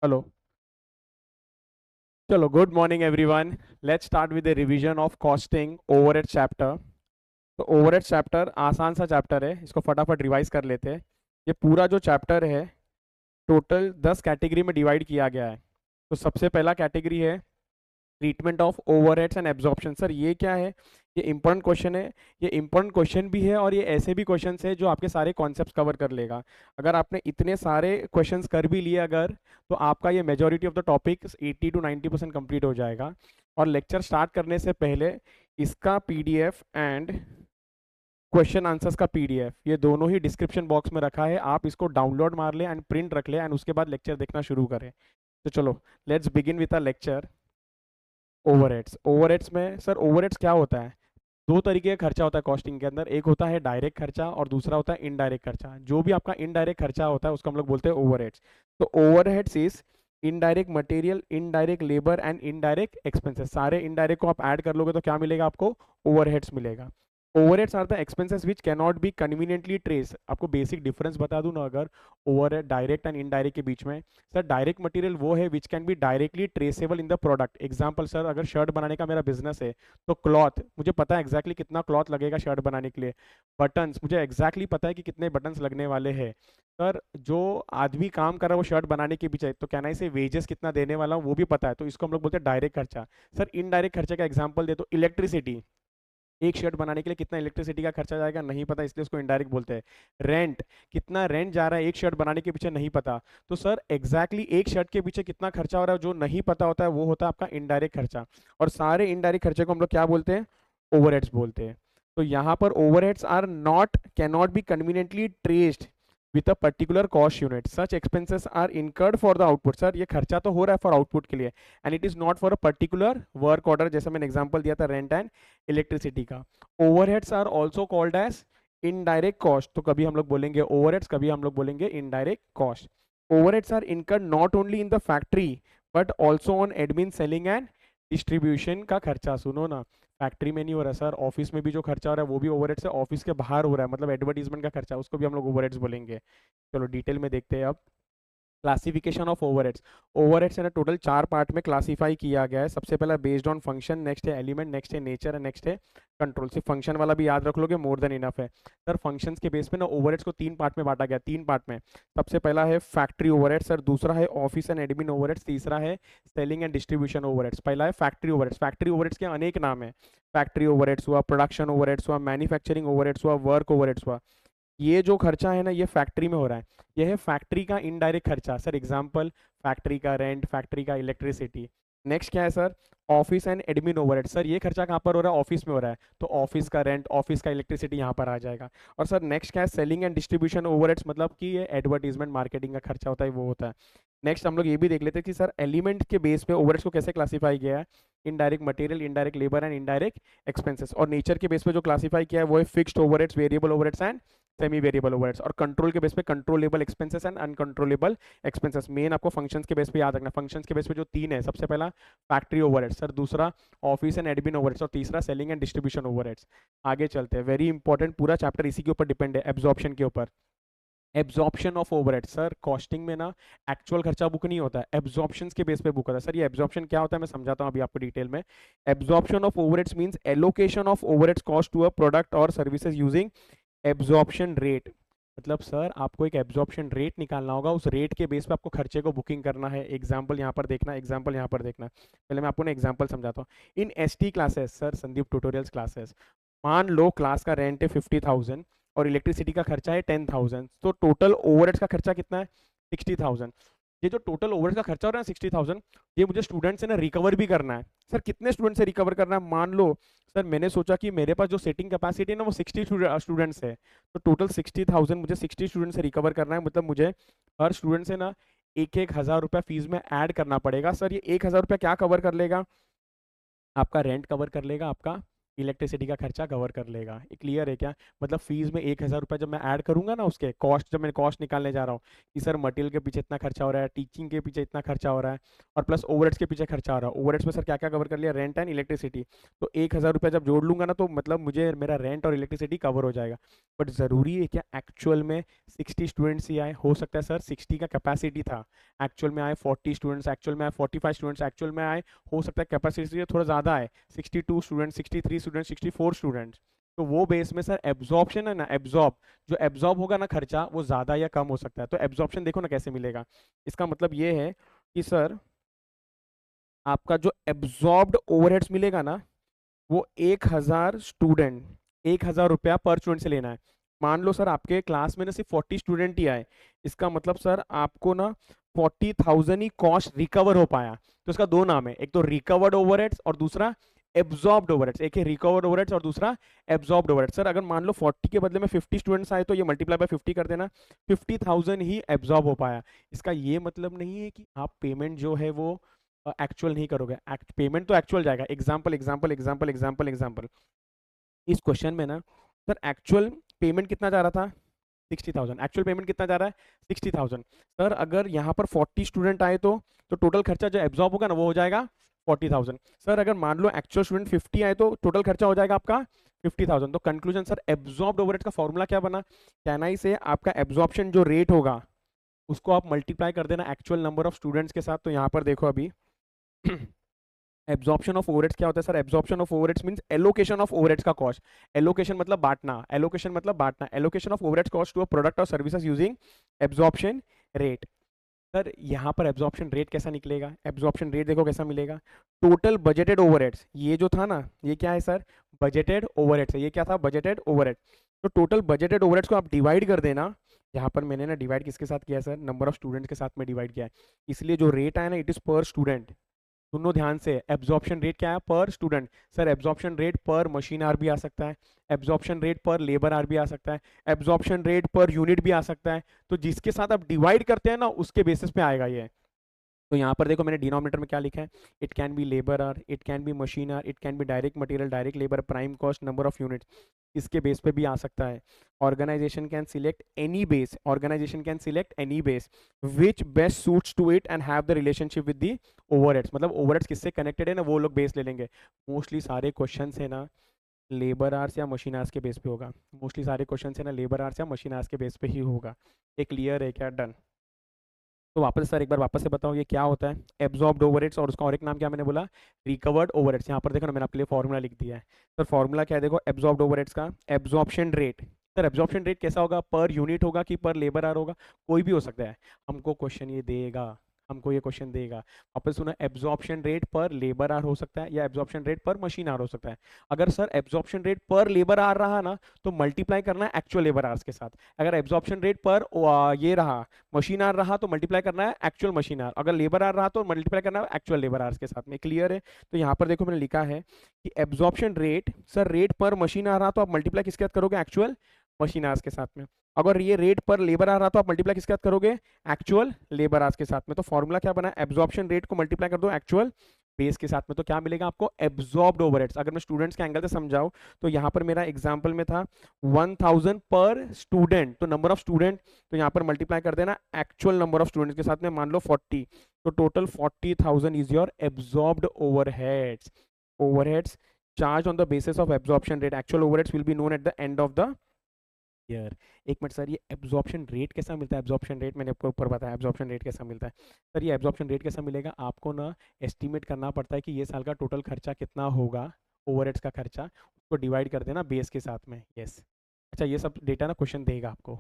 Hello. चलो, good morning everyone. Let's start with the revision of costing overhead chapter. तो overhead chapter आसान सा chapter है, इसको फटाफट रिवाइज कर लेते हैं। ये पूरा जो चैप्टर है टोटल 10 कैटेगरी में डिवाइड किया गया है। तो सबसे पहला कैटेगरी है treatment of overheads and absorption. Sir ये क्या है? ये इंपॉर्टेंट क्वेश्चन है। ये इंपॉर्टेंट क्वेश्चन भी है और ये ऐसे भी क्वेश्चन है जो आपके सारे कॉन्सेप्ट्स कवर कर लेगा। अगर आपने इतने सारे क्वेश्चंस कर भी लिए अगर, तो आपका ये majority of the topic 80 to 90% complete हो जाएगा। और लेक्चर स्टार्ट करने से पहले इसका पीडीएफ एंड क्वेश्चन आंसर्स का पीडीएफ ये दोनों ही डिस्क्रिप्शन बॉक्स में रखा है। आप इसको डाउनलोड मार ले एंड प्रिंट रख ले एंड उसके बाद लेक्चर देखना शुरू करें। तो चलो, let's begin with a lecture. Overheads. Overheads में सर ओवरहेड्स क्या होता है? दो तरीके का खर्चा होता है कॉस्टिंग के अंदर। एक होता है डायरेक्ट खर्चा और दूसरा होता है इनडायरेक्ट खर्चा। जो भी आपका इनडायरेक्ट खर्चा होता है उसको हम लोग बोलते हैं ओवरहेड्स। तो overheads is indirect material, indirect labour and indirect expenses. सारे इनडायरेक्ट को आप ऐड कर लोगे तो क्या मिलेगा आपको? ओवरहेड्स मिलेगा। Overheads are the expenses which can not be conveniently trace. आपको बेसिक डिफरेंस बता दूं ना अगर ओवरहेड डायरेक्ट एंड इनडायरेक्ट के बीच में। सर डायरेक्ट मटेरियल वो है which can be directly traceable in the product. Example sir, अगर शर्ट बनाने का मेरा बिजनेस है तो क्लॉथ मुझे पता है एग्जैक्टली कितना क्लॉथ लगेगा शर्ट बनाने के लिए। बटन्स मुझे एग्जैक्टली पता है कि कितने बटन्स लगने वाले हैं। सर जो आदमी काम कर रहा है वो शर्ट बनाने के पीछे, तो कहना इसे वेजेस कितना देने वाला हूँ वो भी पता है, तो इसको हम लोग बोलते हैं डायरेक्ट खर्चा। सर इनडायरेक्ट खर्चे का एग्जाम्पल दे तो इलेक्ट्रिसिटी। एक शर्ट बनाने के लिए कितना इलेक्ट्रिसिटी का खर्चा जाएगा नहीं पता, इसलिए उसको इनडायरेक्ट बोलते हैं। रेंट, कितना रेंट जा रहा है एक शर्ट बनाने के पीछे नहीं पता, तो सर एग्जैक्टली एक शर्ट के पीछे कितना खर्चा हो रहा है जो नहीं पता होता है वो होता है आपका इनडायरेक्ट खर्चा। और सारे इनडायरेक्ट खर्चे को हम लोग क्या बोलते हैं? ओवरहेड्स बोलते हैं। तो यहाँ पर overheads are not can not be conveniently traced with a particular cost unit. Such expenses are incurred for the output. Sir ये खर्चा तो हो रहा है फॉर आउटपुट के लिए and it is not for a particular work order, जैसे मैंने एग्जांपल दिया था रेंट एंड इलेक्ट्रिसिटी का। Overheads are also called as indirect cost. तो कभी हम लोग बोलेंगे ओवरहेड्स, कभी हम लोग बोलेंगे indirect cost. Overheads are incurred not only in the factory but also on admin, selling and distribution का खर्चा। सुनो ना, फैक्ट्री में नहीं हो रहा सर, ऑफिस में भी जो खर्चा हो रहा है वो भी ओवरहेड से, ऑफिस के बाहर हो रहा है मतलब एडवर्टीजमेंट का खर्चा, उसको भी हम लोग ओवरहेड्स बोलेंगे। चलो डिटेल में देखते हैं अब। Classification of overheads. ओवरहेड्स है ना टोटल 4 पार्ट में क्लासिफाई किया गया है। सबसे पहला बेस्ड ऑन फंक्शन, नेक्स्ट है एलिमेंट, नेक्स्ट है नेचर एंड नेक्स्ट है कंट्रोल। सिर्फ फंक्शन वाला भी याद रख लोगे मोर देन इनफ है। सर फंक्शंस के बेस पे ना ओवरहेड्स को 3 पार्ट में बांटा गया, 3 पार्ट में। सबसे पहला है फैक्ट्री ओवरहेड्स सर, दूसरा है ऑफिस एंड एडमिन ओवरहेड्स, तीसरा है सेलिंग एंड डिस्ट्रीब्यूशन ओवरहेड्स। पहला है फैक्ट्री ओवरहेड्स। फैक्ट्री ओवरहेड्स के अनेक नाम है। फैक्ट्री ओवरहेड्स हुआ, प्रोडक्शन ओवरहेड्स हुआ, मैन्युफैक्चरिंग ओवरहेड्स हुआ, वर्क ओवरहेड्स हुआ। ये जो खर्चा है ना ये फैक्ट्री में हो रहा है, ये है फैक्ट्री का इनडायरेक्ट खर्चा। सर एग्जांपल फैक्ट्री का रेंट, फैक्ट्री का इलेक्ट्रिसिटी। नेक्स्ट क्या है sir? Office and admin overhead. Sir ये खर्चा कहाँ पर हो रहा है? ऑफिस में हो रहा है, तो ऑफिस का रेंट, ऑफिस का इलेक्ट्रिसिटी यहाँ पर आ जाएगा। और सर नेक्स्ट क्या है? सेलिंग एंड डिस्ट्रीब्यूशन ओवरहेड्स, मतलब कि ये एडवर्टीजमेंट मार्केटिंग का खर्चा होता है वो होता है। नेक्स्ट हम लोग ये भी देख लेते हैं कि सर एलिमेंट के बेस पे ओवरहेड्स को कैसे क्लासीफाई किया है। Indirect material, indirect labour and indirect expenses. और नेचर के बेस पे जो क्लासीफाई किया है वो है fixed overheads, variable overheads and semi variable overheads. और कंट्रोल के बेस पे controllable expenses and uncontrollable expenses. Main आपको फंक्शंस के बेस पे याद रखना। फंक्शंस के बेस पे जो 3 है, सबसे पहला फैक्ट्री ओवरहेड्स सर, दूसरा ऑफिस एंड एडमिन ओवरहेड्स और तीसरा सेलिंग एंड डिस्ट्रीब्यूशन ओवरहेड्स। आगे चलते हैं, वेरी इंपॉर्टेंट, पूरा चैप्टर इसी के ऊपर डिपेंड है, एब्जॉर्प्शन के ऊपर। Absorption of overhead. Sir costing में ना एक्चुअल खर्चा बुक नहीं होता है, एब्जॉर्प्शन के बेस पे बुक होता है। सर ये एब्जॉर्प्शन क्या होता है मैं समझाता हूँ अभी आपको डिटेल में। Absorption of overheads means allocation of overheads cost to a product और सर्विसेज यूजिंग एब्जॉर्प्शन रेट। मतलब सर आपको एक एब्जॉर्प्शन रेट निकालना होगा, उस रेट के बेस पे आपको खर्चे को बुकिंग करना है। एग्जांपल यहाँ पर देखना, एग्जांपल यहाँ पर देखना। पहले मैं आपको ना एग्जांपल समझाता हूँ। In ST classes sir, Sandeep tutorials classes, मान लो क्लास का रेंट है 50,000 और इलेक्ट्रिसिटी का खर्चा है 10,000, तो टोटल ओवरहेड्स का खर्चा कितना है? 60,000। ये जो टोटल ओवरहेड्स का खर्चा हो रहा है 60,000, ये मुझे स्टूडेंट से ना रिकवर भी करना है। सर कितने स्टूडेंट से रिकवर करना है? मान लो सर मैंने सोचा कि मेरे पास जो सेटिंग कैपेसिटी है ना वो 60 स्टूडेंट्स है, तो टोटल 60,000 मुझे 60 स्टूडेंट से रिकवर करना है। मतलब मुझे हर स्टूडेंट से ना 1,000 रुपया फीस में ऐड करना पड़ेगा। सर ये 1,000 रुपया क्या कवर कर लेगा? आपका रेंट कवर कर लेगा, आपका इलेक्ट्रिसिटी का खर्चा कवर कर लेगा। ये क्लियर है क्या? मतलब फीस में 1,000 रुपये जब मैं ऐड करूंगा ना उसके कॉस्ट, जब मैं कॉस्ट निकालने जा रहा हूँ कि सर मटेरियल के पीछे इतना खर्चा हो रहा है, टीचिंग के पीछे इतना खर्चा हो रहा है, और प्लस ओवरहेड्स के पीछे खर्चा हो रहा है। ओवरहेड्स में सर क्या क्या कवर कर लिया? Rent and electricity. तो 1,000 रुपये जब जोड़ लूंगा ना तो मतलब मुझे मेरा रेंट और इलेक्ट्रिसिटी कवर हो जाएगा। बट ज़रूरी है क्या एक्चुअल में 60 स्टूडेंट्स ही आए? हो सकता है सर 60 का कैपेसिटी था, एक्चुअल में आए 40 स्टूडेंट्स, एक्चुअल में आए 45 स्टूडेंट्स, एक्चुअल में आए हो सकता है कैपेसिटी से थोड़ा ज़्यादा है, 62 स्टूडेंट्स, 63 स्टूडेंट्स, 64 स्टूडेंट्स। तो वो बेस में सर एब्जॉर्प्शन है ना, एब्जॉर्ब जो एब्जॉर्ब होगा ना खर्चा, वो ज़्यादा या कम हो सकता है। तो एब्जॉर्प्शन देखो ना कैसे मिलेगा। इसका मतलब ये है कि सर आपका जो एब्जॉर्ब्ड ओवरहेड्स मिलेगा ना, वो 1,000 रुपया पर स्टूडेंट से लेना है। मान लो सर आपके क्लास में ना सिर्फ 40 स्टूडेंट ही आए, इसका मतलब सर आपको ना 40,000 ही कॉस्ट रिकवर हो पाया। तो इसका दो नाम है, एक तो रिकवर्ड ओवरहेड्स और दूसरा एब्जॉर्ब्ड ओवरहेड्स। एक है रिकवर्ड ओवरहेड्स और दूसरा एब्जॉर्ब्ड ओवरहेड्स। सर अगर मान लो 40 के बदले में 50 स्टूडेंट्स आए तो ये मल्टीप्लाई बाय 50 कर देना, 50,000 ही एब्जॉर्ब हो पाया। इसका ये मतलब नहीं है कि आप पेमेंट जो है वो एक्चुअल नहीं करोगे, पेमेंट तो एक्चुअल जाएगा। Example example example example example, इस क्वेश्चन में ना सर एक्चुअल पेमेंट कितना जा रहा था? 60,000। एक्चुअल पेमेंट कितना जा रहा है? 60,000। सर अगर यहाँ पर 40 स्टूडेंट आए तो टोटल खर्चा जो एब्जॉर्ब होगा ना वो हो जाएगा 40,000। सर अगर मान लो एक्चुअल स्टूडेंट 50 आए तो टोटल खर्चा हो जाएगा आपका 50,000। तो कंक्लूजन सर एब्जॉर्ब्ड ओवरहेड का फॉर्मूला क्या बना? कहना ही से आपका एब्जॉर्प्शन जो रेट होगा उसको आप मल्टीप्लाई कर देना एक्चुअल नंबर ऑफ स्टूडेंट्स के साथ। तो यहाँ पर देखो अभी एब्जॉर्प्शन ऑफ ओवरहेड्स क्या होता है sir? Absorption of overheads means allocation of overheads का कॉस्ट। एलोकेशन मतलब बांटना, एलोकेशन मतलब बांटना, allocation of overheads cost to a product और services using absorption rate. Sir यहाँ पर एब्जॉर्प्शन रेट कैसा निकलेगा? एब्जॉर्प्शन रेट देखो कैसा मिलेगा, टोटल बजटेड ओवरहेड्स, ये जो था ना ये क्या है सर? बजटेड ओवरहेड्स है। ये क्या था? Budgeted overhead. तो टोटल बजटेड ओवरहेड्स को आप डिवाइड कर देना। यहाँ पर मैंने ना डिवाइड किसके साथ किया है सर? नंबर ऑफ स्टूडेंट्स के साथ में डिवाइड किया है, इसलिए जो रेट आया ना इट इज पर स्टूडेंट। सुनो ध्यान से, एब्जॉर्प्शन रेट क्या है? पर स्टूडेंट। सर एब्जॉर्प्शन रेट पर मशीन आर भी आ सकता है, एब्जॉर्प्शन रेट पर लेबर आर भी आ सकता है, एब्जॉर्प्शन रेट पर यूनिट भी आ सकता है। तो जिसके साथ आप डिवाइड करते हैं ना उसके बेसिस पे आएगा ये। तो यहाँ पर देखो मैंने डिनोमिनेटर में क्या लिखा है, it can be labour hours, it can be machine hours, it can be direct material, direct labour, prime cost, number of units, इसके बेस पे भी आ सकता है। Organisation can select any base, organisation can select any base which best suits to it and have the relationship with the overheads. मतलब overheads किससे connected है ना वो लोग बेस ले लेंगे। मोस्टली सारे क्वेश्चन है ना लेबर आर्स या मशीन आर्स के बेस पे होगा, मोस्टली सारे क्वेश्चन है ना लेबर आर्स या मशीन आर्स के बेस पे ही होगा। ये क्लियर है क्या? डन। तो वापस सर एक बार वापस से बताओ ये क्या होता है? एब्जॉर्ब्ड ओवरहेड्स और उसका और एक नाम क्या मैंने बोला? Recovered overheads. यहाँ पर देखो ना मैंने आपके लिए फॉर्मूला लिख दिया है। सर फॉर्मूला क्या है? देखो एब्जॉर्ब्ड ओवरहेड्स का absorption rate. Sir absorption rate कैसा होगा? पर यूनिट होगा कि पर लेबर आर होगा? कोई भी हो सकता है। हमको क्वेश्चन ये देगा, हमको ये क्वेश्चन देगा, वापस सुना, एब्जॉर्प्शन रेट पर लेबर आर हो सकता है या एब्जॉर्प्शन रेट पर मशीन आर हो सकता है। अगर सर एब्जॉर्प्शन रेट पर लेबर आर रहा ना तो मल्टीप्लाई करना है एक्चुअल लेबर आर्स के साथ। अगर एब्जॉर्प्शन रेट पर ये रहा मशीन आर रहा तो मल्टीप्लाई करना है एक्चुअल मशीन आर, अगर लेबर आर रहा तो मल्टीप्लाई करना है एक्चुअल लेबर आर्स के साथ में। क्लियर है? तो यहाँ पर देखो मैंने लिखा है कि एब्जॉर्प्शन रेट सर रेट पर मशीन आर रहा तो आप मल्टीप्लाई किसके साथ करोगे? एक्चुअल मशीन आर्स के साथ में। अगर ये रेट पर लेबर आ रहा तो आप मल्टीप्लाई किसके साथ करोगे? एक्चुअल लेबर आर्स के साथ में। तो फॉर्मूला क्या बना? एब्जॉर्प्शन रेट को मल्टीप्लाई कर दो एक्चुअल बेस के साथ में, तो क्या मिलेगा आपको? Absorbed overheads. अगर मैं स्टूडेंट्स के एंगल से समझाऊं तो यहाँ पर मेरा एग्जांपल में था 1,000 पर स्टूडेंट, तो नंबर ऑफ स्टूडेंट, तो यहाँ पर मल्टीप्लाई कर देना एक्चुअल नंबर ऑफ स्टूडेंट्स के साथ में, मान लो 40, तो total 40,000 is your absorbed overheads. Overheads charge on the basis of absorption rate, actual overheads will be known at the end of the year. एक मिनट सर, ये absorption rate कैसा मिलता है? एब्जॉर्प्शन रेट मैंने आपको ऊपर बताया, एब्जॉर्प्शन रेट कैसा मिलता है? सर ये एब्जॉर्प्शन रेट कैसा मिलेगा आपको ना, एस्टिमेट करना पड़ता है कि ये साल का टोटल खर्चा कितना होगा, ओवरहेड्स का खर्चा, उसको डिवाइड कर देना बेस के साथ में। यस। अच्छा ये सब डेटा ना क्वेश्चन देगा आपको।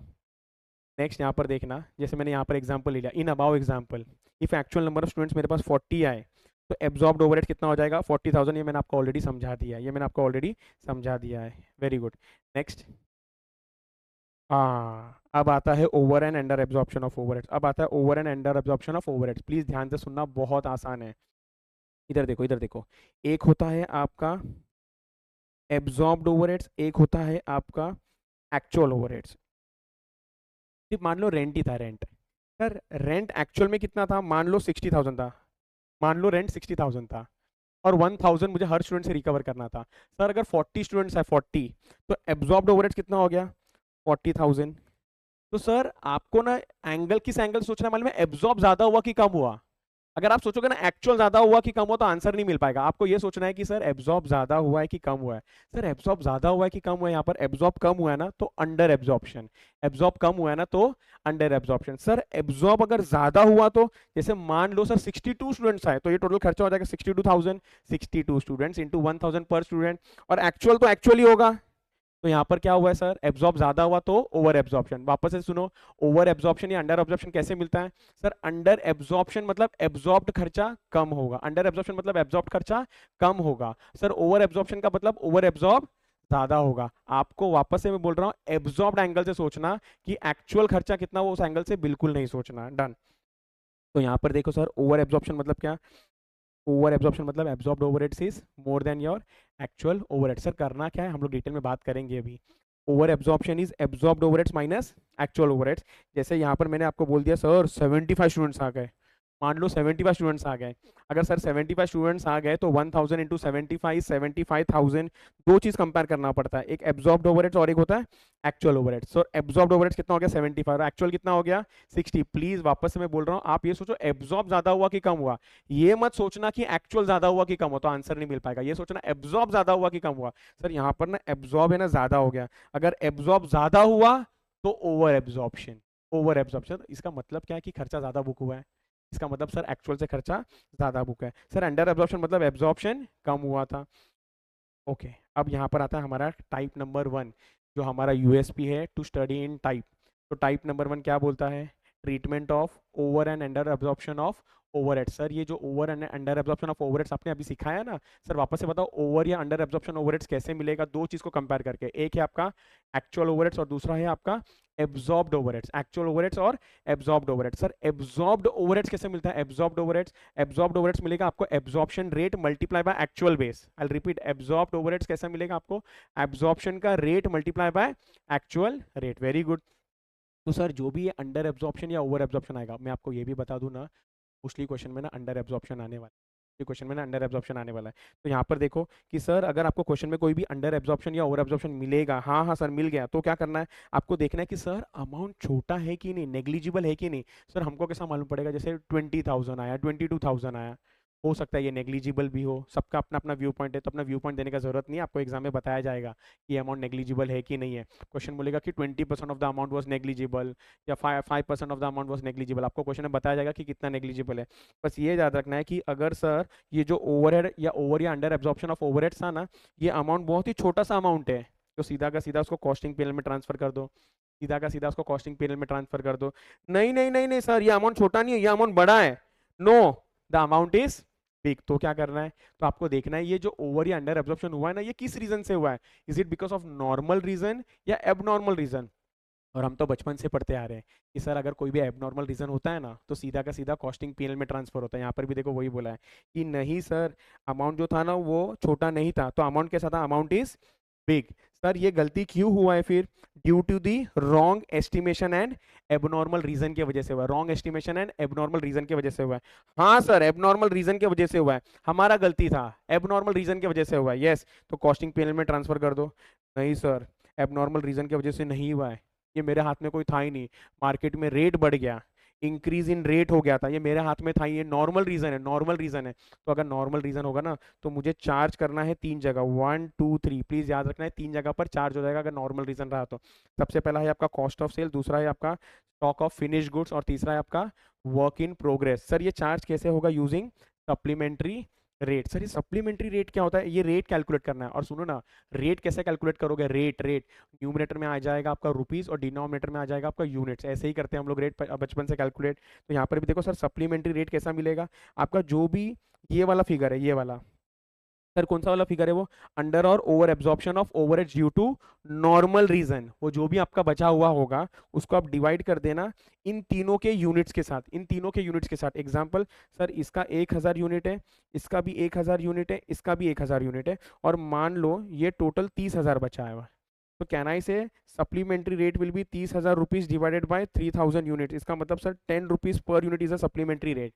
नेक्स्ट यहाँ पर देखना, जैसे मैंने यहाँ पर एग्जाम्पल ले लिया, in above example if actual number of students मेरे पास 40 आए तो एब्जॉर्ब्ड ओवरहेड कितना हो जाएगा? 40,000। ये मैंने आपको ऑलरेडी समझा दिया है, ये मैंने आपको ऑलरेडी समझा दिया है। Very good. नेक्स्ट, हाँ अब आता है over and under absorption of overheads. अब आता है over and under absorption of overheads. Please ध्यान से सुनना, बहुत आसान है। इधर देखो, इधर देखो, एक होता है आपका एब्जॉर्ब्ड ओवरहेड्स, एक होता है आपका एक्चुअल ओवरहेड्स। सिर्फ मान लो रेंट ही था, रेंट। सर रेंट एक्चुअल में कितना था? मान लो 60,000 था, मान लो रेंट 60,000 था। और 1000 मुझे हर स्टूडेंट से रिकवर करना था। सर अगर 40 स्टूडेंट्स है 40, तो एब्जॉर्ब्ड ओवरहेड्स कितना हो गया 40,000। तो सर आपको ना एंगल किस एंगल से सोचना है मालूम है, एब्जॉर्ब ज्यादा हुआ कि कम हुआ। अगर आप सोचोगे ना एक्चुअल ज्यादा हुआ कि कम हुआ तो आंसर नहीं मिल पाएगा। आपको ये सोचना है कि सर एब्जॉर्ब ज्यादा हुआ है कि कम हुआ है। सर एब्जॉर्ब ज्यादा हुआ है कि कम हुआ है, यहाँ पर एब्जॉर्ब कम हुआ है ना तो अंडर एब्जॉर्प्शन, एब्जॉर्ब कम हुआ है ना तो अंडर एब्जॉर्प्शन। सर एब्जॉर्ब अगर ज्यादा हुआ तो जैसे मान लो सर 62 स्टूडेंट्स आए तो ये टोटल खर्चा हो जाएगा 62,000, 62 स्टूडेंट्स इंटू 1000 पर स्टूडेंट, और एक्चुअल तो एक्चुअली होगा। तो यहाँ पर क्या हुआ है सर, एब्जॉर्ब ज्यादा हुआ तो ओवर एब्जॉर्प्शन। वापस से सुनो, ओवर एब्जॉर्प्शन या अंडर एब्जॉर्प्शन कैसे मिलता है। सर अंडर एब्जॉर्प्शन मतलब एब्जॉर्ब्ड खर्चा कम होगा, अंडर एब्जॉर्प्शन मतलब एब्जॉर्ब्ड खर्चा कम होगा। सर ओवर एब्जॉर्प्शन का मतलब ओवर एब्जॉर्ब ज्यादा होगा। आपको वापस से मैं बोल रहा हूँ एब्जॉर्ब्ड एंगल से सोचना, कि एक्चुअल खर्चा कितना वो उस एंगल से बिल्कुल नहीं सोचना। डन। तो यहाँ पर देखो सर ओवर एब्जॉर्प्शन मतलब क्या, ओवर एब्जॉर्प्शन मतलब absorbed overheads is more than your actual overhead. Sir करना क्या है हम लोग डिटेल में बात करेंगे अभी। Over absorption is absorbed overheads minus actual overheads. जैसे यहाँ पर मैंने आपको बोल दिया सर 75 स्टूडेंट्स आ गए, मान लो 75 स्टूडेंट्स आ गए। अगर सर 75 स्टूडेंट्स आ गए तो 1000 इंटू 75, 75,000। दो चीज कंपेयर करना पड़ता है, एक एब्जॉर्ब्ड ओवरहेड्स और एक होता है एक्चुअल ओवरहेड्स। सो एब्जॉर्ब्ड ओवरहेड्स कितना हो गया 75 और एक्चुअल कितना हो गया 60। प्लीज वापस से मैं बोल रहा हूँ, आप ये सोचो एब्जॉर्ब ज्यादा हुआ कि कम हुआ, ये मत सोचना कि एक्चुअल ज्यादा हुआ कि कम हुआ, तो आंसर नहीं मिल पाएगा। ये सोचना एब्जॉर्ब ज्यादा हुआ कि कम हुआ। सर यहाँ पर ना एब्जॉर्ब है ना ज्यादा हो गया, अगर एब्जॉर्ब ज्यादा हुआ तो ओवर एब्जॉर्प्शन। ओवर एब्जॉर्प्शन इसका मतलब क्या है कि खर्चा ज्यादा बुक हुआ है, इसका मतलब सर एक्चुअल से खर्चा ज्यादा बुक है। सर अंडर एब्जॉर्प्शन मतलब एब्जॉर्प्शन कम हुआ था। ओके अब यहाँ पर आता है हमारा टाइप नंबर 1, जो हमारा यूएसपी है टू स्टडी इन टाइप। तो टाइप नंबर 1 क्या बोलता है, treatment of over and under absorption of overhead. Sir ये जो over and under absorption of overheads आपने अभी सिखाया ना, सर वापस से बताओ ओवर या अंडर एब्जॉर्प्शन ओवरहेड्स कैसे मिलेगा। दो चीज को कंपेयर करके, एक है आपका एक्चुअल ओवरहेड्स और दूसरा है आपका एब्जॉर्ब्ड ओवरहेड्स। एक्चुअल ओवरहेड्स और absorbed overheads. Sir absorbed overheads कैसे मिलता है, एब्जॉर्ब्ड ओवरहेड्स, एब्जॉर्ब्ड ओवरहेड्स मिलेगा आपको absorption rate multiply by actual base. I repeat, absorbed overheads कैसा मिलेगा आपको, एब्जॉर्प्शन का rate multiply by actual rate. Very good. तो सर जो भी ये अंडर एब्जॉर्प्शन या ओवर एब्जॉर्प्शन आएगा, मैं आपको ये भी बता दूं ना, मोस्टली क्वेश्चन में ना अंडर एब्जॉर्प्शन आने वाला है, क्वेश्चन में ना अंडर एब्जॉर्प्शन आने वाला है। तो यहाँ पर देखो कि सर अगर आपको क्वेश्चन में कोई भी अंडर एब्जॉर्प्शन या ओवर एब्जॉर्प्शन मिलेगा, हाँ हाँ सर मिल गया, तो क्या करना है आपको देखना है कि सर अमाउंट छोटा है कि नहीं, नेग्लिजिबल है कि नहीं। सर हमको कैसा मालूम पड़ेगा, जैसे 20,000 आया, 22,000 आया, हो सकता है ये नेग्लिजिबल भी हो, सबका अपना अपना व्यू पॉइंट है, तो अपना व्यू पॉइंट देने का जरूरत नहीं है, आपको एग्जाम में बताया जाएगा कि अमाउंट नेग्लिजिबल है कि नहीं है। क्वेश्चन बोलेगा कि 20% of the amount was negligible या 5% of the amount was negligible, आपको क्वेश्चन में बताया जाएगा कि कितना नेग्लिजिबल है। बस ये याद रखना है कि अगर सर ये जो ओवरहेड या ओवर या अंडर एब्जॉर्प्शन ऑफ ओवरहेड्स था ना, ये अमाउंट बहुत ही छोटा सा अमाउंट है, तो सीधा का सीधा उसको कॉस्टिंग पीरियड में ट्रांसफर कर दो, सीधा का सीधा उसको कॉस्टिंग पीरियड में ट्रांसफर कर दो। नहीं नहीं नहीं नहीं सर ये अमाउंट छोटा नहीं है, ये अमाउंट बड़ा है, no, the amount is big. तो क्या करना है, तो आपको देखना है ये जो ओवर या अंडर एब्जॉर्प्शन हुआ है ना, ये किस रीजन से हुआ है, is it because of normal reason या एबनॉर्मल रीजन। और हम तो बचपन से पढ़ते आ रहे हैं कि सर अगर कोई भी एबनॉर्मल रीजन होता है ना तो सीधा का सीधा कॉस्टिंग पीएल में ट्रांसफर होता है। यहाँ पर भी देखो वही बोला है कि नहीं सर अमाउंट जो था ना वो छोटा नहीं था, तो अमाउंट कैसा था, अमाउंट इज बिग। सर ये गलती क्यों हुआ है फिर, due to the wrong estimation and abnormal reason की वजह से हुआ है, wrong estimation and abnormal reason की वजह से हुआ है। हाँ सर एबनॉर्मल रीजन की वजह से हुआ है, हमारा गलती था, एबनॉर्मल रीजन की वजह से हुआ है, यस, तो कॉस्टिंग पीएल में ट्रांसफर कर दो। नहीं सर एबनॉर्मल रीजन की वजह से नहीं हुआ है, ये मेरे हाथ में कोई था ही नहीं, मार्केट में रेट बढ़ गया, इंक्रीज इन रेट हो गया था, ये मेरे हाथ में था, ये नॉर्मल रीजन है, नॉर्मल रीजन है। तो अगर नॉर्मल रीजन होगा ना तो मुझे चार्ज करना है 3 जगह, 1 2 3, प्लीज याद रखना है 3 जगह पर चार्ज हो जाएगा अगर नॉर्मल रीजन रहा तो। सबसे पहला है आपका कॉस्ट ऑफ सेल, दूसरा है आपका स्टॉक ऑफ फिनिश गुड्स और तीसरा है आपका वर्क इन प्रोग्रेस। सर ये चार्ज कैसे होगा, यूजिंग सप्लीमेंट्री रेट। सर ये सप्लीमेंट्री रेट क्या होता है, ये रेट कैलकुलेट करना है। और सुनो ना, रेट कैसे कैलकुलेट करोगे, रेट रेट न्यूमरेटर में आ जाएगा आपका रुपीस और डिनोमिनेटर में आ जाएगा आपका यूनिट्स, ऐसे ही करते हैं हम लोग रेट बचपन से कैलकुलेट। तो यहाँ पर भी देखो सर सप्लीमेंट्री रेट कैसा मिलेगा, आपका जो भी ये वाला फिगर है, ये वाला सर कौन सा वाला फिगर है वो, अंडर और over absorption of overheads due to normal reason, वो जो भी आपका बचा हुआ होगा उसको आप डिवाइड कर देना इन तीनों के यूनिट्स के साथ, इन तीनों के यूनिट्स के साथ। एग्जांपल सर इसका 1000 यूनिट है, इसका भी 1000 यूनिट है, इसका भी 1000 यूनिट है, और मान लो ये टोटल 30,000 बचा है। तो कैन आई से supplementary rate will be 30,000 rupees divided by 3000 unit, इसका मतलब sir 10 rupees per unit is a supplementary rate.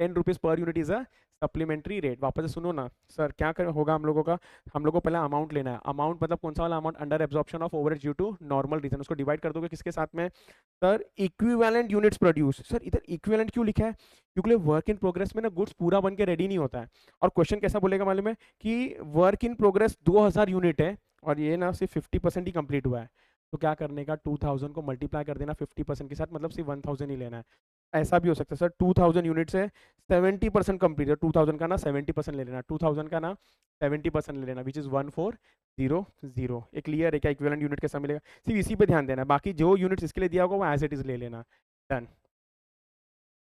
₹10 per unit is a supplementary rate. वापस से सुनो ना सर, क्या कर होगा हम लोगों का, हम लोगों को पहले अमाउंट लेना है। अमाउंट मतलब कौन सा वाला amount, under absorption of overhead due to normal reason. उसको डिवाइड कर दोगे किसके साथ में sir, equivalent units produce. Sir इधर इक्विवेलेंट क्यों लिखा है, क्योंकि वर्क इन प्रोग्रेस में ना गुड्स पूरा बन के रेडी नहीं होता है। और क्वेश्चन कैसा बोलेगा मालूम है कि वर्क इन प्रोग्रेस 2000 यूनिट है और ये ना सिर्फ 50% ही कंप्लीट हुआ है। तो क्या करने का, 2000 को मल्टीप्लाई कर देना 50% के साथ, मतलब सिर्फ 1000 ही लेना है। ऐसा भी हो सकता है सर, 2000 यूनिट से 70% कंप्लीट है, 2000 का ना 70% ले लेना, 2000 का ना 70% ले लेना, विच इज 1400। ये क्लियर है क्या, इक्विवेलेंट यूनिट कैसा मिलेगा, सिर्फ इसी पे ध्यान देना है, बाकी जो यूनिट्स इसके लिए दिया होगा वो एज इट इज ले लेना। डन।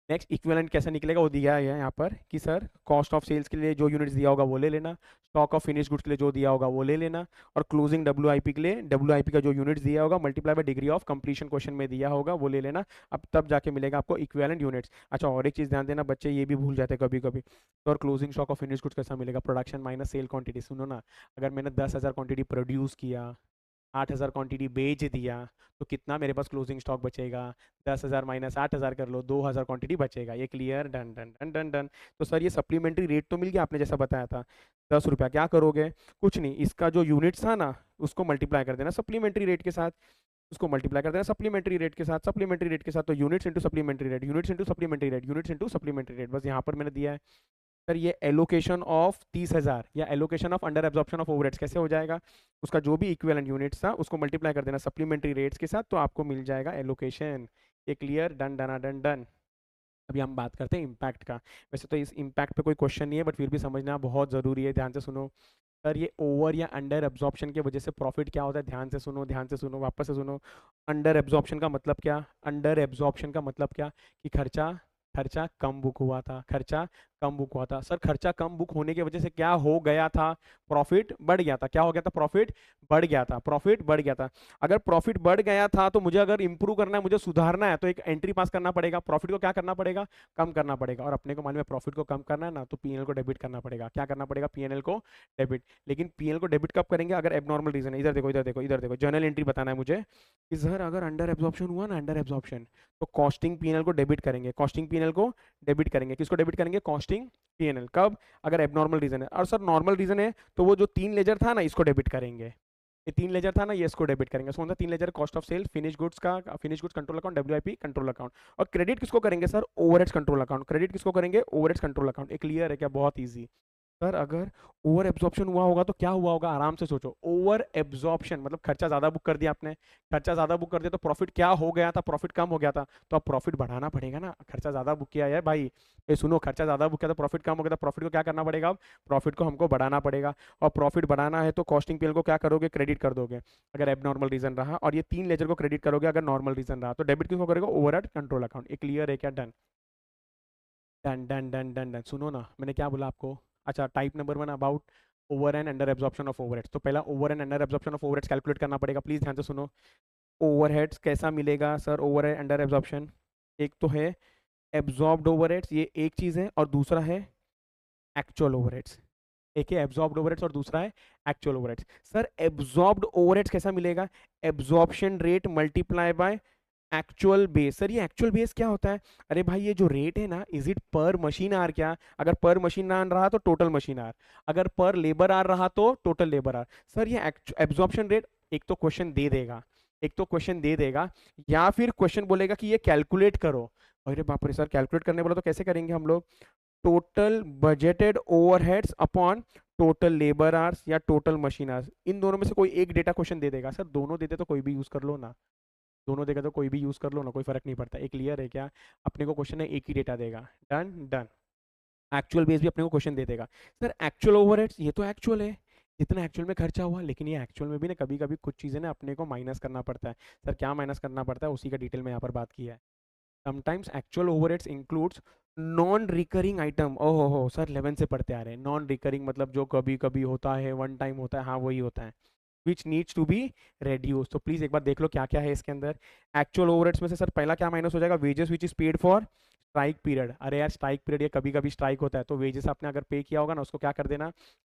नेक्स्ट इक्विवेलेंट कैसा निकलेगा वो दिया है यहाँ पर कि सर कॉस्ट ऑफ सेल्स के लिए जो यूनिट्स दिया होगा वो ले लेना, स्टॉक ऑफ फिनिश गुड्स के लिए जो दिया होगा वो ले लेना, और क्लोजिंग डब्ल्यूआईपी के लिए डब्ल्यूआईपी का जो यूनिट्स दिया होगा multiply by degree of completion question में दिया होगा वो ले लेना। अब तब जाके मिलेगा आपको इक्विवेलेंट यूनिट्स। अच्छा और एक चीज़ ध्यान देना बच्चे, ये भी भूल जाते हैं कभी कभी, तो और closing stock of finish goods कैसा मिलेगा, प्रोडक्शन माइनस सेल क्वांटिटी। सुनो ना, अगर मैंने 10,000 क्वांटिटी प्रोड्यूस किया, 8,000 क्वांटिटी बेच दिया, तो कितना मेरे पास क्लोजिंग स्टॉक बचेगा, 10,000 माइनस 8,000 कर लो, 2,000 क्वांटिटी बचेगा। ये clear, done done done done done. तो सर ये सप्लीमेंट्री रेट तो मिल गया आपने जैसा बताया था, ₹10। क्या करोगे, कुछ नहीं, इसका जो यूनिट्स था ना उसको मल्टीप्लाई कर देना सप्लीमेंट्री रेट के साथ, उसको मल्टीप्लाई कर देना सप्लीमेंट्री रेट के साथ, सप्लीमेंट्री रेट के साथ, तो units into supplementary rate, units into supplementary rate, units into supplementary rate, बस यहाँ पर मैंने दिया है। सर ये एलोकेशन ऑफ 30,000 या allocation of under absorption of overheads कैसे हो जाएगा, उसका जो भी इक्विवेलेंट यूनिट्स था उसको मल्टीप्लाई कर देना सप्लीमेंट्री रेट्स के साथ, तो आपको मिल जाएगा एलोकेशन। ये clear, done done done done. अभी हम बात करते हैं इम्पैक्ट का। वैसे तो इस इम्पैक्ट पे कोई क्वेश्चन नहीं है बट फिर भी समझना बहुत ज़रूरी है, ध्यान से सुनो। सर ये ओवर या अंडर एब्जॉर्प्शन की वजह से प्रॉफिट क्या होता है, ध्यान से सुनो, ध्यान से सुनो, वापस से सुनो। अंडर एब्जॉर्प्शन का मतलब क्या, अंडर एब्जॉर्प्शन का मतलब क्या कि खर्चा खर्चा कम बुक हुआ था, खर्चा कम बुक हुआ था। सर खर्चा कम बुक होने की वजह से क्या हो गया था, प्रॉफिट बढ़ गया था। क्या हो गया था, प्रॉफिट बढ़ गया था, प्रॉफिट बढ़ गया था। अगर प्रॉफिट बढ़ गया था तो मुझे अगर इंप्रूव करना है, मुझे सुधारना है, तो एक एंट्री पास करना पड़ेगा, प्रॉफिट को क्या करना पड़ेगा, कम करना पड़ेगा। और अपने को मालूम है प्रॉफिट को कम करना है ना, तो पीएनएल को डेबिट करना पड़ेगा। क्या करना पड़ेगा, पीएनएल को डेबिट। लेकिन पीएनएल को डेबिट कब करेंगे, अगर एबनॉर्मल रीजन है। इधर देखो इधर देखो इधर देखो, जर्नल एंट्री बताना है मुझे कि सर अगर अंडर एब्जॉर्प्शन हुआ ना, अंडर एब्जॉर्प्शन, तो कॉस्टिंग पीएनएल को डेबिट करेंगे, कॉस्टिंग पीएनएल को डेबिट करेंगे। किसको डेबिट करेंगे, कॉस्टिंग पीएनएल। कब, अगर एबनॉर्मल रीजन है। और सर नॉर्मल रीजन है तो वो जो 3 लेजर था ना इसको डेबिट करेंगे, ये 3 लेजर था ना ये इसको डेबिट करेंगे। कौन सा 3 ledger, cost of sale, finish goods का, finish goods control account, WIP control account. और क्रेडिट किसको करेंगे sir, overheads control account. Credit किसको करेंगे, ओवरहेड्स कंट्रोल अकाउंट। एक क्लियर है क्या, बहुत ईजी। सर अगर ओवर एब्जॉर्प्शन हुआ होगा तो क्या हुआ होगा, आराम से सोचो। ओवर एब्जॉर्प्शन मतलब खर्चा ज्यादा बुक कर दिया आपने, खर्चा ज्यादा बुक कर दिया तो प्रॉफिट क्या हो गया था, प्रॉफिट कम हो गया था। तो अब प्रॉफिट बढ़ाना पड़ेगा ना, खर्चा ज्यादा बुक किया है भाई, ये सुनो, खर्चा ज्यादा बुक किया तो प्रॉफिट कम हो गया था, प्रॉफिट को क्या करना पड़ेगा, अब प्रॉफिट को हमको बढ़ाना पड़ेगा। और प्रॉफिट बढ़ाना है तो कॉस्टिंग पीएल को क्या करोगे, क्रेडिट कर दोगे अगर एबनॉर्मल रीजन रहा, और ये 3 लेजर को क्रेडिट करोगे अगर नॉर्मल रीजन रहा। तो डेबिट किसको करेगा, ओवरहेड कंट्रोल अकाउंट। ये क्लियर है क्या, done done done done done done. सुनो ना मैंने क्या बोला आपको। अच्छा type number 1 about over and under absorption of overheads. तो पहला over and under absorption of overheads calculate करना पड़ेगा, प्लीज ध्यान से सुनो। ओवरहेड्स कैसा मिलेगा sir, over and under absorption, एक तो है एब्जॉर्ब्ड ओवरहेड्स, ये एक चीज है, और दूसरा है एक्चुअल ओवरहेड्स। एक है एब्जॉर्ब्ड ओवरहेड्स और दूसरा है actual overheads. Sir absorbed overheads कैसा मिलेगा, absorption rate multiply by actual base. Sir ये एक्चुअल बेस क्या होता है, अरे भाई ये जो रेट है ना, इज इट पर मशीन आर, क्या अगर पर मशीन आर रहा तो टोटल मशीन आर, अगर पर लेबर आर रहा तो टोटल लेबर आर। सर ये एब्जॉर्प्शन रेट एक तो क्वेश्चन दे देगा, एक तो क्वेश्चन दे देगा, या फिर क्वेश्चन बोलेगा कि ये कैलकुलेट करो। अरे बाप रे सर, कैलकुलेट करने बोला तो कैसे करेंगे हम लोग, total budgeted overheads upon total labour hours या टोटल मशीन आवर्स, इन दोनों में से कोई एक डेटा क्वेश्चन दे देगा। सर दोनों देते तो कोई भी यूज कर लो ना, दोनों देगा तो कोई भी यूज कर लो ना, कोई फर्क नहीं पड़ता। एक क्लियर है क्या, अपने को क्वेश्चन है एक ही डेटा देगा, डन डन। एक्चुअल बेस भी अपने को क्वेश्चन दे देगा। सर एक्चुअल ओवरहेड्स, ये तो एक्चुअल है, जितना एक्चुअल में खर्चा हुआ, लेकिन ये एक्चुअल में भी ना कभी कभी कुछ चीज़ें ना अपने को माइनस करना पड़ता है। सर क्या माइनस करना पड़ता है, उसी का डिटेल में यहाँ पर बात किया है। Sometimes actual overheads includes non recurring item. ओहो हो सर 11 से पढ़ते आ रहे हैं, नॉन रिकरिंग मतलब जो कभी कभी होता है, वन टाइम होता है, हाँ वही होता है, which needs to be reduce. तो प्लीज एक बार देख लो क्या क्या है इसके अंदर। एक्चुअल ओवरहेड्स में से सर पहला क्या माइनस हो जाएगा, wages which is paid for strike period, अरे यार स्ट्राइक पीरियड ये कभी कभी स्ट्राइक होता है, तो वेजेस आपने अगर पे किया होगा ना उसको क्या कर देना,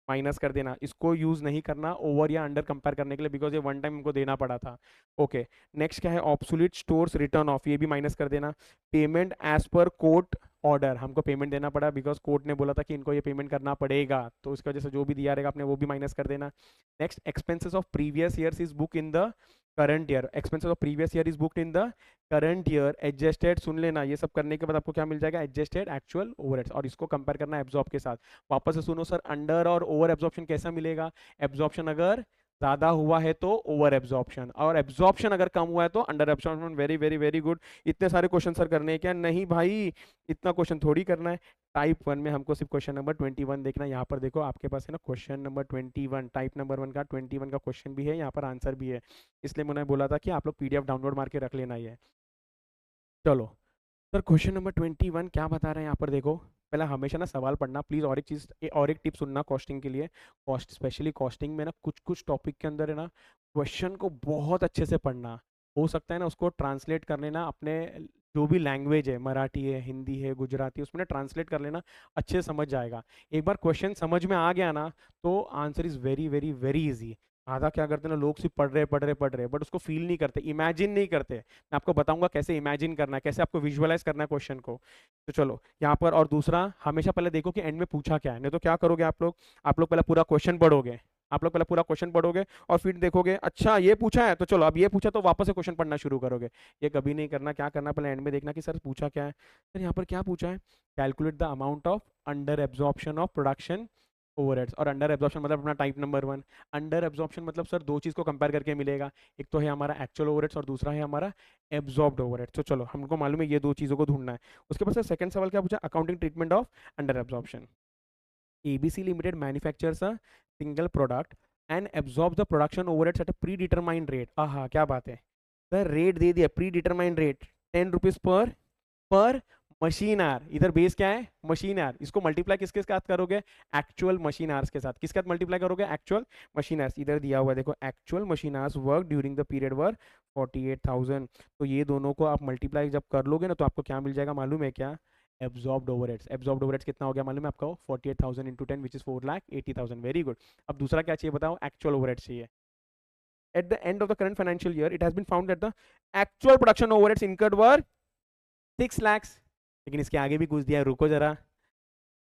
माइनस कर देना। इसको यूज नहीं करना ओवर या अंडर कंपेयर करने के लिए, बिकॉज ये वन टाइम हमको देना पड़ा था। ओके, नेक्स्ट क्या है, ऑब्सोल्यूट स्टोर्स रिटर्न ऑफ, ये भी माइनस कर देना। Payment as per court order, हमको पेमेंट देना पड़ा बिकॉज कोर्ट ने बोला था कि इनको ये पेमेंट करना पड़ेगा, तो उसकी वजह से जो भी दिया रहेगा आपने वो भी माइनस कर देना। Next, expenses of previous years is book in the current year, expenses of previous year is booked in the current year. Adjusted, सुन लेना, ये सब करने के बाद आपको क्या मिल जाएगा, एडजस्टेड एक्चुअल ओवरहेड्स, और इसको कंपेयर करना एब्जॉर्ब के साथ। वापस से सुनो सर, अंडर और ओवर एब्जॉर्प्शन कैसा मिलेगा, एब्जॉर्प्शन अगर ज्यादा हुआ है तो ओवर एब्जॉर्प्शन, और एब्जॉर्प्शन अगर कम हुआ है तो under absorption. Very very very good. इतने सारे क्वेश्चन सर करने हैं क्या, नहीं भाई, इतना क्वेश्चन थोड़ी करना है। टाइप 1 में हमको सिर्फ क्वेश्चन नंबर 21 देखना है। यहाँ पर देखो आपके पास है ना क्वेश्चन नंबर 21, टाइप नंबर 1 का 21 का क्वेश्चन भी है, यहाँ पर आंसर भी है। इसलिए मैंने बोला था कि आप लोग पीडीएफ डाउनलोड मार के रख लेना ये। चलो सर, क्वेश्चन नंबर 21 क्या बता रहे हैं यहाँ पर देखो। पहले हमेशा ना सवाल पढ़ना प्लीज, और एक चीज, और एक टिप सुनना कॉस्टिंग के लिए। कॉस्ट, स्पेशली कॉस्टिंग में ना कुछ कुछ टॉपिक के अंदर है ना, क्वेश्चन को बहुत अच्छे से पढ़ना। हो सकता है ना उसको ट्रांसलेट कर लेना अपने, जो भी लैंग्वेज है, मराठी है, हिंदी है, गुजराती, उसमें ना ट्रांसलेट कर लेना, अच्छे से समझ जाएगा। एक बार क्वेश्चन समझ में आ गया ना तो answer is very very very easy. आधा क्या करते हैं ना लोग, सिर्फ पढ़ रहे बट उसको फील नहीं करते, इमेजिन नहीं करते। मैं आपको बताऊंगा कैसे इमेजिन करना है, कैसे आपको विजुअलाइज करना है क्वेश्चन को। तो चलो यहाँ पर, और दूसरा, हमेशा पहले देखो कि एंड में पूछा क्या है, नहीं तो क्या करोगे आप लोग पहले पूरा क्वेश्चन पढ़ोगे, आप लोग पहले पूरा क्वेश्चन पढ़ोगे और फिर देखोगे अच्छा ये पूछा है तो चलो अब ये पूछा, तो वापस से क्वेश्चन पढ़ना शुरू करोगे। ये कभी नहीं करना। क्या करना, पहले एंड में देखना कि सर पूछा क्या है। सर यहाँ पर क्या पूछा है, calculate the amount of under absorption of production overheads, और अंडर एब्जॉर्प्शन मतलब अपना टाइप नंबर 1। अंडर एब्जॉर्प्शन मतलब सर दो चीज को कंपेयर करके मिलेगा, एक तो है हमारा एक्चुअल ओवरहेड्स और दूसरा है हमारा एब्जॉर्ब्ड ओवरहेड्स। तो चलो हमको मालूम है ये दो चीजों को ढूंढना है। उसके बाद सर सेकंड सवाल क्या पूछा, accounting treatment of under absorption. ABC limited manufactures a single product and absorb the production overheads at a predetermined rate. आहा क्या बात है सर, रेट दे दिया, pre determined rate 10 rupees per पर मशीन आर। इधर बेस क्या है, machine are, इसको मल्टीप्लाई किसके साथ करोगे, एक्चुअल मशीन आर्स के साथ। किसके साथ मल्टीप्लाई करोगे, एक्चुअल मशीन आर्स। इधर दिया हुआ है देखो, actual machine hours work during the period were 48,000। तो ये दोनों को आप मल्टीप्लाई जब कर लोगे ना तो आपको क्या मिल जाएगा मालूम है क्या, एब्जॉर्ब्ड ओवरहेड्स। एब्जॉर्ब्ड ओवरहेड्स कितना हो गया मालूम है आपको, 48,000 into 10 which is 4,80,000। Very good. अब दूसरा क्या चाहिए बताओ, एक्चुअल ओवरहेड्स चाहिए। At the end of the current financial year, it has been found that the actual production overheads incurred were 6 lakhs। लेकिन इसके आगे भी कुछ दिया है, रुको जरा।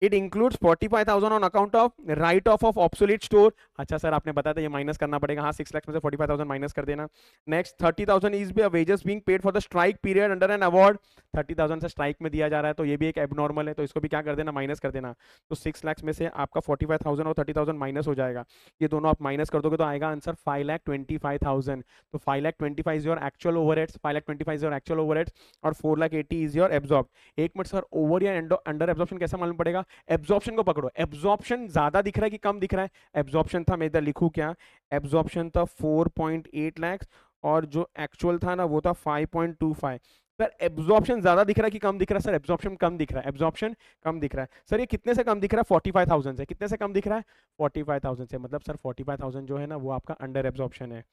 It includes 45,000 on account of right of obsolete store. अच्छा सर आपने बताया था ये माइनस करना पड़ेगा, हाँ 6 लाख में से 45,000 माइनस कर देना। Next 30,000 is wages being paid for the strike period under an award. 30,000 से स्ट्राइक में दिया जा रहा है तो ये भी एक एबनॉर्मल है, तो इसको भी क्या कर देना, माइनस कर देना। तो 6 लाख में से आपका 45,000 और 30,000 माइनस हो जाएगा। ये दोनों आप माइनस कर दोगे तो आएगा आंसर 5,25,000। तो 5,25,000 is your actual overheads, 5,25,000 is your actual overheads, और 4,80,000 इज योर एब्जॉर्ब। एक मिनट सर, ओवर या अंडर एब्जॉर्प्शन कैसा मालूम पड़ेगा, एब्जॉर्प्शन को पकड़ो। एब्जॉर्प्शन ज्यादा दिख रहा है कि कम दिख रहा है, एब्जॉर्प्शन था, मैं इधर लिखूं क्या, एब्जॉर्प्शन था 4.8 लाख और जो एक्चुअल था ना वो था 5.25। सर एब्जॉर्प्शन ज्यादा दिख रहा है कि कम दिख रहा है, सर एब्जॉर्प्शन कम दिख रहा है, एब्जॉर्प्शन कम दिख रहा है। सर ये कितने से कम दिख रहा है, 45,000 से। कितने से कम दिख रहा है, 45,000 से। मतलब सर 45,000 जो है ना वो आपका अंडर एब्जॉर्प्शन है।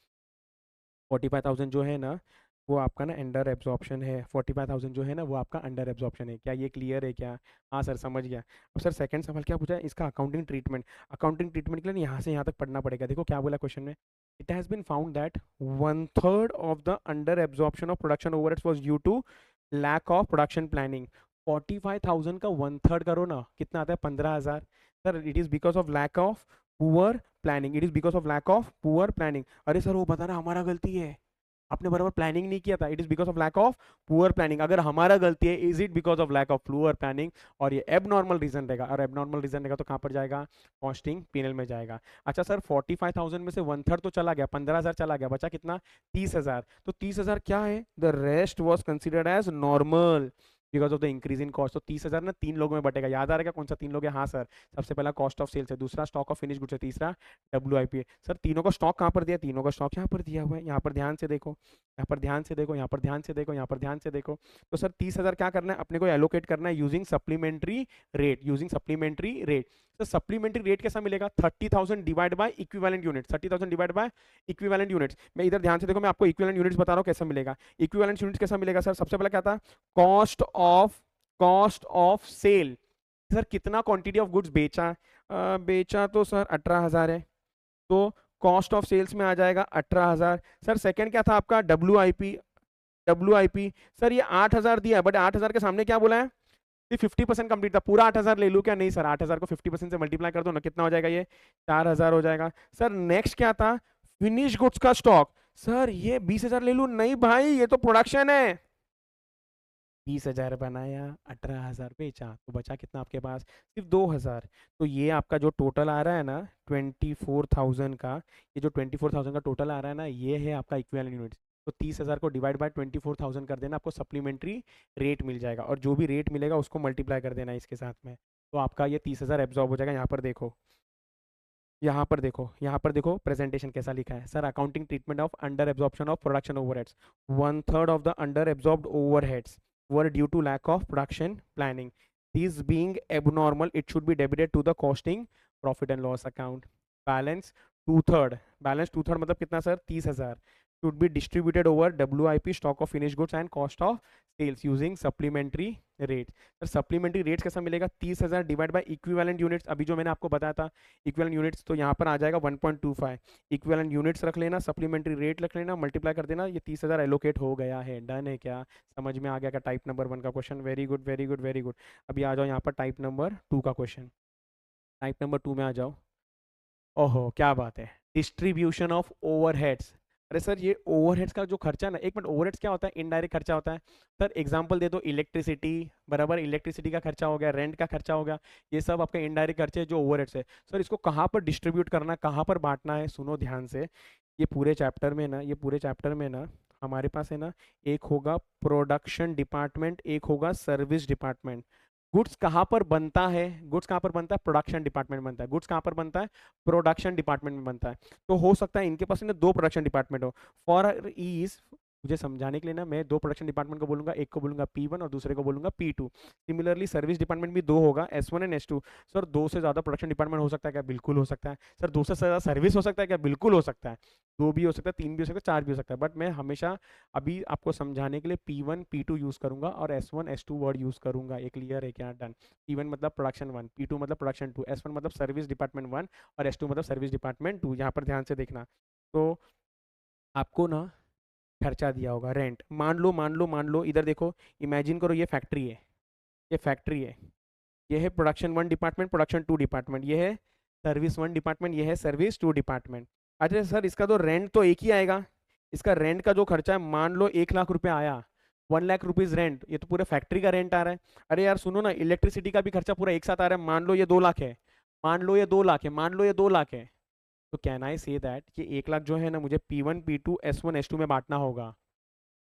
45,000 जो है ना वो आपका ना अंडर एब्जॉर्प्शन है। 45,000 जो है ना वो आपका अंडर एब्जॉर्प्शन है। क्या ये क्लियर है क्या, हाँ सर समझ गया। अब सर सेकंड सवाल क्या पूछा है, इसका अकाउंटिंग ट्रीटमेंट। अकाउंटिंग ट्रीटमेंट के लिए यहाँ से यहाँ तक पढ़ना पड़ेगा। देखो क्या बोला क्वेश्चन में, it has been found that 1/3 of the under absorption of production overheads was due to lack of production planning. 45,000 का 1/3 करो ना, कितना आता है, 15,000। Sir it is because of lack of poor planning, it is because of lack of poor planning. अरे sir वो बता रहा हमारा गलती है, आपने बराबर प्लानिंग नहीं किया था, it is because of lack of poor planning. अगर हमारा गलती है, is it because of lack of poor planning, और ये एबनॉर्मल रीजन रहेगा, और एबनॉर्मल रीजन रहेगा तो कहां पर जाएगा, कॉस्टिंग पीनल में जाएगा। अच्छा सर 45,000 में से 1/3 तो चला गया, 15,000 चला गया, बचा कितना, 30,000। तो 30,000 क्या है, the rest was considered as normal because of the increase in cost. तो 30,000 ना 3 लोगों में बटेगा, याद आ रहेगा कौन सा 3 लोग है, हाँ सर। सबसे पहला कॉस्ट ऑफ सेल्स है, दूसरा स्टॉक ऑफ फिनिश गुड्स है, तीसरा WIP है। सर तीनों का स्टॉक कहाँ पर दिया, तीनों का स्टॉक यहाँ पर दिया हुआ है, यहाँ पर ध्यान से देखो, यहाँ पर ध्यान से देखो, यहाँ पर ध्यान से देखो, यहाँ पर ध्यान से देखो। तो सर 30,000 क्या करना है अपने को, एलोकेट करना है using supplementary rate, using supplementary rate. तो सप्लीमेंट्री रेट कैसा मिलेगा, 30,000 divide by equivalent unit, 30,000 divide by equivalent units. मैं इधर ध्यान से देखो, मैं आपको इक्विवेलेंट यूनिट्स बता रहा हूँ कैसा मिलेगा। इक्विवेलेंट यूनिट्स कैसा मिलेगा सर, सबसे पहले क्या था, cost of cost of sale, sir कितना क्वांटिटी ऑफ गुड्स बेचा, बेचा तो सर 18,000 है, तो कॉस्ट ऑफ सेल्स में आ जाएगा 18,000। सर सेकंड क्या था आपका, डब्ल्यू आई पी, सर ये 8,000 दिया है, बट 8,000 के सामने क्या बोला है, 50% कंप्लीट था, पूरा 8,000 ले लूं क्या, नहीं सर 8,000 को 50% से मल्टीप्लाई कर दो ना, कितना हो जाएगा ये 4,000 हो जाएगा। सर नेक्स्ट क्या था, फिनिश गुड्स का स्टॉक, सर ये 20,000 ले लूं, नहीं भाई ये तो प्रोडक्शन है, 20,000 बनाया, 18,000 बेचा, तो बचा कितना आपके पास, सिर्फ 2,000। तो ये आपका जो टोटल आ रहा है ना 24,000 का, ये जो 24,000 का टोटल आ रहा है ना, ये है आपका इक्विवेलेंट यूनिट। तो 30,000 को डिवाइड बाय 24,000 कर देना, आपको सप्लीमेंट्री रेट मिल जाएगा, और जो भी रेट मिलेगा उसको मल्टीप्लाई कर देना इसके साथ में, तो आपका ये 30,000 एब्जॉर्ब हो जाएगा। यहाँ पर देखो, यहाँ पर देखो, यहाँ पर देखो प्रेजेंटेशन कैसा लिखा है, sir accounting treatment of under absorption of production overheads, 1/3 of the under absorbed overheads were due to lack of production planning. These being abnormal, it should be debited to the costing profit and loss account. Balance 2/3, balance 2/3 मतलब कितना sir, 30,000, should be distributed over WIP, stock of finished goods and cost of sales using supplementary rates. Sir supplementary rates कैसा मिलेगा, 30,000 divide by equivalent units, अभी जो मैंने आपको बताया था इक्विवेलेंट यूनिट्स, तो यहाँ पर आ जाएगा 1.25, इक्विवेलेंट यूनिट्स रख लेना, सप्लीमेंट्री रेट रख लेना, मल्टीप्लाई कर देना, ये 30,000 एलोकेट हो गया है। डन है क्या, समझ में आ गया क्या टाइप नंबर 1 का question, very good very good very good. अभी आ जाओ यहाँ पर टाइप नंबर 2 का क्वेश्चन, टाइप नंबर 2 में आ जाओ। ओहो क्या बात है, डिस्ट्रीब्यूशन ऑफ ओवरहेड्स। अरे सर ये ओवरहेड्स का जो खर्चा है ना, एक मिनट, ओवरहेड्स क्या होता है, इनडायरेक्ट खर्चा होता है। सर एग्जांपल दे दो, इलेक्ट्रिसिटी, बराबर, इलेक्ट्रिसिटी का खर्चा हो गया, रेंट का खर्चा हो गया, ये सब आपके इनडायरेक्ट खर्चे जो ओवरहेड्स है। सर इसको कहाँ पर डिस्ट्रीब्यूट करना है, कहाँ पर बांटना है, सुनो ध्यान से, ये पूरे चैप्टर में ना, ये पूरे चैप्टर में ना हमारे पास है ना, एक होगा प्रोडक्शन डिपार्टमेंट, एक होगा सर्विस डिपार्टमेंट। गुड्स कहाँ पर बनता है, गुड्स कहाँ पर बनता है, प्रोडक्शन डिपार्टमेंट में बनता है। गुड्स कहाँ पर बनता है, प्रोडक्शन डिपार्टमेंट में बनता है। तो हो सकता है इनके पास ना दो प्रोडक्शन डिपार्टमेंट हो, फॉर ईज मुझे समझाने के लिए ना, मैं दो प्रोडक्शन डिपार्टमेंट को बोलूंगा, एक को बोलूंगा P1 और दूसरे को बोलूंगा P2। सिमिलरली सर्विस डिपार्टमेंट भी दो होगा, S1 एंड S2। सर दो से ज्यादा प्रोडक्शन डिपार्टमेंट हो सकता है क्या, बिल्कुल हो सकता है। सर दो से ज्यादा सर्विस हो सकता है क्या, बिल्कुल हो सकता है। दो भी हो सकता है, तीन भी हो सकता है, चार भी हो सकता है, बट मैं हमेशा अभी आपको समझाने के लिए P1 P2 यूज करूंगा और S1 S2 वर्ड यूज करूंगा। ये क्लियर है क्या, डन। P1 मतलब प्रोडक्शन 1, P2 मतलब प्रोडक्शन 2, S1 मतलब सर्विस डिपार्टमेंट 1 और S2 मतलब सर्विस डिपार्टमेंट 2। यहाँ पर ध्यान से देखना, तो आपको ना खर्चा दिया होगा, रेंट, मान लो इधर देखो, इमेजिन करो ये फैक्ट्री है, ये फैक्ट्री है, ये है प्रोडक्शन 1 डिपार्टमेंट, प्रोडक्शन 2 डिपार्टमेंट, ये है सर्विस 1 डिपार्टमेंट, ये है सर्विस 2 डिपार्टमेंट। अच्छा सर इसका तो रेंट तो एक ही आएगा, इसका रेंट का जो खर्चा है, मान लो 1 लाख रुपए आया, 1 लाख रुपीज रेंट, ये तो पूरे फैक्ट्री का रेंट आ रहा है। अरे यार सुनो ना, इलेक्ट्रिसिटी का भी खर्चा पूरा एक साथ आ रहा है, मान लो ये 2 लाख है, मान लो ये 2 लाख है, मान लो ये 2 लाख है, तो कैन आई से दैट ये 1 लाख जो है ना, मुझे P1 P2 S1 S2 में बांटना होगा।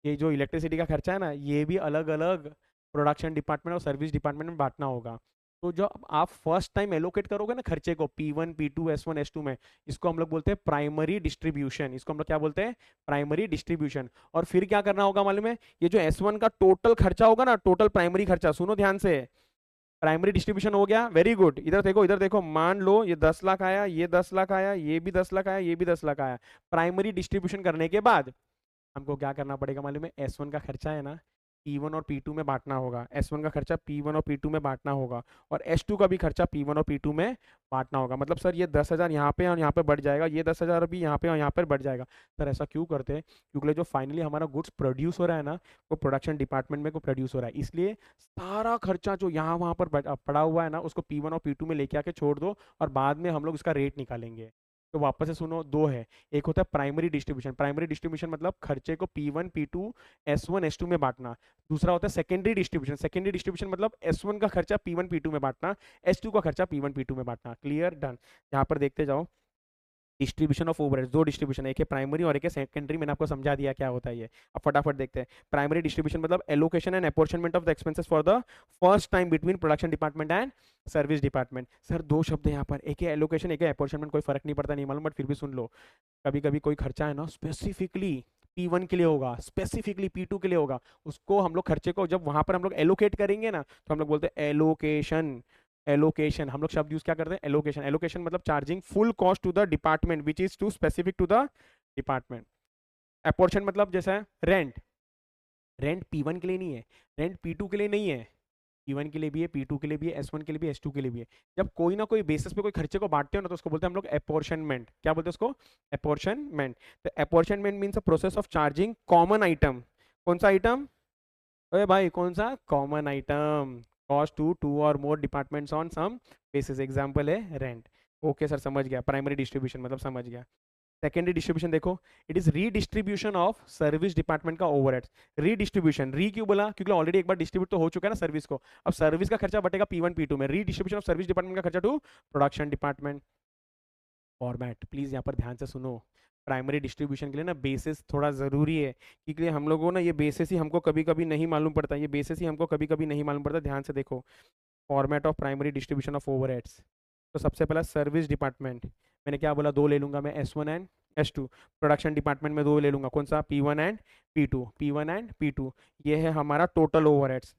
ये जो इलेक्ट्रिसिटी का खर्चा है ना, ये भी अलग अलग प्रोडक्शन डिपार्टमेंट और सर्विस डिपार्टमेंट में बांटना होगा। तो जो आप फर्स्ट टाइम एलोकेट करोगे ना खर्चे को P1 P2 S1 S2 में, इसको हम लोग बोलते हैं प्राइमरी डिस्ट्रीब्यूशन, इसको हम लोग क्या बोलते हैं, प्राइमरी डिस्ट्रीब्यूशन। और फिर क्या करना होगा मालूम है, ये जो S1 का टोटल खर्चा होगा ना, टोटल प्राइमरी खर्चा, सुनो ध्यान से, प्राइमरी डिस्ट्रीब्यूशन हो गया, वेरी गुड, इधर देखो, इधर देखो, मान लो ये 10 लाख आया, ये 10 लाख आया, ये भी 10 लाख आया, ये भी 10 लाख आया। प्राइमरी डिस्ट्रीब्यूशन करने के बाद हमको क्या करना पड़ेगा मालूम है, S1 का खर्चा है ना P1 और P2 में बांटना होगा, S1 का खर्चा P1 और P2 में बांटना होगा, और S2 का भी खर्चा P1 और P2 में बांटना होगा। मतलब सर ये 10,000 यहाँ पे और यहाँ पे बढ़ जाएगा, ये 10,000 भी यहाँ पे और यहाँ पर बढ़ जाएगा। सर ऐसा क्यों करते हैं, क्योंकि जो फाइनली हमारा गुड्स प्रोड्यूस हो रहा है ना, वो प्रोडक्शन डिपार्टमेंट में को प्रोड्यूस हो रहा है, इसलिए सारा खर्चा जो यहाँ वहाँ पर पड़ा हुआ है ना, उसको P1 और P2 में लेके आके छोड़ दो, और बाद में हम लोग इसका रेट निकालेंगे। तो वापस से सुनो, दो है, एक होता है प्राइमरी डिस्ट्रीब्यूशन, प्राइमरी डिस्ट्रीब्यूशन मतलब खर्चे को P1 P2 S1 S2 में बांटना। दूसरा होता है सेकेंडरी डिस्ट्रीब्यूशन, सेकेंडरी डिस्ट्रीब्यूशन मतलब S1 का खर्चा P1 P2 में बांटना, S2 का खर्चा P1 P2 में बांटना। Clear, done. यहाँ पर देखते जाओ, डिस्ट्रीब्यूशन ऑफ ओवरहेड्स, दो डिस्ट्रीब्यूशन, एक है प्राइमरी और एक है सेकेंडरी, मैंने आपको समझा दिया क्या होता है ये। अब फटाफट देखते हैं, प्राइमरी डिस्ट्रीब्यूशन मतलब allocation and apportionment of the expenses for the first time between production department and service department. Sir दो शब्द यहाँ पर, एक है एलोकेशन, एक है अपॉर्चनमेंट, कोई फर्क नहीं पड़ता, नहीं मालूम, बट फिर भी सुन लो। कभी कभी कोई खर्चा है ना स्पेसिफिकली P1 के लिए होगा, स्पेसिफिकली P2 के लिए होगा, उसको हम लोग खर्चे को जब वहां पर हम लोग एलोकेट करेंगे ना, तो हम लोग बोलते हैं एलोकेशन। एलोकेशन हम लोग शब्द यूज क्या करते हैं, एलोकेशन। एलोकेशन मतलब charging full cost to the department which is to specific to the department. Apportion मतलब जैसा है रेंट, रेंट P1 के लिए नहीं है, रेंट P2 के लिए नहीं है, P1 के लिए भी है, P2 के लिए भी है, S1 के लिए भी है, S2 के लिए भी है। जब कोई ना कोई बेसिस पे कोई खर्चे को बांटते हो ना, तो उसको बोलते हैं हम लोग अपॉर्शनमेंट। क्या बोलते हैं उसको? अपॉर्शनमेंट। तो apportionment means a process of charging common item. कौन सा आइटम? अरे भाई कौन सा? Common item cost to two और more departments on some basis. Example है रेंट। ओके सर, समझ गया। प्राइमरी डिस्ट्रीब्यूशन मतलब समझ गया। सेकेंडरी डिस्ट्रीब्यूशन देखो, it is redistribution of service department का ओवरहेड्स। रीडिस्ट्रीब्यूशन, री क्यों बोला? क्योंकि ऑलरेडी एक बार डिस्ट्रीब्यूट तो हो चुका है ना सर्विस को। अब सर्विस का खर्चा बटेगा P1 P2 में। रीडिस्ट्रीब्यूशन ऑफ सर्विस डिपार्टमेंट का खर्चा to production department. Format please यहाँ पर ध्यान से सुनो। प्राइमरी डिस्ट्रीब्यूशन के लिए ना बेसिस थोड़ा ज़रूरी है, क्योंकि हम लोगों को ना ये बेसिस ही हमको कभी कभी नहीं मालूम पड़ता। ये बेसिस ही हमको कभी कभी नहीं मालूम पड़ता। ध्यान से देखो, format of primary distribution of overheads. तो सबसे पहला सर्विस डिपार्टमेंट, मैंने क्या बोला? दो ले लूंगा मैं, S1 and S2। Production department में दो ले लूंगा, कौन सा? P1 and P2। P1 and P2, ये है हमारा total overheads,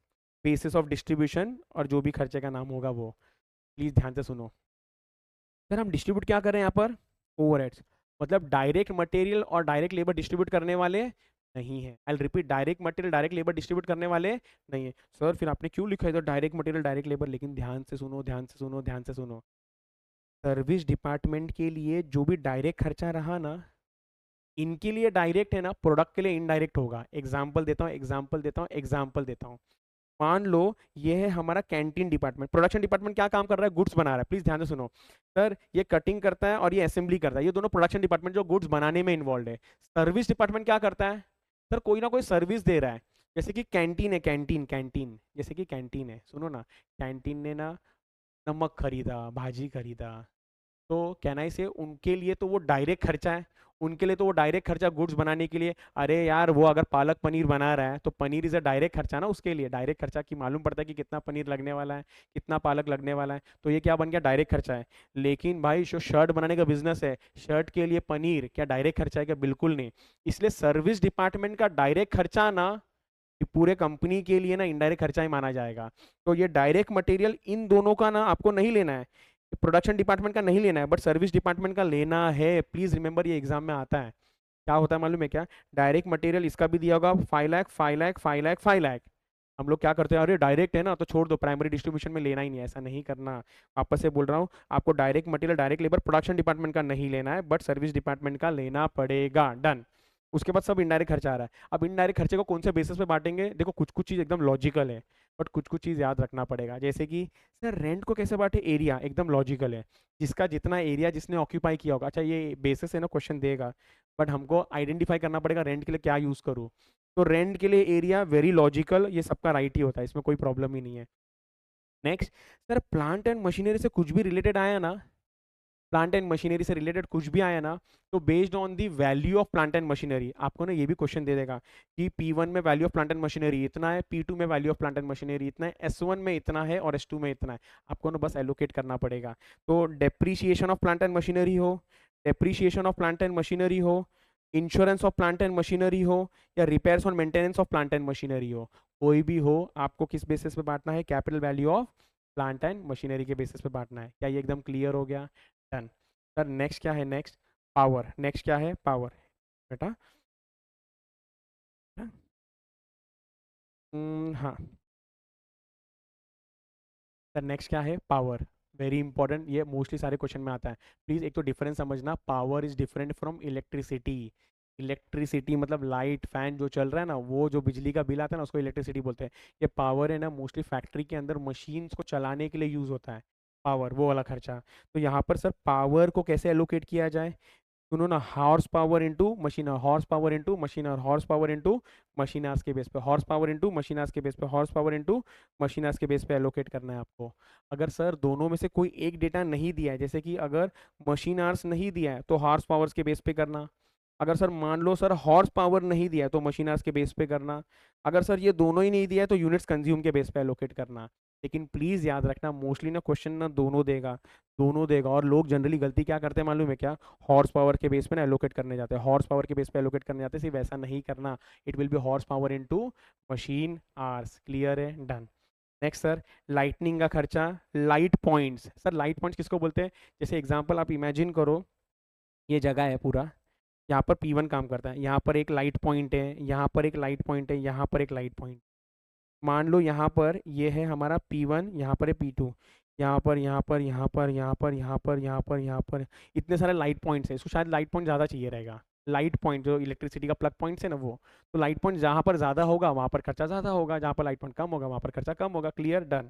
basis of distribution, और जो भी खर्चे का नाम होगा वो। प्लीज़ ध्यान से सुनो सर, हम डिस्ट्रीब्यूट क्या कर रहे हैं यहाँ पर? ओवरहेड्स। मतलब डायरेक्ट मटेरियल और डायरेक्ट लेबर डिस्ट्रीब्यूट करने वाले नहीं है। I repeat, direct material direct labour distribute करने वाले नहीं है। सर फिर आपने क्यों लिखा है इधर डायरेक्ट मटेरियल डायरेक्ट लेबर? लेकिन ध्यान से सुनो, ध्यान से सुनो, ध्यान से सुनो। सर्विस डिपार्टमेंट के लिए जो भी डायरेक्ट खर्चा रहा ना, इनके लिए डायरेक्ट है ना, प्रोडक्ट के लिए इनडायरेक्ट होगा। एग्जाम्पल देता हूँ, एग्जाम्पल देता हूँ, एग्जाम्पल देता हूँ। मान लो ये है हमारा कैंटीन डिपार्टमेंट। प्रोडक्शन डिपार्टमेंट क्या काम कर रहा है? गुड्स बना रहा है। प्लीज ध्यान से सुनो सर, ये कटिंग करता है और ये असेंबली करता है। ये दोनों प्रोडक्शन डिपार्टमेंट जो गुड्स बनाने में इन्वॉल्व है। सर्विस डिपार्टमेंट क्या करता है? सर कोई ना कोई सर्विस दे रहा है। जैसे कि कैंटीन है, कैंटीन कैंटीन जैसे कि कैंटीन है, सुनो ना। कैंटीन ने ना नमक खरीदा, भाजी खरीदा, तो कहना ही से उनके लिए तो वो डायरेक्ट खर्चा है। उनके लिए तो वो डायरेक्ट खर्चा गुड्स बनाने के लिए। अरे यार, वो अगर पालक पनीर बना रहा है तो पनीर इज अ डायरेक्ट खर्चा ना उसके लिए। डायरेक्ट खर्चा की मालूम पड़ता है कि कितना पनीर लगने वाला है, कितना पालक लगने वाला है, तो ये क्या बन गया? डायरेक्ट खर्चा है। लेकिन भाई जो शर्ट बनाने का बिजनेस है, शर्ट के लिए पनीर क्या डायरेक्ट खर्चा है क्या? बिल्कुल नहीं। इसलिए सर्विस डिपार्टमेंट का डायरेक्ट खर्चा ना, ये पूरे कंपनी के लिए ना इनडायरेक्ट खर्चा ही माना जाएगा। तो ये डायरेक्ट मटेरियल इन दोनों का ना आपको नहीं लेना है, प्रोडक्शन डिपार्टमेंट का नहीं लेना है, बट सर्विस डिपार्टमेंट का लेना है। प्लीज रिमेंबर, ये एग्जाम में आता है। क्या होता है मालूम है क्या? डायरेक्ट मटेरियल इसका भी दिया होगा 5 लाख 5 लाख 5 लाख 5 लाख। हम लोग क्या करते हैं? अरे डायरेक्ट है ना तो छोड़ दो, प्राइमरी डिस्ट्रीब्यूशन में लेना ही नहीं है। ऐसा नहीं करना। वापस से बोल रहा हूँ, आपको direct material direct labour production department का नहीं लेना है, बट सर्विस डिपार्टमेंट का लेना पड़ेगा। डन। उसके बाद सब इनडायरेक्ट खर्चा आ रहा है। अब इनडायरेक्ट खर्चे को कौन से बेसिस पे बांटेंगे? देखो, कुछ कुछ चीज़ एकदम लॉजिकल है, बट कुछ कुछ चीज़ याद रखना पड़ेगा। जैसे कि सर रेंट को कैसे बांटे? एरिया एकदम लॉजिकल है। जिसका जितना एरिया जिसने ऑक्यूपाई किया होगा। अच्छा, ये बेसिस है ना, क्वेश्चन देगा, बट हमको आइडेंटिफाई करना पड़ेगा रेंट के लिए क्या यूज़ करूँ। तो रेंट के लिए एरिया, वेरी लॉजिकल, ये सबका राइट ही होता है, इसमें कोई प्रॉब्लम ही नहीं है। Next sir, plant and machinery से कुछ भी रिलेटेड आया ना, प्लांट एंड मशीनरी से रिलेटेड कुछ भी आया ना, तो based on the value of plant and machinery आपको ना ये भी क्वेश्चन दे देगा कि P1 में value of plant and machinery इतना है, P2 में value of plant and machinery इतना है, S1 में इतना है और S2 में इतना है। आपको ना बस एलोकेट करना पड़ेगा। तो depreciation of plant and machinery हो, depreciation of plant and machinery हो, insurance of plant and machinery हो, या repairs on maintenance of plant and machinery हो, कोई भी हो, आपको किस बेसिस पे बांटना है? Capital value of plant and machinery के बेसिस पे बांटना है। क्या ये एकदम क्लियर हो गया? डन। सर नेक्स्ट क्या है? Next power. नेक्स्ट क्या है? पावर। बेटा हाँ सर, नेक्स्ट क्या है? पावर। वेरी इंपॉर्टेंट, ये मोस्टली सारे क्वेश्चन में आता है। प्लीज एक तो डिफरेंस समझना, power is different from electricity. Electricity मतलब लाइट फैन जो चल रहा है ना, वो जो बिजली का बिल आता है ना, उसको इलेक्ट्रिसिटी बोलते हैं। ये पावर है ना, मोस्टली फैक्ट्री के अंदर मशीन्स को चलाने के लिए यूज होता है पावर, वो वाला खर्चा। तो यहाँ पर सर पावर को कैसे एलोकेट किया जाए? सुनो ना, horse power into machine, horse power into machine, horse power into machine hours के बेस पे, horse power into machine hours के बेस पे, horse power into machine hours के बेस पे एलोकेट करना है आपको। अगर सर दोनों में से कोई एक डेटा नहीं दिया है, जैसे कि अगर मशीन आवर्स नहीं दिया है तो हॉर्स पावर्स के बेस पे करना। अगर सर मान लो सर हॉर्स पावर नहीं दिया है तो मशीन आवर्स के बेस पे करना। अगर सर ये दोनों ही नहीं दिया है तो यूनिट्स कंज्यूम के बेस पे एलोकेट करना। लेकिन प्लीज याद रखना, मोस्टली ना क्वेश्चन ना दोनों देगा, दोनों देगा। और लोग जनरली गलती क्या करते हैं मालूम है क्या? हॉर्स पावर के बेस पे ना एलोकेट करने जाते हैं, हॉर्स पावर के बेस पे एलोकेट करने जाते हैं। सिर्फ वैसा नहीं करना, it will B horse power into machine hours. Clear है? डन। नेक्स्ट सर, लाइटनिंग का खर्चा, light points. Sir light points किसको बोलते हैं? जैसे एग्जांपल आप इमेजिन करो, ये जगह है पूरा, यहाँ पर P1 काम करता है, यहाँ पर एक लाइट पॉइंट है, यहाँ पर एक लाइट पॉइंट है, यहाँ पर एक लाइट पॉइंट। मान लो यहाँ पर ये है हमारा P1, यहाँ पर है P2, यहाँ पर यहाँ पर यहाँ पर यहाँ पर यहाँ पर यहाँ पर यहाँ पर इतने सारे लाइट पॉइंट्स हैं। इसको शायद लाइट पॉइंट ज़्यादा चाहिए रहेगा, लाइट पॉइंट जो इलेक्ट्रिसिटी का प्लग पॉइंट्स है ना वो। तो लाइट पॉइंट जहाँ पर ज़्यादा होगा वहाँ पर खर्चा ज़्यादा होगा, जहाँ पर लाइट पॉइंट कम होगा वहाँ पर खर्चा कम होगा। Clear, done.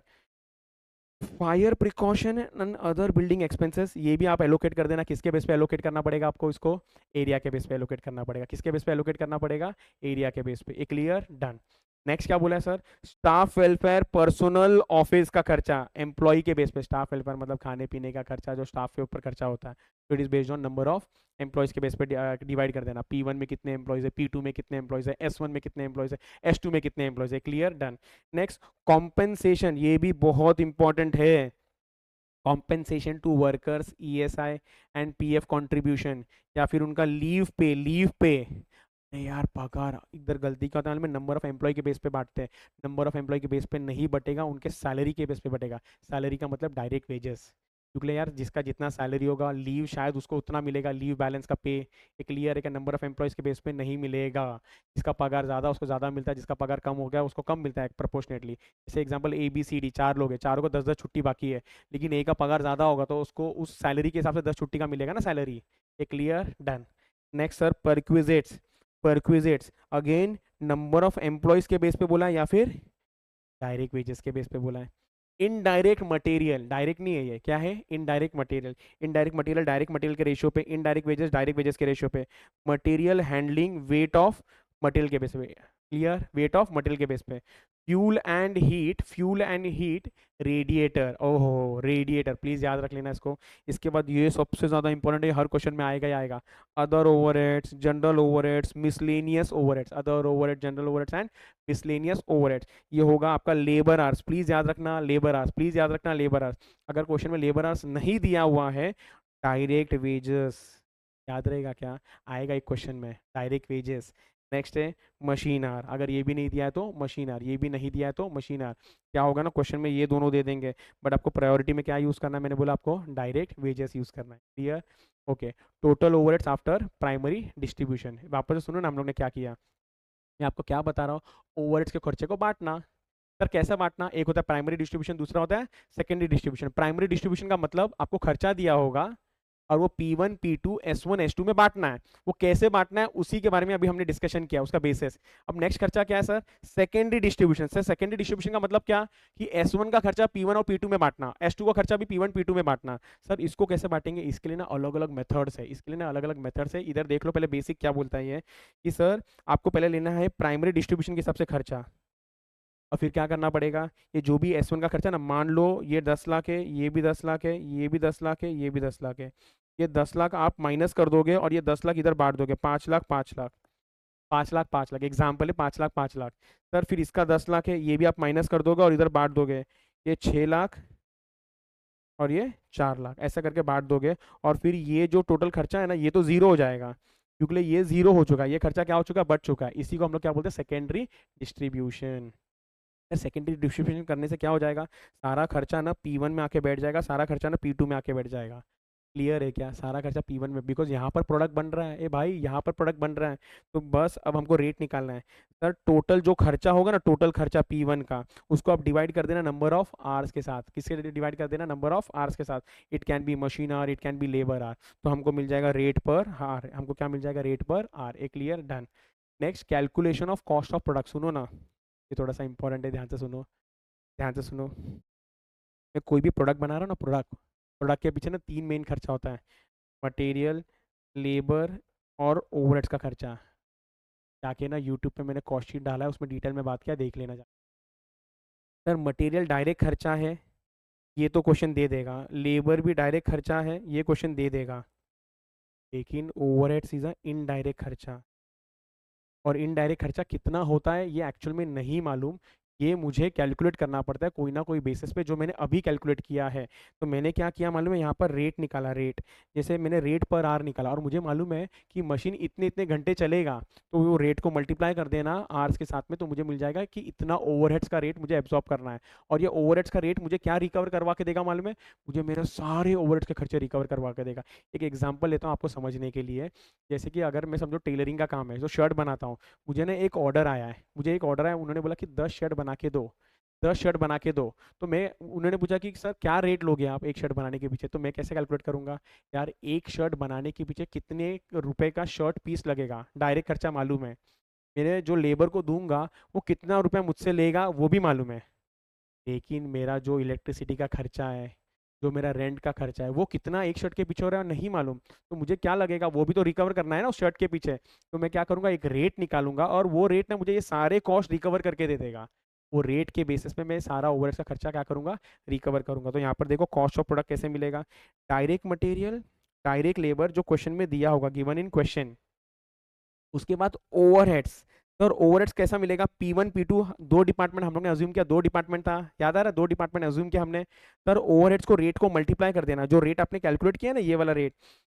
Fire precaution and other building expenses, ये भी आप एलोकेट कर देना। किसके बेस पे एलोकेट करना पड़ेगा आपको इसको? एरिया के बेस पे एलोकेट करना पड़ेगा। किसके बेस पे एलोकेट करना पड़ेगा? एरिया के बेस पे। ए क्लियर, डन। नेक्स्ट क्या बोला है sir? Staff welfare, personal office का खर्चा एम्प्लॉय के बेस पे। स्टाफ वेलफेयर मतलब खाने पीने का खर्चा जो स्टाफ के ऊपर खर्चा होता है। तो it is based on number of employees के बेस पे डिवाइड कर देना। P1 में कितने एम्प्लॉयज है, P2 में कितने एम्प्लॉयज है, S1 में कितने एम्प्लॉयज है, S2 में कितने एम्प्लॉयज है। Clear, done. नेक्स्ट कॉम्पेंसेशन, ये भी बहुत इंपॉर्टेंट है। Compensation to workers, ESI and PF contribution, या फिर उनका लीव पे। यार पगार इधर गलती का होता है, नंबर ऑफ एम्प्लॉय के बेस पे बांटते हैं। नंबर ऑफ एम्प्लॉय के बेस पे नहीं बटेगा, उनके सैलरी के बेस पे बटेगा। सैलरी का मतलब डायरेक्ट वेजेस, क्योंकि यार जिसका जितना सैलरी होगा, लीव शायद उसको उतना मिलेगा, लीव बैलेंस का पे। एक क्लियर है कि नंबर ऑफ एम्प्लॉयज के बेस पे नहीं मिलेगा। जिसका पगार ज़्यादा उसको ज़्यादा मिलता है, जिसका पगार कम हो गया उसको कम मिलता है प्रोपोर्शनेटली। जैसे एग्जांपल ABCD 4 लोग हैं, चारों को 10-10 छुट्टी बाकी है, लेकिन ए का पगार ज़्यादा होगा तो उसको उस सैलरी के हिसाब से 10 छुट्टी का मिलेगा ना सैलरी। एक clear, done. Next sir perquisites. Perquisites again number of employees के बेस पे बोला है या फिर डायरेक्ट वेजेस के बेस पे बोला है। इनडायरेक्ट मटेरियल, डायरेक्ट नहीं है ये, क्या है? Indirect material. Indirect material direct material के रेशियो पे, इनडायरेक्ट वेजेस डायरेक्ट वेजेस के रेशियो पे। Material handling weight of material के बेस पे। क्लियर, वेट ऑफ मटेरियल के बेस पे। Fuel and heat radiator. ओहो रेडिएटर, प्लीज याद रख लेना इसको। इसके बाद ये सबसे ज्यादा इंपॉर्टेंट है, हर क्वेश्चन में आएगा ही आएगा। Other overheads, general overheads, miscellaneous overheads. Other overhead, general overheads and miscellaneous overheads. ये होगा आपका लेबर आवर्स, प्लीज याद रखना लेबर आवर्स, प्लीज याद रखना लेबर आवर्स। अगर क्वेश्चन में लेबर आवर्स नहीं दिया हुआ है, डायरेक्ट वेजेस याद रहेगा क्या? आएगा एक क्वेश्चन में डायरेक्ट वेजेस। नेक्स्ट है मशीन आर, अगर ये भी नहीं दिया है तो मशीन आर, ये भी नहीं दिया है तो मशीन आर। क्या होगा ना, क्वेश्चन में ये दोनों दे देंगे, बट आपको प्रायोरिटी में क्या यूज करना है? मैंने बोला आपको डायरेक्ट वेजेस यूज करना है। Clear, okay. Total overheads after primary distribution. वापस से सुनो ना हम लोग ने क्या किया। मैं आपको क्या बता रहा हूँ, ओवरहेड्स के खर्चे को बांटना। सर कैसे बांटना? एक होता है प्राइमरी डिस्ट्रीब्यूशन, दूसरा होता है सेकेंडरी डिस्ट्रीब्यूशन। प्राइमरी डिस्ट्रीब्यूशन का मतलब आपको खर्चा दिया होगा और वो P1 P2 S1 S2 में बांटना है। वो कैसे बांटना है उसी के बारे में अभी हमने डिस्कशन किया, उसका बेसिस। अब नेक्स्ट खर्चा क्या है sir? Secondary distribution. Sir secondary distribution का मतलब क्या? कि S1 का खर्चा P1 और P2 में बांटना, S2 का खर्चा भी P1 P2 में बांटना। सर इसको कैसे बांटेंगे? इसके लिए ना अलग अलग मेथड्स है, इसके लिए ना अलग अलग मेथड्स है। इधर देख लो पहले बेसिक क्या बोलता है ये, कि सर आपको पहले लेना है प्राइमरी डिस्ट्रीब्यूशन के हिसाब से खर्चा, और फिर क्या करना पड़ेगा? ये जो भी S1 का खर्चा ना, मान लो ये 10 लाख है, ये भी 10 लाख है, ये भी 10 लाख है, ये भी 10 लाख है। ये 10 लाख आप माइनस कर दोगे और ये 10 लाख इधर बांट दोगे, 5 लाख 5 लाख, 5 लाख 5 लाख, एग्जाम्पल है 5 लाख 5 लाख। सर फिर इसका 10 लाख है, ये भी आप माइनस कर दोगे और इधर बांट दोगे, ये 6 लाख और ये 4 लाख, ऐसा करके बांट दोगे। और फिर ये जो टोटल खर्चा है ना, ये तो जीरो हो जाएगा, क्योंकि ये जीरो हो चुका है, ये खर्चा क्या हो चुका है? बच चुका है। इसी को हम लोग क्या बोलते हैं? Secondary distribution. सेकेंडरी डिस्ट्रीब्यूशन करने से क्या हो जाएगा? सारा खर्चा ना P1 में आके बैठ जाएगा, सारा खर्चा ना P2 में आके बैठ जाएगा। क्लियर है क्या? सारा खर्चा P1 में, बिकॉज यहाँ पर प्रोडक्ट बन रहा है, ए भाई यहाँ पर प्रोडक्ट बन रहा है, तो बस अब हमको रेट निकालना है। सर टोटल जो खर्चा होगा ना, टोटल खर्चा P1 का, उसको आप डिवाइड कर देना नंबर ऑफ आवर्स के साथ। किसके डिवाइड कर देना? नंबर ऑफ आवर्स के साथ। It can be machine our, it can be labour our, तो हमको मिल जाएगा रेट पर आवर। हमको क्या मिल जाएगा? Rate per hour. A clear, done. Next calculation of cost of product. सुनो ना, ये थोड़ा सा इंपॉर्टेंट है, ध्यान से सुनो, ध्यान से सुनो। मैं कोई भी प्रोडक्ट बना रहा हूँ ना, प्रोडक्ट, प्रोडक्ट के पीछे ना 3 मेन खर्चा होता है, मटेरियल, लेबर और ओवरहेड्स का खर्चा। जाके ना यूट्यूब पे मैंने कॉस्ट शीट डाला है, उसमें डिटेल में बात किया, देख लेना। सर मटेरियल डायरेक्ट खर्चा है, ये तो क्वेश्चन दे देगा। लेबर भी डायरेक्ट खर्चा है, ये क्वेश्चन दे देगा। लेकिन ओवरहेड्स इज अ इनडायरेक्ट खर्चा, और इनडायरेक्ट खर्चा कितना होता है ये एक्चुअल में नहीं मालूम। ये मुझे कैलकुलेट करना पड़ता है कोई ना कोई बेसिस पे, जो मैंने अभी कैलकुलेट किया है। तो मैंने क्या किया मालूम है? यहाँ पर रेट निकाला, रेट, जैसे मैंने रेट पर आर निकाला, और मुझे मालूम है कि मशीन इतने इतने घंटे चलेगा, तो वो रेट को मल्टीप्लाई कर देना आर्स के साथ में, तो मुझे मिल जाएगा कि इतना ओवरहेड्स का रेट मुझे एब्जॉर्ब करना है। और ये ओवरहेड्स का रेट मुझे क्या रिकवर करवा के देगा मालूम है? मुझे मेरे सारे ओवरहेड्स के खर्चे रिकवर करवा के देगा। एक एग्जाम्पल लेता हूँ आपको समझने के लिए। जैसे कि अगर मैं समझो टेलरिंग का काम है, जो शर्ट बनाता हूँ, मुझे ना एक ऑर्डर आया है, मुझे एक ऑर्डर आया, उन्होंने बोला कि 10 शर्ट बना के दो, 10 शर्ट बना के दो। तो मैं, उन्होंने पूछा कि सर क्या रेट लोगे आप एक शर्ट बनाने के पीछे, तो मैं कैसे कैलकुलेट करूंगा यार, एक शर्ट बनाने के पीछे कितने रुपए का शर्ट पीस लगेगा, डायरेक्ट खर्चा मालूम है, मेरे जो लेबर को दूंगा वो कितना रुपया मुझसे लेगा वो भी मालूम है, लेकिन मेरा जो इलेक्ट्रिसिटी का खर्चा है, जो मेरा रेंट का खर्चा है, वो कितना एक शर्ट के पीछे हो रहा है नहीं मालूम। तो मुझे क्या लगेगा, वो भी तो रिकवर करना है ना उस शर्ट के पीछे। तो मैं क्या करूंगा, एक रेट निकालूंगा और वो रेट ना मुझे ये सारे कॉस्ट रिकवर करके दे देगा। वो रेट के बेसिस पे मैं सारा ओवरहेड्स का खर्चा क्या करूंगा, रिकवर करूंगा। तो यहाँ पर देखो कॉस्ट ऑफ प्रोडक्ट कैसे मिलेगा, डायरेक्ट मटेरियल, डायरेक्ट लेबर जो क्वेश्चन में दिया होगा, गिवन इन क्वेश्चन, उसके बाद ओवरहेड्स। तो ओवरहेड्स कैसा मिलेगा, P1 P2 दो डिपार्टमेंट हम लोग ने अज्यूम किया, दो डिपार्टमेंट था, याद आ रहा है, दो डिपार्टमेंट अज्यूम किया हमने। सर ओवरहेड्स को रेट को मल्टीप्लाई कर देना, जो रेट आपने कैलकुलेट किया ना ये वाला रेट,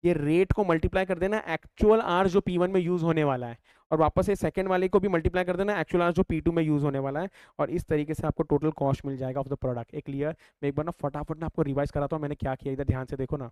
ये रेट को मल्टीप्लाई कर देना एक्चुअल आवर्स जो P1 में यूज होने वाला है, और वापस से सेकंड वाले को भी मल्टीप्लाई कर देना एक्चुअल आवर्स जो P2 में यूज होने वाला है, और इस तरीके से आपको टोटल कॉस्ट मिल जाएगा ऑफ द प्रोडक्ट। एक क्लियर, मैं एक बार ना फटाफट ना आपको रिवाइज कराता हूँ मैंने क्या किया, इधर ध्यान से देखो ना,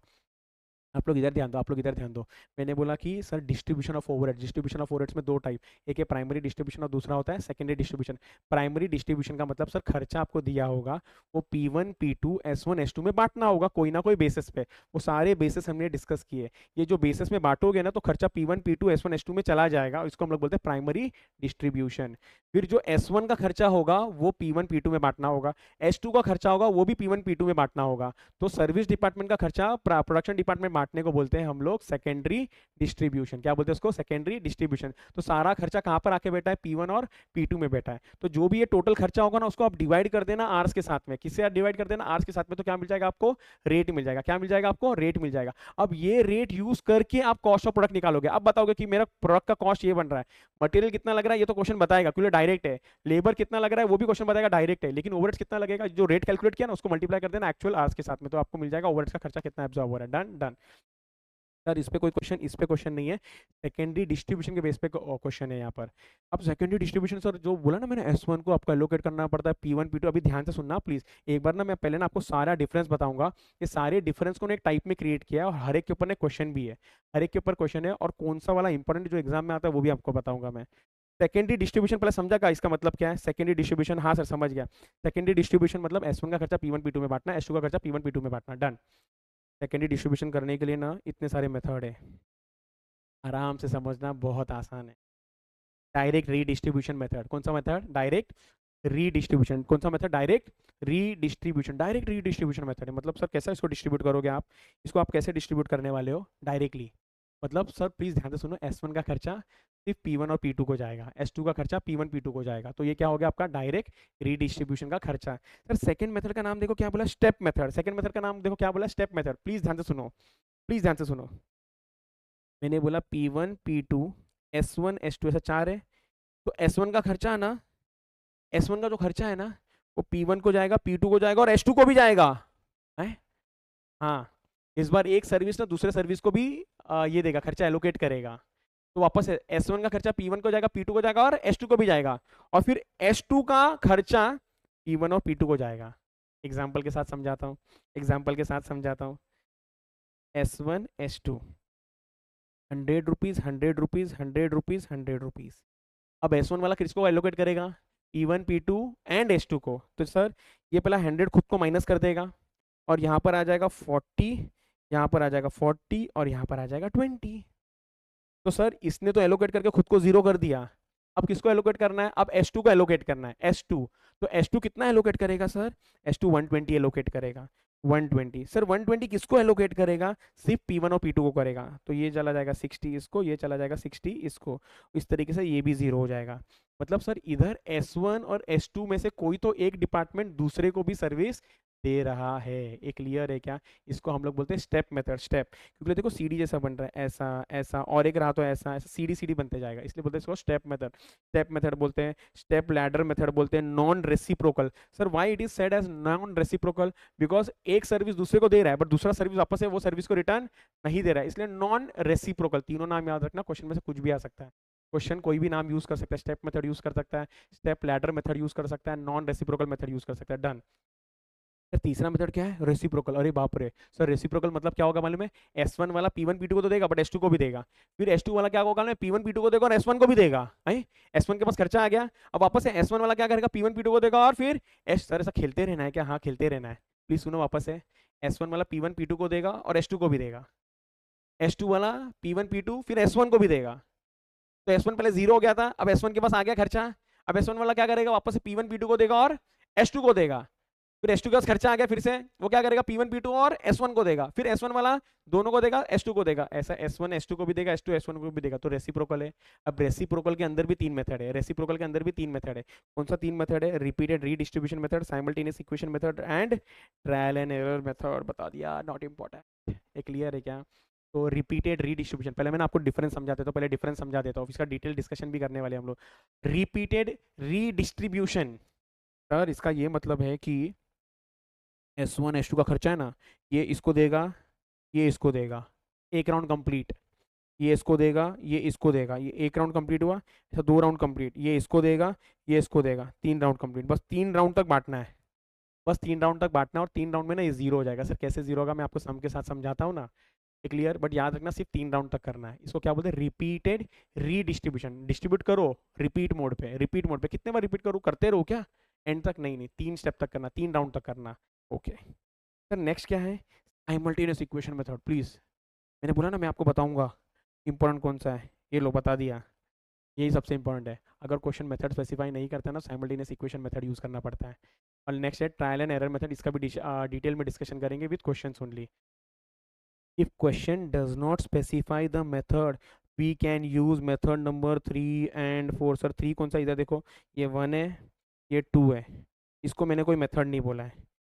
आप लोग इधर ध्यान दो, आप लोग इधर ध्यान दो। मैंने बोला कि sir distribution of overhead, distribution of overheads में दो टाइप, एक है प्राइमरी डिस्ट्रीब्यूशन और दूसरा होता है सेकेंडरी डिस्ट्रीब्यूशन। प्राइमरी डिस्ट्रीब्यूशन का मतलब सर खर्चा आपको दिया होगा, वो P1 P2 S1 S2 में बांटना होगा कोई ना कोई बेसिस पे, वो सारे बेसिस हमने डिस्कस किए। ये जो बेसिस में बांटोगे ना तो खर्चा P1 P2 S1 S2 में चला जाएगा, इसको हम लोग बोलते हैं प्राइमरी डिस्ट्रीब्यूशन। फिर जो S1 का खर्चा होगा वो P1 P2 में बांटना होगा, S2 का खर्चा होगा वो भी P1 P2 में बांटना होगा। तो सर्विस डिपार्टमेंट का खर्चा प्रोडक्शन डिपार्टमेंट बांटने को बोलते हैं हम लोग सेकेंडरी डिस्ट्रीब्यूशन। क्या बोलते हैं उसको, सेकेंडरी डिस्ट्रीब्यूशन। तो सारा खर्चा कहां पर आके बैठा है, P1 और P2 में बैठा है। तो जो भी ये टोटल खर्चा होगा ना उसको आप डिवाइड कर देना आर्स के साथ में, किससे डिवाइड कर देना, आर्स के साथ में। तो क्या मिल जाएगा आपको, रेट मिल जाएगा। क्या मिल जाएगा आपको, रेट मिल जाएगा। अब ये रेट यूज करके आप कॉस्ट ऑफ प्रोडक्ट निकालोगे। अब बताओगे कि मेरा प्रोडक्ट का कॉस्ट ये बन रहा है, मटेरियल कितना लग रहा है ये तो क्वेश्चन बताएगा क्योंकि डायरेक्ट है, लेबर कितना लग रहा है वो भी क्वेश्चन बताएगा डायरेक्ट है, लेकिन ओवरहेड्स कितना लगेगा, जो रेट कैलकुलेट किया ना उसको मल्टीप्लाई कर देना एक्चुअल आवर्स के साथ में, तो आपको मिल जाएगा ओवरहेड्स का खर्चा कितना एब्जॉर्ब हो रहा है। डन डन सर, इस पे कोई क्वेश्चन, इस पे क्वेश्चन नहीं है, सेकेंडरी डिस्ट्रीब्यूशन के बेस पे क्वेश्चन है यहाँ पर। अब सेकेंडरी डिस्ट्रीब्यूशन सर जो बोला ना मैंने, S1 को आपको एलोकेट करना पड़ता है P1 P2, अभी ध्यान से सुनना प्लीज, एक बार ना मैं पहले ना आपको सारा डिफरेंस बताऊंगा, ये सारे डिफरेंस को एक टाइप में क्रिएट किया है और हर एक के ऊपर ने क्वेश्चन भी है, हर एक के ऊपर क्वेश्चन है, और कौन सा वाला इंपॉर्टेंट जो एग्जाम में आता है वो भी आपको बताऊंगा मैं। सेकेंडरी डिस्ट्रीब्यूशन पहले समझा का इसका मतलब क्या है, सेकेंडरी डिस्ट्रीब्यूशन, हाँ सर समझ गया। सेकेंडरी डिस्ट्रीब्यूशन मतलब S1 का खर्चा P1 P2 में बांटना, S2 का खर्चा P1 P2 में बांटना। डन। सेकेंडरी डिस्ट्रीब्यूशन करने के लिए ना इतने सारे मेथड है, आराम से समझना, बहुत आसान है। डायरेक्ट रीडिस्ट्रीब्यूशन मेथड, कौन सा मेथड, डायरेक्ट रीडिस्ट्रीब्यूशन, कौन सा method, direct redistribution. Direct redistribution method है मतलब सर कैसा इसको डिस्ट्रीब्यूट करोगे आप, इसको आप कैसे डिस्ट्रीब्यूट करने वाले हो डायरेक्टली, मतलब सर प्लीज ध्यान से सुनो, S1 का खर्चा सिर्फ P1 और P2 को जाएगा, S2 का खर्चा P1 P2 को जाएगा, तो ये क्या हो गया आपका डायरेक्ट रीडिस्ट्रीब्यूशन का खर्चा। सर सेकंड मेथड का नाम देखो क्या बोला, स्टेप मेथड। सेकंड मेथड का नाम देखो क्या बोला, स्टेप मेथड। प्लीज ध्यान से सुनो, प्लीज ध्यान से सुनो, मैंने बोला P1 P2 S1 S2 ऐसा चार है, तो S1 का खर्चा है ना, S1 का जो खर्चा है ना वो P1 को जाएगा, P2 को जाएगा और S2 को भी जाएगा है। हाँ, इस बार एक सर्विस ना दूसरे सर्विस को भी ये देगा, खर्चा एलोकेट करेगा, तो वापस S1 का खर्चा P1 को जाएगा, P2 को जाएगा और S2 को भी जाएगा, और फिर S2 का खर्चा P1 और P2 को जाएगा। एग्जाम्पल के साथ समझाता हूँ, एग्जाम्पल के साथ समझाता हूँ। S1 S2 100 rupees, 100 rupees, 100 rupees, 100 rupees. अब S1 वाला किसको एलोकेट करेगा, P1 P2 एंड S2 को। तो सर ये पहला 100 खुद को माइनस कर देगा, और यहाँ पर आ जाएगा 40, यहाँ पर आ जाएगा 40 और यहाँ पर आ जाएगा 20। तो सर इसने तो एलोकेट करके खुद को जीरो कर दिया, अब किसको एलोकेट करना है, अब S2 को एलोकेट करना है, S2। तो S2 कितना एलोकेट करेगा सर, S2 120 एलोकेट करेगा, 120। सर 120 किसको एलोकेट करेगा, सिर्फ P1 और P2 को करेगा, तो ये चला जाएगा 60 इसको, ये चला जाएगा 60 इसको, इस तरीके से ये भी जीरो हो जाएगा। मतलब सर इधर S1 और S2 में से कोई तो एक डिपार्टमेंट दूसरे को भी सर्विस दे रहा है। ये क्लियर है क्या, इसको हम लोग बोलते हैं स्टेप मेथड। स्टेप क्योंकि देखो सीडी जैसा बन रहा है, ऐसा ऐसा और एक रहा तो ऐसा ऐसा, सीडी सीडी बनते जाएगा, इसलिए बोलते हैं इसको स्टेप मेथड। स्टेप मेथड बोलते हैं, स्टेप लैडर मेथड बोलते हैं, non reciprocal. Sir why it is said as non reciprocal, because एक सर्विस दूसरे को दे रहा है बट दूसरा सर्विस वापस है वो सर्विस को रिटर्न नहीं दे रहा है, इसलिए नॉन रेसिप्रोकल। तीनों नाम याद रखना, क्वेश्चन में से कुछ भी आ सकता है, क्वेश्चन कोई भी नाम यूज कर सकता है, स्टेप मेथड यूज कर सकता है, स्टेप लैडर मेथड यूज कर सकता है, नॉन रेसिप्रोकल मेथड यूज कर सकता है। डन। सर तीसरा मेथड क्या है, रेसिप्रोकल। अरे बाप रे सर, रेसिप्रोकल मतलब क्या होगा मालूम है, S1 वाला P1 P2 को तो देगा बट S2 को भी देगा, फिर S2 वाला क्या होगा मालूम है, P1 P2 को देगा और S1 को भी देगा है। S1 के पास खर्चा आ गया, अब वापस से S1 वाला क्या करेगा, P1 P2 को देगा और फिर सर ऐसा खेलते रहना है क्या, हाँ खेलते रहना है, प्लीज सुनो वापस से। S1 वाला P1 P2 को देगा और S2 को भी देगा, S2 वाला P1 P2 फिर S1 को भी देगा। तो S1 पहले जीरो हो गया था, अब S1 के पास आ गया खर्चा, अब S1 वाला क्या करेगा, वापस से P1 P2 को देगा और S2 को देगा, फिर S2 के पास खर्चा आ गया, फिर से वो क्या करेगा, P1 P2 और S1 को देगा, फिर S1 वाला दोनों को देगा, S2 को देगा, ऐसा S1 S2 को भी देगा, S2 S1 को भी देगा, तो रेसिप्रोकल है। अब रेसिप्रोकल के अंदर भी तीन मेथड है, रेसिप्रोकल के अंदर भी तीन मेथड है। कौन सा तीन मेथड है, repeated redistribution method, simultaneous equation method and trial and error method. बता दिया, नॉट इंपॉर्टेंट। एक क्लियर है क्या? तो रिपीटेड रीडिस्ट्रीब्यूशन, पहले मैंने आपको डिफरेंस समझा देता हूँ, पहले डिफरेंस समझा देता हूँ, इसका डिटेल डिस्कशन भी करने वाले हम लोग। रिपीटेड रीडिस्ट्रीब्यूशन सर इसका ये मतलब है कि S1 S2 का खर्चा है ना, ये इसको देगा, ये इसको देगा, एक राउंड कंप्लीट, ये इसको देगा, ये इसको देगा, ये एक राउंड कंप्लीट हुआ, ऐसा दो राउंड कंप्लीट, ये इसको देगा, ये इसको देगा, तीन राउंड कंप्लीट, बस तीन राउंड तक बांटना है, बस तीन राउंड तक बांटना है, और तीन राउंड में ना ये जीरो हो जाएगा। सर कैसे जीरो होगा, मैं आपको सम के साथ समझाता हूँ ना, क्लियर, बट याद रखना सिर्फ तीन राउंड तक करना है। इसको क्या बोलते हैं, रिपीटेड रीडिस्ट्रीब्यूशन। डिस्ट्रीब्यूट करो रिपीट मोड पे, रिपीट मोड पे कितने बार रिपीट करो, करते रहो क्या एंड तक, नहीं नहीं तीन स्टेप तक करना, तीन राउंड तक करना। ओके सर नेक्स्ट क्या है, साइमल्टेनियस इक्वेशन मेथड। प्लीज मैंने बोला ना मैं आपको बताऊंगा इंपॉर्टेंट कौन सा है, ये लो बता दिया, यही सबसे इंपॉर्टेंट है। अगर क्वेश्चन मेथड स्पेसिफाई नहीं करता ना, साइमल्टेनियस इक्वेशन मेथड यूज करना पड़ता है। और नेक्स्ट है ट्रायल एंड एरर मेथड, इसका भी डिटेल में डिस्कशन करेंगे with questions only. If question does not specify the method, we can use method number 3 and 4। Sir 3 कौन सा, इधर देखो, ये 1 है, ये 2 है, इसको मैंने कोई मेथड नहीं बोला है,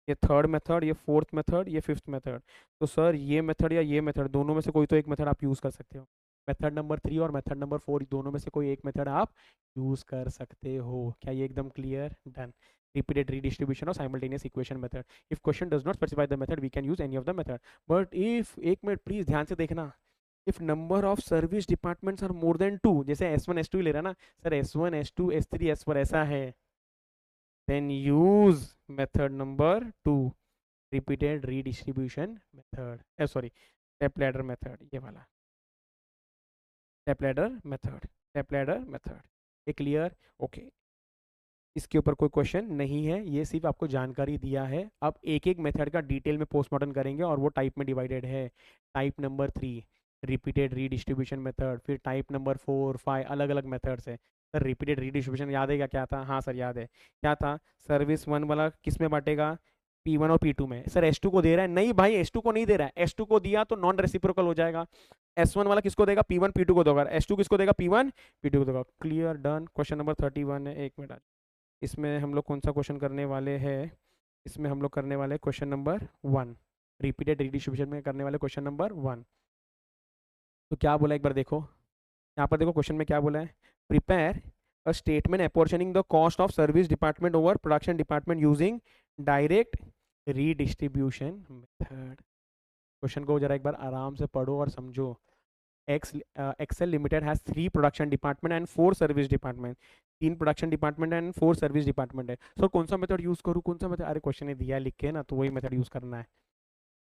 ये थर्ड मेथड, ये फोर्थ मेथड, ये फिफ्थ मेथड। तो सर ये मेथड या ये मेथड दोनों में से कोई तो एक मेथड आप यूज़ कर सकते हो। मेथड नंबर 3 और मेथड नंबर 4 दोनों में से कोई एक मेथड आप यूज़ कर सकते हो। क्या ये एकदम clear? Done. repeated redistribution or simultaneous equation method. If question does not specify the method, we can use any of the method. But if, एक मिनट प्लीज ध्यान से देखना, if number of service departments are more than 2, जैसे S1 S2 ले रहा ना sir, S1 S2 S3 S4 ऐसा है, then use method number 2, repeated redistribution method, sorry step ladder method, ये वाला step ladder method, step ladder method। ये clear? Okay इसके ऊपर कोई क्वेश्चन नहीं है, ये सिर्फ आपको जानकारी दिया है। अब एक एक मेथड का डिटेल में पोस्टमार्टम करेंगे और वो टाइप में डिवाइडेड है। Type number 3 repeated redistribution method, फिर टाइप नंबर 4 5 अलग अलग मेथड्स है। सर रिपीटेड रीडिस्ट्रीब्यूशन याद है क्या था? हाँ सर याद है, क्या था? सर्विस 1 वाला किस में बांटेगा, P1 और P2 में। सर S2 को दे रहा है, नहीं भाई S2 को नहीं दे रहा है, S2 को दिया तो नॉन रेसिप्रोकल हो जाएगा। S1 वाला किसको देगा, P1 P2 को देगा, S2 किसको देगा, P1 P2 को देगा। Clear, done. क्वेश्चन नंबर 31 है, एक मिनट, इसमें हम लोग कौन सा क्वेश्चन करने वाले हैं, इसमें हम लोग करने वाले क्वेश्चन नंबर 1, रिपीटेड रीडिस्ट्रीब्यूशन में करने वाले क्वेश्चन नंबर 1। तो क्या बोला एक बार देखो, यहाँ पर देखो क्वेश्चन में क्या बोला है, prepare a statement apportioning the cost of service department over production department using direct redistribution method. Question को जरा एक बार आराम से पढ़ो और समझो। Excel Limited has 3 production department and 4 service department। 3 production department and 4 service department है। सर कौन सा मेथड यूज करूँ, कौन सा मेथड? अरे क्वेश्चन ने दिया लिख के ना, तो वही मेथड यूज करना है।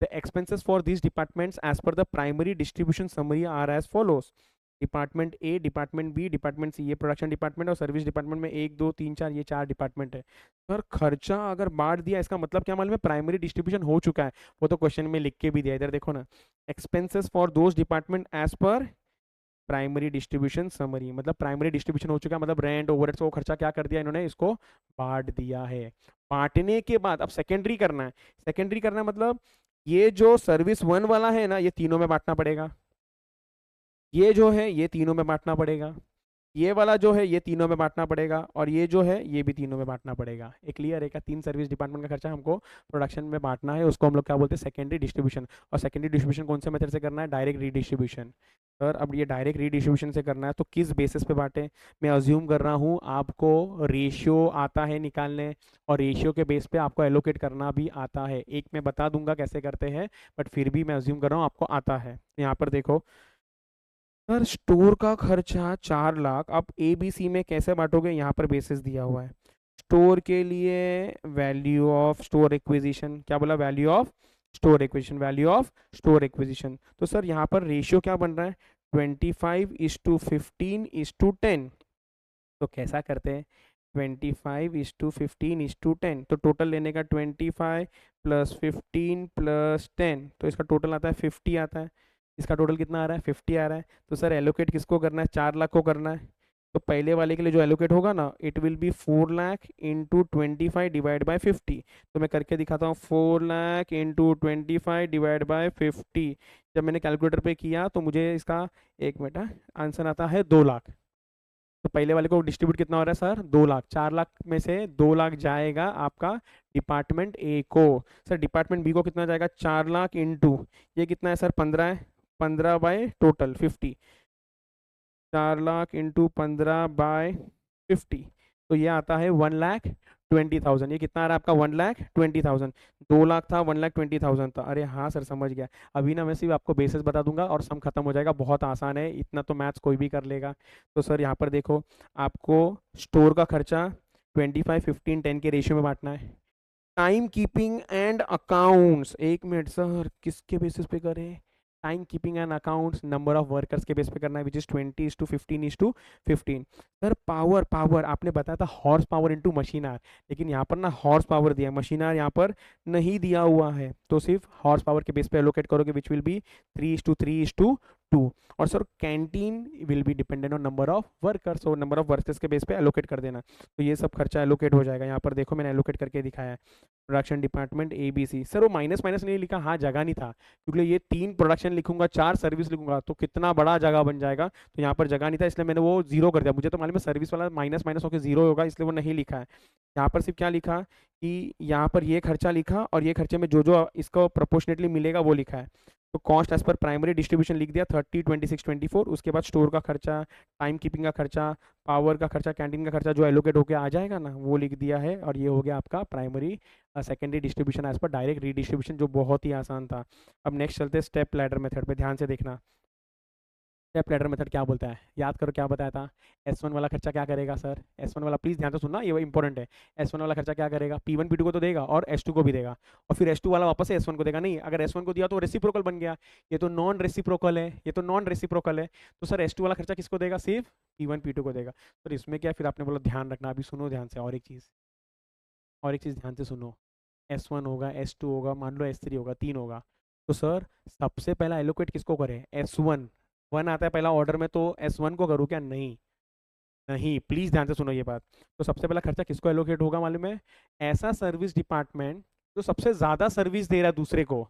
The expenses for this departments as per the primary distribution summary are as follows. Department A, department B, department C, ये प्रोडक्शन डिपार्टमेंट और सर्विस डिपार्टमेंट में 1 2 3 4 ये 4 डिपार्टमेंट है। सर खर्चा अगर बांट दिया, इसका मतलब क्या मालूम है, प्राइमरी डिस्ट्रीब्यूशन हो चुका है। वो तो क्वेश्चन में लिख के भी दिया, इधर देखो ना, expenses for those department as per primary distribution summary, मतलब प्राइमरी डिस्ट्रीब्यूशन हो चुका है, मतलब रेंट ओवरहेड्स को खर्चा क्या कर दिया इन्होंने, इसको बांट दिया है। बांटने के बाद अब सेकेंडरी करना है। सेकेंडरी करना मतलब ये जो सर्विस 1 वाला है ना, ये तीनों में बांटना पड़ेगा, ये जो है ये तीनों में बांटना पड़ेगा, ये वाला जो है ये तीनों में बांटना पड़ेगा, और ये जो है ये भी तीनों में बांटना पड़ेगा। एक क्लियर है क्या? 3 सर्विस डिपार्टमेंट का खर्चा हमको प्रोडक्शन में बांटना है, उसको हम लोग क्या बोलते हैं, सेकेंडरी डिस्ट्रीब्यूशन। और सेकेंडरी डिस्ट्रीब्यूशन कौन से मेथड से करना है, डायरेक्ट रीडिस्ट्रीब्यूशन। सर अब ये डायरेक्ट रीडिस्ट्रीब्यूशन से करना है तो किस बेसिस पे बांटे? मैं अज्यूम कर रहा हूँ आपको रेशियो आता है निकालने, और रेशियो के बेस पे आपको एलोकेट करना भी आता है। एक मैं बता दूंगा कैसे करते हैं, बट फिर भी मैं अज्यूम कर रहा हूँ आपको आता है। यहाँ पर देखो सर, स्टोर का खर्चा 4 लाख, आप ABC में कैसे बांटोगे, यहाँ पर बेसिस दिया हुआ है। स्टोर के लिए वैल्यू ऑफ स्टोर एक्विजिशन, क्या बोला, value of store acquisition, value of store acquisition. तो सर यहाँ पर रेशियो क्या बन रहा है, 25:15:10। तो कैसा करते हैं, 25:15:10, तो टोटल लेने का 25 + 15 + 10, तो इसका टोटल आता है 50 आता है। इसका टोटल कितना आ रहा है, 50 आ रहा है। तो सर एलोकेट किसको करना है, 4 लाख को करना है। तो पहले वाले के लिए जो एलोकेट होगा ना, it will B 4 lakh into 25 divide by 50। तो मैं करके दिखाता हूँ, 4 लाख इंटू 25 डिवाइड बाई 50। जब मैंने कैलकुलेटर पे किया तो मुझे इसका, एक मिनट, आंसर आता है 2 लाख। तो पहले वाले को डिस्ट्रीब्यूट कितना हो रहा है सर, 2 लाख। 4 लाख में से 2 लाख जाएगा आपका डिपार्टमेंट ए को। सर डिपार्टमेंट बी को कितना जाएगा, 4 लाख इंटू, ये कितना है सर, 15 है, 15 by total 50, 4 lakh into 15 by 50, तो ये आता है 1,20,000। ये कितना आ रहा है आपका, 1,20,000। 2 लाख था, 1,20,000 था। अरे हाँ सर समझ गया। अभी ना मैं सिर्फ आपको बेसिस बता दूंगा और सम खत्म हो जाएगा, बहुत आसान है, इतना तो मैथ्स कोई भी कर लेगा। तो सर यहाँ पर देखो, आपको स्टोर का खर्चा 25, 15, 10 के रेशियो में बांटना है। टाइम कीपिंग एंड अकाउंट्स, एक मिनट सर, किसके बेसिस पे करें, time keeping and accounts number of workers के बेस पे करना है, which is 20:15:15। Sir power, power आपने बताया था horse power into machine hours, लेकिन यहाँ पर ना हॉर्स पावर दिया है, मशीन आर यहाँ पर नहीं दिया हुआ है। तो सिर्फ हॉर्स पावर के बेस पे एलोकेट करोगे, विच विल बी 3:3:2। और sir canteen will be dependent on number of workers, और नंबर ऑफ वर्कर्स के बेस पे एलोकेट कर देना। तो ये सब खर्चा एलोकेट हो जाएगा। यहाँ पर देखो मैंने एलोकेट करके दिखाया है, प्रोडक्शन डिपार्टमेंट ABC। सर वो माइनस माइनस नहीं लिखा, हाँ जगह नहीं था, क्योंकि ये 3 प्रोडक्शन लिखूंगा, 4 सर्विस लिखूंगा, तो कितना बड़ा जगह बन जाएगा। तो यहाँ पर जगह नहीं था, इसलिए मैंने वो 0 कर दिया। मुझे तो मालूम है सर्विस वाला माइनस माइनस होकर 0 होगा, इसलिए वो नहीं लिखा है। यहाँ पर सिर्फ क्या लिखा कि यहाँ पर ये खर्चा लिखा, और ये खर्चे में जो जो इसको प्रोपोर्शनेटली मिलेगा वो लिखा है। तो cost as per primary distribution लिख दिया 30, 26, 24। उसके बाद स्टोर का खर्चा, टाइम कीपिंग का खर्चा, पावर का खर्चा, कैंटीन का खर्चा जो एलोकेट होकर आ जाएगा ना, वो लिख दिया है। और ये हो गया आपका primary secondary distribution as per direct redistribution, जो बहुत ही आसान था। अब नेक्स्ट चलते हैं स्टेप लैडर मेथड पे, ध्यान से देखना। स्टेप लैडर मेथड क्या बोलता है, याद करो क्या बताया था। S1 वाला खर्चा क्या करेगा सर, S1 वाला प्लीज ध्यान से सुनना, ये इंपॉर्टेंट है। S1 वाला खर्चा क्या करेगा, P1 P2 को तो देगा और S2 को भी देगा, और फिर S2 वाला वापस से S1 को देगा। नहीं, अगर S1 को दिया तो रेसिप्रोकल बन गया, ये तो नॉन रेसिप्रोकल है, ये तो नॉन रेसिप्रोकल है। तो सर S2 वाला खर्चा किसको देगा, सिर्फ P1 P2 को देगा। तो इसमें क्या, फिर आपने बोला ध्यान रखना, अभी सुनो ध्यान से, और एक चीज़, और एक चीज़ ध्यान से सुनो। S1 होगा, S2 होगा, मान लो S3 होगा, 3 होगा। तो सर सबसे पहला एलोकेट किसको करें, S1, 1 आता है पहला ऑर्डर में, तो S1 को करूँ क्या, नहीं नहीं, प्लीज ध्यान से सुनो ये बात। तो सबसे पहला खर्चा किसको एलोकेट होगा मालूम है, ऐसा सर्विस डिपार्टमेंट जो सबसे ज्यादा सर्विस दे रहा है दूसरे को,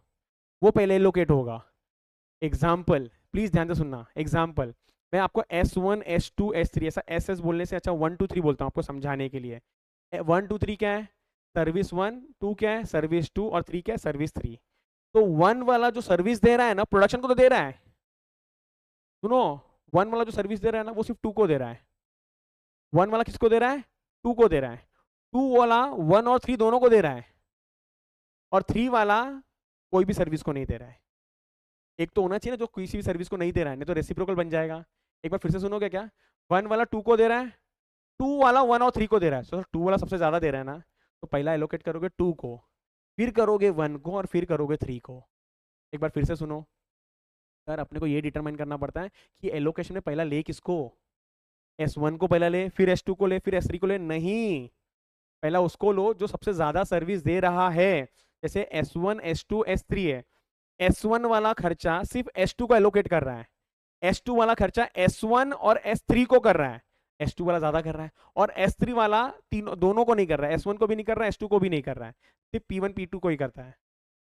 वो पहले एलोकेट होगा। एग्जाम्पल, प्लीज ध्यान से सुनना, एग्जाम्पल, मैं आपको S1, S2, S3, ऐसा SS बोलने से अच्छा 1 2 3 बोलता हूँ आपको समझाने के लिए। 1 2 3 क्या है, सर्विस 1, 2 क्या है, सर्विस 2, और 3 क्या है, सर्विस 3। तो 1 वाला जो सर्विस दे रहा है ना, प्रोडक्शन को तो दे रहा है, सुनो, 1 वाला जो सर्विस दे रहा है ना, वो सिर्फ 2 को दे रहा है। 1 वाला किसको दे रहा है, 2 को दे रहा है। 2 वाला 1 और 3 दोनों को दे रहा है, और 3 वाला कोई भी सर्विस को नहीं दे रहा है। एक तो होना चाहिए ना जो किसी भी सर्विस को नहीं दे रहा है, नहीं तो रेसिप्रोकल बन जाएगा। एक बार फिर से सुनोगे क्या, 1 वाला 2 को दे रहा है, 2 वाला 1 और 3 को दे रहा है। सो 2 वाला सबसे ज्यादा दे रहा है ना, तो पहला एलोकेट करोगे 2 को, फिर करोगे 1 को, और फिर करोगे 3 को। एक बार फिर से सुनो सर, अपने को ये डिटरमाइन करना पड़ता है कि एलोकेशन में पहला ले किसको, S1 को पहला ले, फिर S2 को ले, फिर S3 को ले, नहीं, पहला उसको लो जो सबसे ज्यादा सर्विस दे रहा है। जैसे S1, S2, S3 है, S1 वाला खर्चा सिर्फ S2 को एलोकेट कर रहा है, S2 वाला खर्चा S1 और S3 को कर रहा है, S2 वाला ज्यादा कर रहा है, और S3 वाला तीनों दोनों को नहीं कर रहा है, S1 को भी नहीं कर रहा है, S2 को भी नहीं कर रहा है, सिर्फ P1 P2 को ही करता है।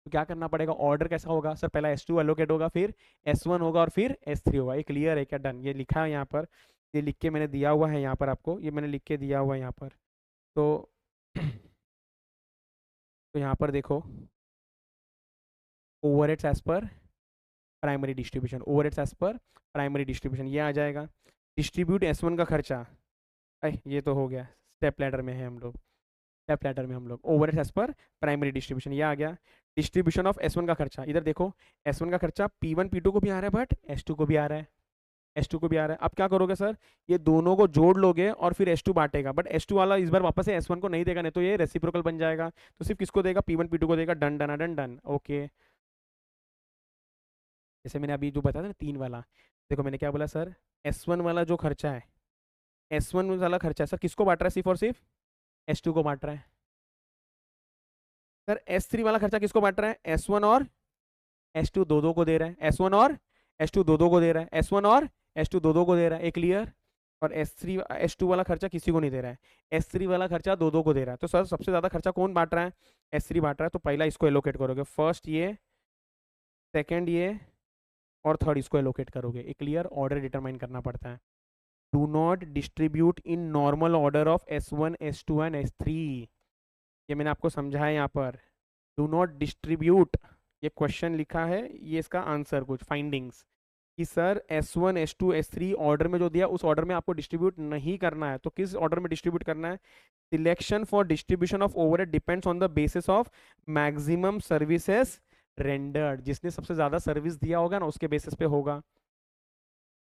तो क्या करना पड़ेगा, ऑर्डर कैसा होगा सर, पहला S2 एलोकेट होगा, फिर S1 होगा, और फिर S3 होगा। ये क्लियर है क्या, डन, ये लिखा है यहाँ पर, ये लिख के मैंने दिया हुआ है यहाँ पर आपको, ये मैंने लिख के दिया हुआ है यहाँ पर। तो तो यहाँ पर देखो, overheads as per primary distribution, overheads as per primary distribution, ये आ जाएगा। डिस्ट्रीब्यूट S1 का खर्चा, ये तो हो गया, स्टेप लैडर में है हम लोग, स्टेप लैडर में हम लोग overheads as per primary distribution, ये आ गया। डिस्ट्रीब्यूशन ऑफ S1 का खर्चा, इधर देखो, S1 का खर्चा P1 P2 को भी आ रहा है, बट S2 को भी आ रहा है, S2 को भी आ रहा है। अब क्या करोगे सर, ये दोनों को जोड़ लोगे और फिर S2 बांटेगा, बट S2 वाला इस बार वापस से S1 को नहीं देगा, नहीं तो ये रेसिप्रोकल बन जाएगा। तो सिर्फ किसको देगा, P1 P2 को देगा। Done done done done. Okay, जैसे मैंने अभी जो बताया था ना 3 वाला, देखो मैंने क्या बोला सर, S1 वाला जो खर्चा है, S1 वाला खर्चा सर किसको बांट रहा है, सिर्फ और सिर्फ S2 को बांट रहा है। सर S3 वाला खर्चा किसको बांट रहा है, S1 और S2 दो दो को दे रहा है। S1 और S2 दो दो को दे रहा है। S1 और S2 दो दो को दे रहा है, एक क्लियर। और S2 वाला खर्चा किसी को नहीं दे रहा है, S3 वाला खर्चा दो दो को दे रहा है। तो सर सबसे ज्यादा खर्चा कौन बांट रहा है, S3 बांट रहा है। तो पहला इसको एलोकेट करोगे, फर्स्ट ये, सेकंड ये, और थर्ड इसको एलोकेट करोगे। एक क्लियर, ऑर्डर डिटरमाइन करना पड़ता है। Do not distribute in normal order of S1 S2 and S3। ये मैंने आपको समझाया यहाँ पर, डू नॉट डिस्ट्रीब्यूट। ये क्वेश्चन लिखा है, ये इसका आंसर कुछ फाइंडिंग्स कि sir S1 S2 S3 order में जो दिया उस ऑर्डर में आपको डिस्ट्रीब्यूट नहीं करना है। तो किस ऑर्डर में डिस्ट्रीब्यूट करना है, selection for distribution of overhead depends on the basis of maximum services rendered. जिसने सबसे ज्यादा सर्विस दिया होगा ना उसके बेसिस पे होगा।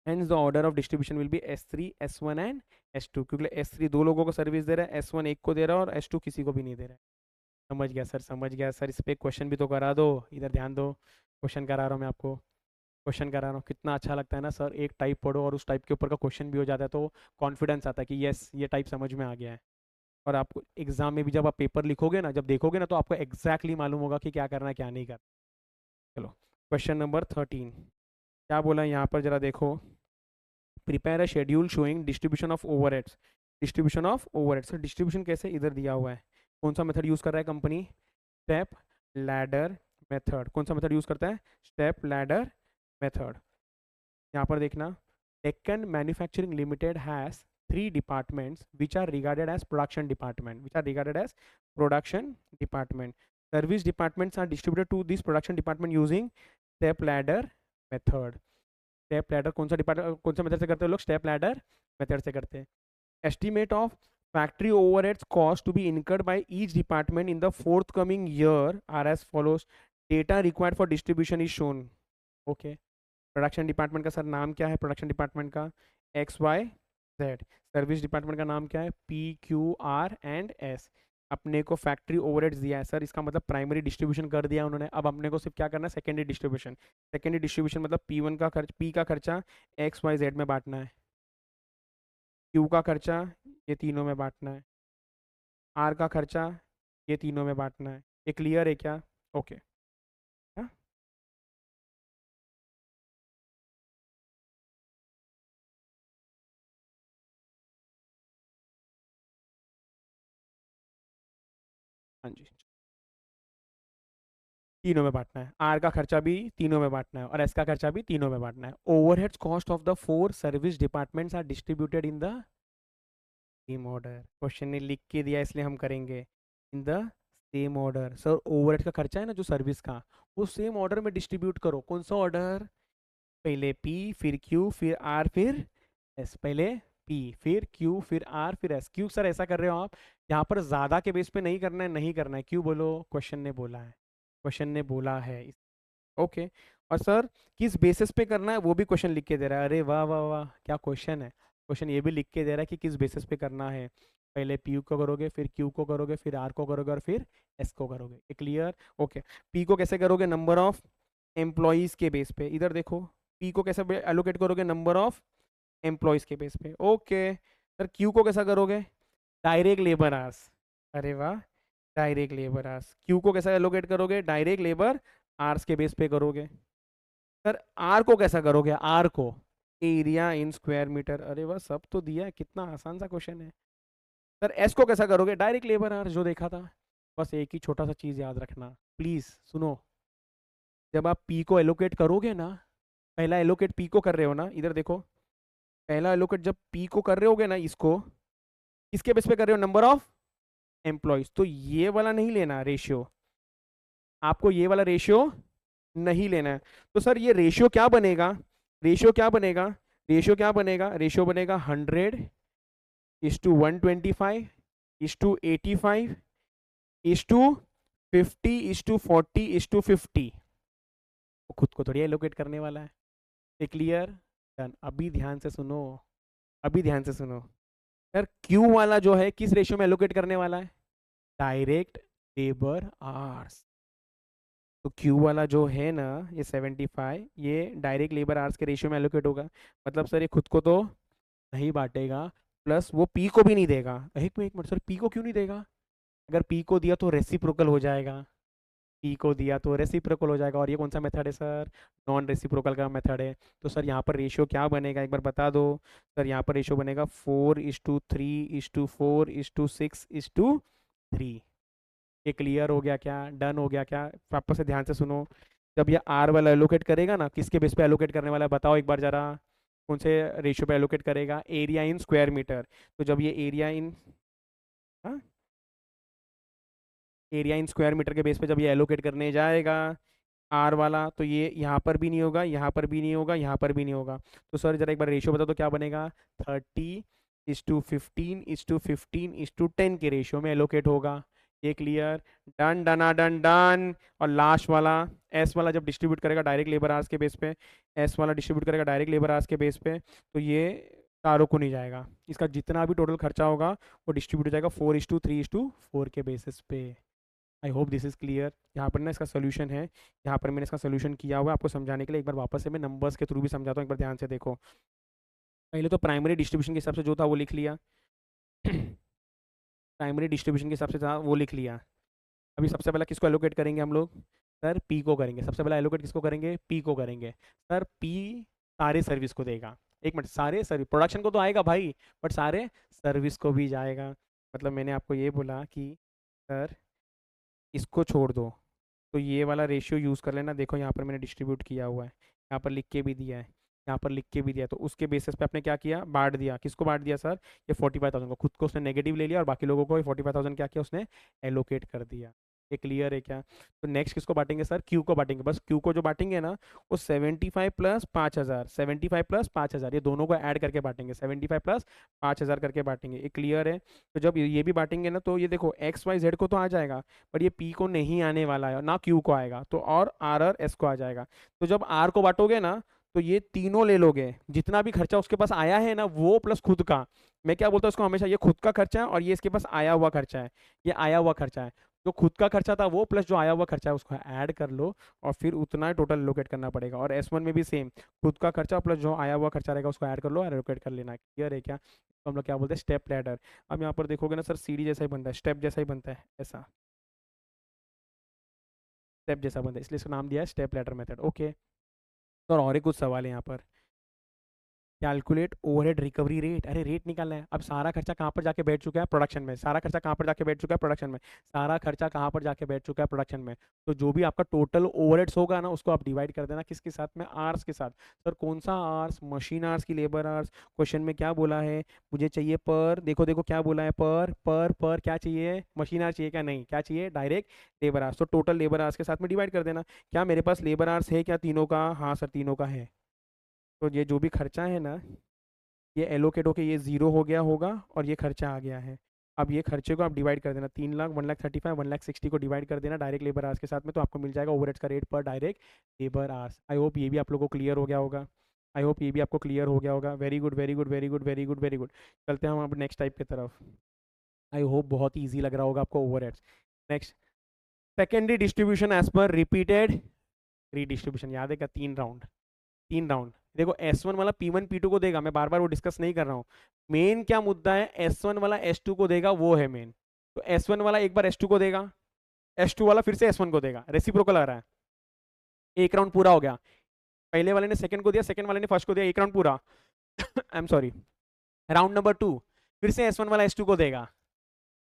Hence the order of distribution will be S3 S1 and S2, क्योंकि S3 दो लोगों को सर्विस दे रहा है, S1 एक को दे रहा है और S2 किसी को भी नहीं दे रहा है। समझ गया सर, समझ गया सर। इस पे क्वेश्चन भी तो करा दो, इधर ध्यान दो, क्वेश्चन करा रहा हूँ मैं आपको, क्वेश्चन करा रहा हूँ। कितना अच्छा लगता है ना सर, एक टाइप पढ़ो और उस टाइप के ऊपर का क्वेश्चन भी हो जाता है, तो कॉन्फिडेंस आता है कि यस ये टाइप समझ में आ गया है। और आपको एग्जाम में भी जब आप पेपर लिखोगे ना, जब देखोगे ना, तो आपको एग्जैक्टली मालूम होगा कि क्या करना है क्या नहीं करना। चलो क्वेश्चन नंबर 13 क्या बोला है यहाँ पर, जरा देखो। Prepare a schedule showing distribution of overheads. Distribution of overheads, sir distribution कैसे, इधर दिया हुआ है। कौन सा मेथड यूज कर रहा है कंपनी, स्टेप लैडर मेथड। कौन सा मेथड यूज करता है, स्टेप लैडर मेथड। यहाँ पर देखना, Deccan manufacturing limited has 3 departments which are regarded as production department. Service departments are distributed to this production department using step ladder method. Step ladder कौन सा department, कौन सा मेथड से करते हैं लोग, स्टेप लैडर मेथड से करते हैं। Estimate of factory overheads cost to be incurred by each department in the forthcoming year are as follows. Data required for distribution is shown. Okay, production department का sir नाम क्या है, production department का XYZ। Service department का नाम क्या है, PQR&S। अपने को फैक्ट्री ओवरहेड्स दिया है सर, इसका मतलब प्राइमरी डिस्ट्रीब्यूशन कर दिया उन्होंने। अब अपने को सिर्फ क्या करना है, सेकेंडरी डिस्ट्रीब्यूशन। सेकेंडरी डिस्ट्रीब्यूशन मतलब P1 का खर्च, P का खर्चा XYZ में बांटना है, Q का खर्चा ये तीनों में बांटना है, R का खर्चा ये तीनों में बांटना है। ये क्लियर है क्या, ओके। हाँ हाँ जी, तीनों में बांटना है। आर का खर्चा भी तीनों में बांटना है और एस का खर्चा भी तीनों में बांटना है। Overheads cost of the 4 service departments are distributed in the same order. Question ने लिख के दिया इसलिए हम करेंगे in the same order. Sir overhead का खर्चा है ना जो सर्विस का, वो सेम ऑर्डर में डिस्ट्रीब्यूट करो। कौन सा ऑर्डर, पहले P फिर Q फिर R फिर S। पहले P फिर Q फिर R फिर S। क्यों सर ऐसा कर रहे हो आप, यहाँ पर ज्यादा के बेस पे नहीं करना है, नहीं करना है। क्यों बोलो, क्वेश्चन ने बोला है, क्वेश्चन ने बोला है। ओके, और सर किस बेसिस पे करना है वो भी क्वेश्चन लिख के दे रहा है। अरे वाह वाह वाह, क्या क्वेश्चन है। क्वेश्चन ये भी लिख के दे रहा है कि किस बेसिस पे करना है। पहले P को करोगे, फिर Q को करोगे, फिर R को करोगे और फिर S को करोगे। ये क्लियर, ओके। P को कैसे करोगे, नंबर ऑफ एम्प्लॉयज के बेस पे। इधर देखो, P को कैसे एलोकेट करोगे, नंबर ऑफ एम्प्लॉयज के बेस पे। ओके सर, Q को कैसा करोगे, डायरेक्ट लेबर आवर्स। अरे वाह, डायरेक्ट लेबर आवर्स। Q को कैसा एलोकेट करोगे, डायरेक्ट लेबर आर्स के बेस पे करोगे। सर आर को कैसा करोगे, आर को एरिया इन स्क्वायर मीटर। अरे वाह, सब तो दिया है, कितना आसान सा क्वेश्चन है। सर एस को कैसा करोगे, डायरेक्ट लेबर आर जो देखा था। बस एक ही छोटा सा चीज याद रखना, प्लीज सुनो। जब आप पी को एलोकेट करोगे ना, पहला एलोकेट पी को कर रहे हो ना, इधर देखो, पहला एलोकेट जब पी को कर रहे होगे ना, इसको किसके बेस पे कर रहे हो, नंबर ऑफ एम्प्लॉयज। तो ये वाला नहीं लेना रेशियो, आपको ये वाला रेशियो नहीं लेना है। तो सर ये रेशियो क्या बनेगा, रेशियो क्या बनेगा, रेशियो क्या बनेगा, रेशियो बनेगा 100:125 /85 /50 /40 /50। खुद को थोड़ी एलोकेट करने वाला है। Clear, done. अभी ध्यान से सुनो, अभी ध्यान से सुनो। सर क्यू वाला जो है किस रेशियो में एलोकेट करने वाला है? Direct labour hours. तो क्यू वाला जो है ना, ये 75, ये डायरेक्ट लेबर आवर्स के रेशियो में एलोकेट होगा। मतलब सर ये खुद को तो नहीं बांटेगा, प्लस वो पी को भी नहीं देगा। एक मिनट सर, पी को क्यों नहीं देगा? अगर पी को दिया तो रेसिप्रोकल हो जाएगा। पी को दिया तो रेसिप्रोकल हो जाएगा, और ये कौन सा मेथड है सर? नॉन रेसिप्रोकल का मेथड है। तो सर यहाँ पर रेशियो क्या बनेगा, एक बार बता दो। सर यहाँ पर रेशियो बनेगा 4:3:4:6:3। ये क्लियर हो गया क्या? डन हो गया क्या? वापस से ध्यान से सुनो। जब ये आर वाला एलोकेट करेगा ना, किसके बेस पे एलोकेट करने वाला है बताओ एक बार जरा। कौन से रेशियो पे एलोकेट करेगा? Area in square metre. तो जब ये एरिया इन, हाँ, एरिया इन स्क्वायर मीटर के बेस पे जब ये एलोकेट करने जाएगा आर वाला, तो ये यहाँ पर भी नहीं होगा, यहाँ पर भी नहीं होगा, यहाँ पर भी नहीं होगा। तो सर जरा एक बार रेशियो बता दो क्या बनेगा? 30:15:15:10 के रेशियो में एलोकेट होगा। ये क्लियर? डन डना डन डन। और लास्ट वाला एस वाला जब डिस्ट्रीब्यूट करेगा डायरेक्ट लेबर आवर्स के बेस पे, एस वाला डिस्ट्रीब्यूट करेगा डायरेक्ट लेबर आवर्स के बेस पे, तो ये चारों को नहीं जाएगा। इसका जितना भी टोटल खर्चा होगा वो डिस्ट्रीब्यूट हो जाएगा 4:3:4 के बेसिस पे। I hope this is clear. यहाँ पर ना इसका सोल्यूशन है, यहाँ पर मैंने इसका सोल्यूशन किया हुआ है आपको समझाने के लिए। एक बार वापस से मैं नंबर्स के थ्रू भी समझाता हूँ, एक बार ध्यान से देखो। पहले तो प्राइमरी डिस्ट्रीब्यूशन के हिसाब से जो था वो लिख लिया। प्राइमरी डिस्ट्रीब्यूशन के हिसाब से था वो लिख लिया। अभी सबसे पहले किसको एलोकेट करेंगे हम लोग? सर पी को करेंगे। सबसे पहले एलोकेट किसको करेंगे? पी को करेंगे। सर पी सारे सर्विस को देगा। एक मिनट, सारे सर्विस, प्रोडक्शन को तो आएगा भाई, बट सारे सर्विस को भी जाएगा। मतलब मैंने आपको ये बोला कि सर इसको छोड़ दो, तो ये वाला रेशियो यूज़ कर लेना। देखो यहाँ पर मैंने डिस्ट्रीब्यूट किया हुआ है, यहाँ पर लिख के भी दिया है, यहाँ पर लिख के भी दिया है। तो उसके बेसिस पे आपने क्या किया? बांट दिया। किसको बांट दिया सर? ये 45,000 को। खुद को उसने नेगेटिव ले लिया और बाकी लोगों को ये 45,000 क्या किया उसने? एलोकेट कर दिया। ये क्लियर है क्या? तो नेक्स्ट किसको बांटेंगे सर? क्यू को बांटेंगे। बस क्यू को जो बांटेंगे ना, वो 75 प्लस 5,000, 75 प्लस 5,000, ये दोनों को ऐड करके बांटेंगे। 75 प्लस 5,000 करके बांटेंगे। ये क्लियर है? तो जब ये भी बांटेंगे ना, तो ये देखो एक्स वाई जेड को तो आ जाएगा, पर ये पी को नहीं आने वाला है, ना क्यू को आएगा, तो और आर और एस को आ जाएगा। तो जब आर को बांटोगे ना, तो ये तीनों ले लोगे, जितना भी खर्चा उसके पास आया है ना वो प्लस खुद का। मैं क्या बोलता हूँ इसको हमेशा, ये खुद का खर्चा है और ये इसके पास आया हुआ खर्चा है। ये आया हुआ खर्चा है, जो खुद का खर्चा था वो प्लस जो आया हुआ खर्चा है उसको ऐड कर लो, और फिर उतना टोटल एलोकेट करना पड़ेगा। और S1 में भी सेम, खुद का खर्चा प्लस जो आया हुआ खर्चा रहेगा उसको ऐड कर लो और एलोकेट कर लेना। क्लियर है क्या? तो हम लोग क्या बोलते हैं? Step ladder. अब यहाँ पर देखोगे ना सर, सीढ़ी जैसा ही बनता है, स्टेप जैसा ही बनता है, ऐसा स्टेप जैसा बनता है, इसलिए इसका नाम दिया है स्टेप लैडर मेथड। ओके। तो और एक कुछ सवाल है यहाँ पर। Calculate overhead recovery rate. अरे रेट निकालना है। अब सारा खर्चा कहाँ पर जाके बैठ चुका है? प्रोडक्शन में। सारा खर्चा कहाँ पर जाके बैठ चुका है? प्रोडक्शन में। सारा खर्चा कहाँ पर जाके बैठ चुका है? प्रोडक्शन में। तो जो भी आपका टोटल ओवरहेड्स होगा ना, उसको आप डिवाइड कर देना किसके साथ में? आर्स के साथ। सर कौन सा आर्स? मशीन आर्स की लेबर आर्स? क्वेश्चन में क्या बोला है? मुझे चाहिए पर, देखो देखो क्या बोला है, पर क्या चाहिए? मशीन आर्स चाहिए क्या? नहीं, क्या चाहिए? Direct labour hours. तो टोटल लेबर आर्स के साथ में डिवाइड कर देना। क्या मेरे पास लेबर आर्स है क्या तीनों का? हाँ सर तीनों का है। तो ये जो भी खर्चा है ना, ये एलोकेट होके ये जीरो हो गया होगा और ये खर्चा आ गया है। अब ये खर्चे को आप डिवाइड कर देना, 3 लाख, 1,35,000, 1,60,000 को डिवाइड कर देना डायरेक्ट लेबर आवर्स के साथ में, तो आपको मिल जाएगा ओवरहेड्स का रेट पर direct labour hours. I hope ये भी आप लोगों को क्लियर हो गया होगा। आई होप ये भी आपको क्लियर हो गया होगा। Very good very good very good very good very good. चलते हैं हम अब नेक्स्ट टाइप की तरफ। आई होप बहुत ईजी लग रहा होगा आपको overheads. Next, secondary distribution as per repeated redistribution. याद है क्या? 3 राउंड, 3 राउंड। देखो S1 वाला P1 P2 को देगा, मैं बार बार वो डिस्कस नहीं कर रहा हूँ। मेन क्या मुद्दा है? S1 वाला S2 को देगा, वो है मेन। तो S1 वाला एक बार S2 को देगा, S2 वाला फिर से S1 को देगा, रेसिप्रोकल आ रहा है। एक राउंड पूरा हो गया। पहले वाले ने सेकंड को दिया, सेकंड वाले ने फर्स्ट को दिया, एक राउंड पूरा। I am sorry. Round number 2, फिर से S1 वाला S2 को देगा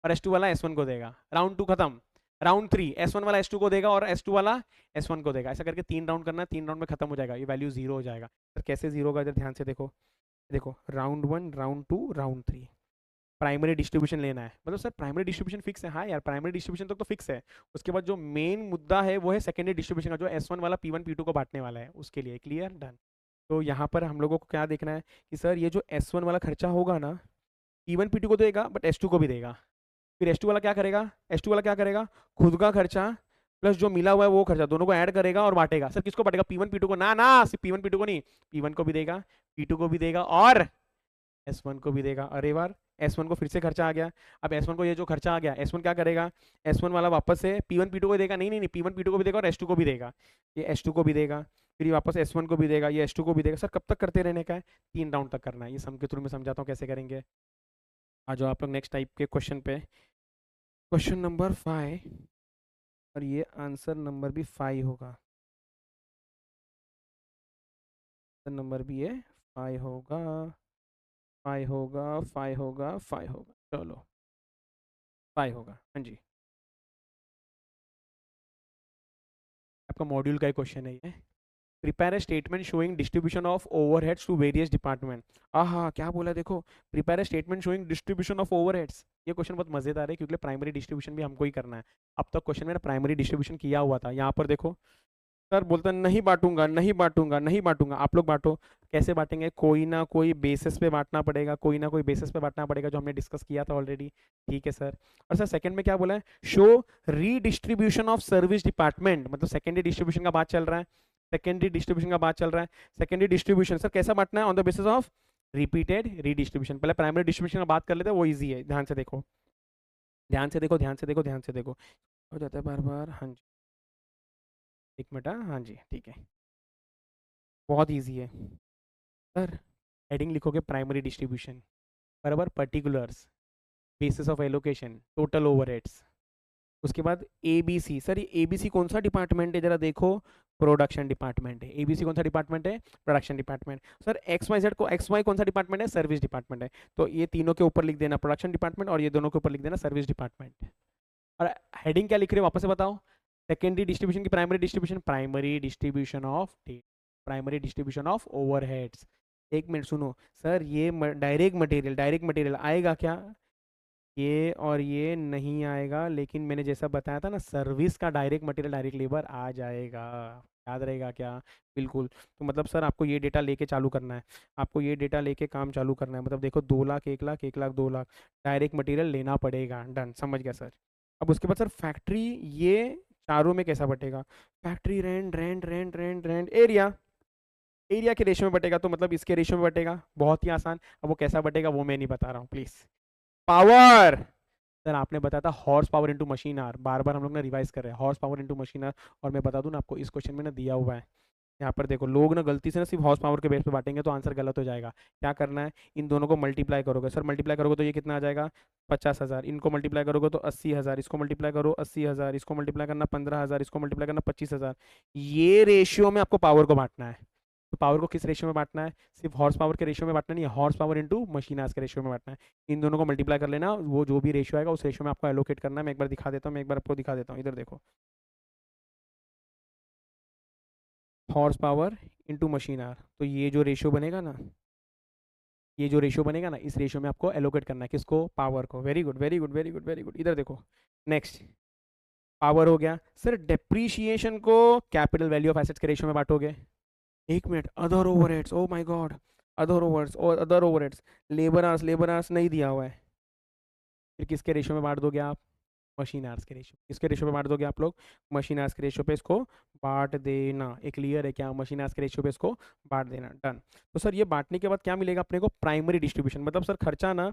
और S2 वाला S1 को देगा। राउंड 2 खत्म। राउंड 3 S1 वाला S2 को देगा और S2 वाला S1 को देगा। ऐसा करके 3 राउंड करना है, 3 राउंड में खत्म हो जाएगा, ये वैल्यू जीरो हो जाएगा। सर कैसे जीरो होगा? इधर ध्यान से देखो। देखो round 1, round 2, round 3, primary distribution लेना है। मतलब सर प्राइमरी डिस्ट्रीब्यूशन फिक्स है? हाँ यार, प्राइमरी डिस्ट्रीब्यूशन तक तो फिक्स है। उसके बाद जो मेन मुद्दा है वो है सेकेंडरी डिस्ट्रीब्यूशन का, जो S1 वाला P1 P2 को बांटने वाला है, उसके लिए। क्लियर? डन। तो यहाँ पर हम लोगों को क्या देखना है कि सर ये जो S1 वाला खर्चा होगा ना, P1 P2 को देगा बट S2 को भी देगा। फिर S2 वाला क्या करेगा? S2 वाला क्या करेगा? खुद का खर्चा प्लस जो मिला हुआ है वो खर्चा, दोनों को ऐड करेगा और बांटेगा। सर किसको बांटेगा? P1 P2 को? ना ना, सिर्फ P1 P2 को नहीं, P1 को भी देगा, P2 को भी देगा और S1 को भी देगा। अरे बार S1 को फिर से खर्चा आ गया। अब S1 को ये जो खर्चा आ गया, S1 क्या करेगा? S1 वाला वापस से P1 P2 को देगा, नहीं नहीं नहीं, P1 P2 को भी देगा और S2 को भी देगा। ये S2 को भी देगा, फिर ये वापस S1 को भी देगा, ये S2 को भी देगा। सर कब तक करते रहने का है? 3 राउंड तक करना है। ये सम के थ्रू में समझाता हूँ कैसे करेंगे। आ जाओ आप लोग नेक्स्ट टाइप के क्वेश्चन पे। क्वेश्चन नंबर 5, और ये आंसर नंबर भी 5 होगा। आंसर नंबर भी ये 5 होगा, 5 होगा, 5 होगा, 5 होगा। चलो 5 होगा, हाँ जी। आपका मॉड्यूल का ही क्वेश्चन है ये। Prepare a statement showing distribution of overheads to various department. हाँ क्या बोला देखो, prepare a statement showing distribution of overheads. ये क्वेश्चन बहुत मजेदार है क्योंकि प्राइमरी डिस्ट्रीब्यूशन भी हमको ही करना है। अब तक क्वेश्चन में प्राइमरी डिस्ट्रीब्यूशन किया हुआ था। यहाँ पर देखो सर बोलता नहीं बांटूंगा, नहीं बांटूंगा, नहीं बांटूंगा। आप लोग बांटो। कैसे बांटेंगे? कोई ना कोई बेसिस पे बांटना पड़ेगा, कोई ना कोई बेसिस पे बांटना पड़ेगा, जो हमने डिस्कस किया था ऑलरेडी। ठीक है सर। और सर सेकंड में क्या बोला है? Show redistribution of service department, मतलब सेकेंडरी डिस्ट्रीब्यूशन का बात चल रहा है। सेकेंडरी डिस्ट्रीब्यूशन का बात चल रहा है। सेकेंडरी डिस्ट्रीब्यूशन सर कैसा बांटना है? On the basis of repeated redistribution. पहले प्राइमरी डिस्ट्रीब्यूशन का बात कर लेते हैं, वो ईजी है। ध्यान से देखो, ध्यान से देखो, ध्यान से देखो, ध्यान से देखो। हो जाता है बार बार। हाँ जी, एक मिनट। हाँ जी, ठीक है, बहुत ईजी है सर। हेडिंग लिखोगे प्राइमरी डिस्ट्रीब्यूशन बराबर particulars, basis of allocation, total overheads. उसके बाद एबीसी। सर ये एबीसी कौन सा डिपार्टमेंट है? जरा देखो, प्रोडक्शन डिपार्टमेंट है। एबीसी कौन सा डिपार्टमेंट है? Production department. Sir X Y Z को, एक्स वाई कौन सा डिपार्टमेंट है? सर्विस डिपार्टमेंट है। तो ये तीनों के ऊपर लिख देना प्रोडक्शन डिपार्टमेंट, और ये दोनों के ऊपर लिख देना सर्विस डिपार्टमेंट। और हेडिंग क्या लिख रहे हो वापस से बताओ? सेकेंडरी डिस्ट्रीब्यूशन की primary distribution, primary distribution of overheads. एक मिनट सुनो सर, ये डायरेक्ट मटेरियल आएगा क्या? ये और ये नहीं आएगा, लेकिन मैंने जैसा बताया था ना, सर्विस का डायरेक्ट मटेरियल डायरेक्ट लेबर आ जाएगा। याद रहेगा क्या? बिल्कुल। तो मतलब सर आपको ये डेटा लेके चालू करना है, आपको ये डेटा लेके काम चालू करना है। मतलब देखो 2 लाख, 1 लाख, 1 लाख, 2 लाख डायरेक्ट मटेरियल लेना पड़ेगा। डन, समझ गया सर। अब उसके बाद सर फैक्ट्री, ये चारों में कैसा बटेगा? Factory rent, rent, rent, rent, rent, area, area के रेशियो में बटेगा। तो मतलब इसके रेशियो में बटेगा, बहुत ही आसान। अब वो कैसा बटेगा वो मैं नहीं बता रहा हूँ प्लीज। पावर, सर आपने बताया था horse power into machine hours, बार बार हम लोग ना रिवाइज कर रहे हैं, horse power into machine hours. और मैं बता दूं ना आपको, इस क्वेश्चन में ना दिया हुआ है। यहाँ पर देखो, लोग ना गलती से ना सिर्फ हॉर्स पावर के बेस पे बांटेंगे तो आंसर गलत हो जाएगा। क्या करना है? इन दोनों को मल्टीप्लाई करोगे। सर मल्टीप्लाई करोगे तो ये कितना आ जाएगा? 50,000। इनको मल्टीप्लाई करोगे तो 80,000। इसको मल्टीप्लाई करो 80,000। इसको मल्टीप्लाई करना 15,000। इसको मल्टीप्लाई करना 25,000। ये रेशियो में आपको पावर को बांटना है। तो पावर को किस रेशियो में बांटना है? सिर्फ हॉर्स पावर के रेशियो में बांटना नहीं है, horse power into machine hours के रेशियो में बांटना है। इन दोनों को मल्टीप्लाई कर लेना, वो जो भी रेशियो आएगा उस रेशियो में आपको एलोकेट करना है। मैं एक बार दिखा देता हूँ, मैं एक बार आपको दिखा देता हूँ, इधर देखो। Horse power into machine our, तो ये जो रेशियो बनेगा ना, ये जो रेशियो बनेगा ना, इस रेशियो में आपको एलोकेट करना है। किसको? पावर को। Very good, very good, very good, very good. इधर देखो, नेक्स्ट पावर हो गया। सर डेप्रीशिएशन को कैपिटल वैल्यू ऑफ एसेट्स के रेशियो में बांटोगे। एक minute, other overheads, oh my God, other overs और अदर ओवरहेड्स, लेबर आर्स नहीं दिया हुआ है। फिर किसके रेशियो में बांट दोगे आप? मशीन आवर्स के रेशियो। किसके रेशियो में बांट दोगे आप लोग? मशीन आवर्स के रेशियो पे इसको बांट देना। एक क्लियर है क्या? मशीन आवर्स के रेशियो पे इसको बांट देना। डन। तो सर ये बांटने के बाद क्या मिलेगा अपने को? Primary distribution. मतलब सर खर्चा ना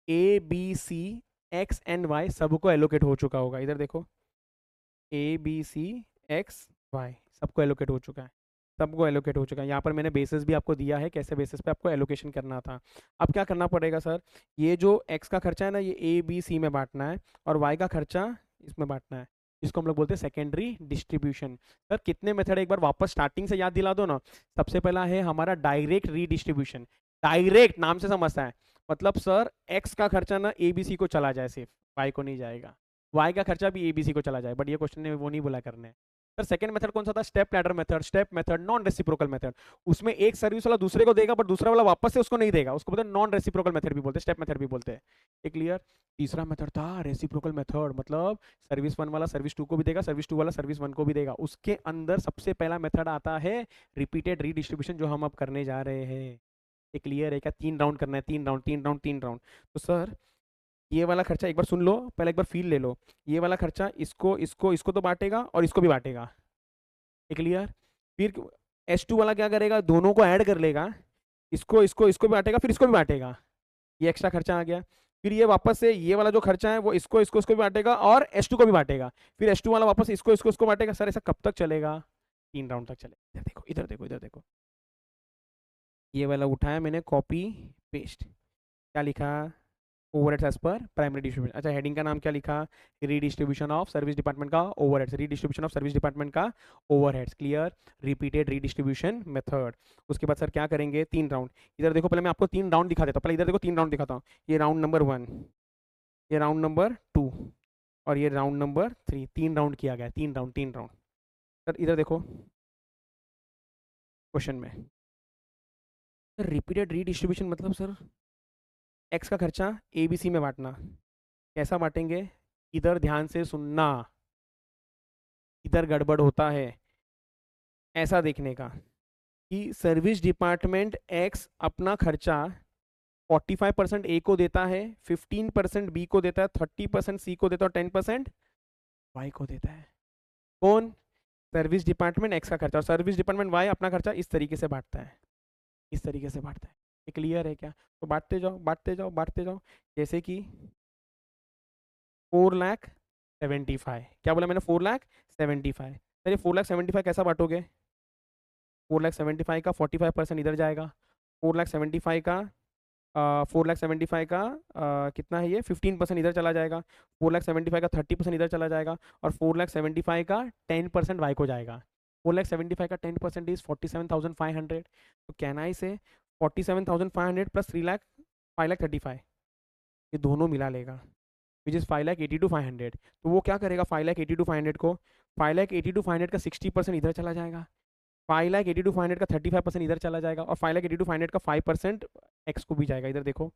A B C X and Y सबको एलोकेट हो चुका होगा। इधर देखो, A B C X Y सबको एलोकेट हो चुका है, सबको एलोकेट हो चुका है। यहाँ पर मैंने बेसिस भी आपको दिया है, कैसे बेसिस पे आपको एलोकेशन करना था। अब क्या करना पड़ेगा सर? ये जो एक्स का खर्चा है ना, ये ए बी सी में बांटना है, और वाई का खर्चा इसमें बांटना है। इसको हम लोग बोलते हैं सेकेंडरी डिस्ट्रीब्यूशन। सर कितने मेथड, एक बार वापस स्टार्टिंग से याद दिला दो ना। सबसे पहला है हमारा डायरेक्ट रीडिस्ट्रीब्यूशन। डायरेक्ट नाम से समझता है, मतलब सर एक्स का खर्चा ना ए बी सी को चला जाए, सिर्फ वाई को नहीं जाएगा। वाई का खर्चा भी ए बी सी को चला जाए, बट ये क्वेश्चन ने वो नहीं बोला करने। सर सेकंड मेथड कौन सा था? Step ladder method. Step method non reciprocal method. उसमें एक सर्विस वाला दूसरे को देगा, बट दूसरा वाला वापस से उसको नहीं देगा, उसको बोलते हैं नॉन रेसिप्रोकल मेथड भी बोलते हैं, स्टेप मेथड भी बोलते हैं। एक क्लियर। तीसरा मेथड था रेसिप्रोकल मेथड, मतलब सर्विस वन वाला सर्विस टू को भी देगा, सर्विस टू वाला सर्विस वन को भी देगा। उसके अंदर सबसे पहला मेथड आता है रिपीटेड रीडिस्ट्रीब्यूशन, जो हम अब करने जा रहे हैं। एक क्लियर है क्या? 3 राउंड करना है, 3 राउंड, 3 राउंड, 3 राउंड। तो सर ये वाला खर्चा एक बार सुन लो, पहले एक बार फील ले लो। ये वाला खर्चा इसको इसको इसको तो बांटेगा और इसको भी बांटेगा, क्लियर। फिर S2 वाला क्या करेगा, दोनों को ऐड कर लेगा, इसको इसको इसको भी बांटेगा, फिर इसको भी बांटेगा, ये एक्स्ट्रा खर्चा आ गया। फिर ये वापस से ये वाला जो खर्चा है वो इसको इसको इसको भी बांटेगा और S2 को भी बांटेगा, फिर S2 वाला वापस इसको इसको इसको बांटेगा। सर ऐसा कब तक चलेगा, 3 राउंड तक चलेगा। इधर देखो इधर देखो इधर देखो, ये वाला उठाया मैंने, कॉपी पेस्ट, क्या लिखा, overheads as per primary distribution. अच्छा हेडिंग का नाम क्या लिखा, रीडिस्ट्रीब्यूशन ऑफ सर्विस डिपार्टमेंट का overheads, redistribution of service department का overheads, clear, repeated redistribution method. उसके बाद सर क्या करेंगे, 3 राउंड। इधर देखो, पहले मैं आपको 3 राउंड दिखा देता हूँ, पहले इधर देखो 3 राउंड दिखाता हूँ। ये राउंड नंबर 1, ये राउंड नंबर 2 और ये राउंड नंबर 3, 3 राउंड किया गया, 3 राउंड 3 राउंड। सर इधर देखो क्वेश्चन में, सर रिपीटेड रीडिस्ट्रीब्यूशन मतलब सर एक्स का खर्चा ABC में बांटना। कैसा बांटेंगे, इधर ध्यान से सुनना, इधर गड़बड़ होता है। ऐसा देखने का कि सर्विस डिपार्टमेंट एक्स अपना खर्चा 45% ए को देता है, 15% बी को देता है, 30% सी को देता है और 10% वाई को देता है। कौन, सर्विस डिपार्टमेंट एक्स का खर्चा, और सर्विस डिपार्टमेंट वाई अपना खर्चा इस तरीके से बांटता है, इस तरीके से बांटता है। ये क्लियर है क्या, तो बांटते जाओ बांटते जाओ बांटते जाओ। जैसे कि 4,75,000, क्या बोला मैंने, 4,75,000। सर ये 4,75,000 कैसा बांटोगे, 4,75,000 का 45% इधर जाएगा, 4,75,000 का 4,75,000 का कितना है ये, 15% इधर चला जाएगा, 4,75,000 का 30% इधर चला जाएगा, और 4,75,000 का 10% वाई को जाएगा। 4,75,000 का 10% इज 47,500। तो कहना इसे 47,500 प्लस 3,00,000 5,35,000, ये दोनों मिला लेगा, विच इज़ 5,82,500। तो वो क्या करेगा, 5,82,500 को, 5,82,500 का 60% इधर चला जाएगा, 5,82,500 का 35% इधर चला जाएगा, और 5,82,500 का 5% एक्स को भी जाएगा। इधर देखो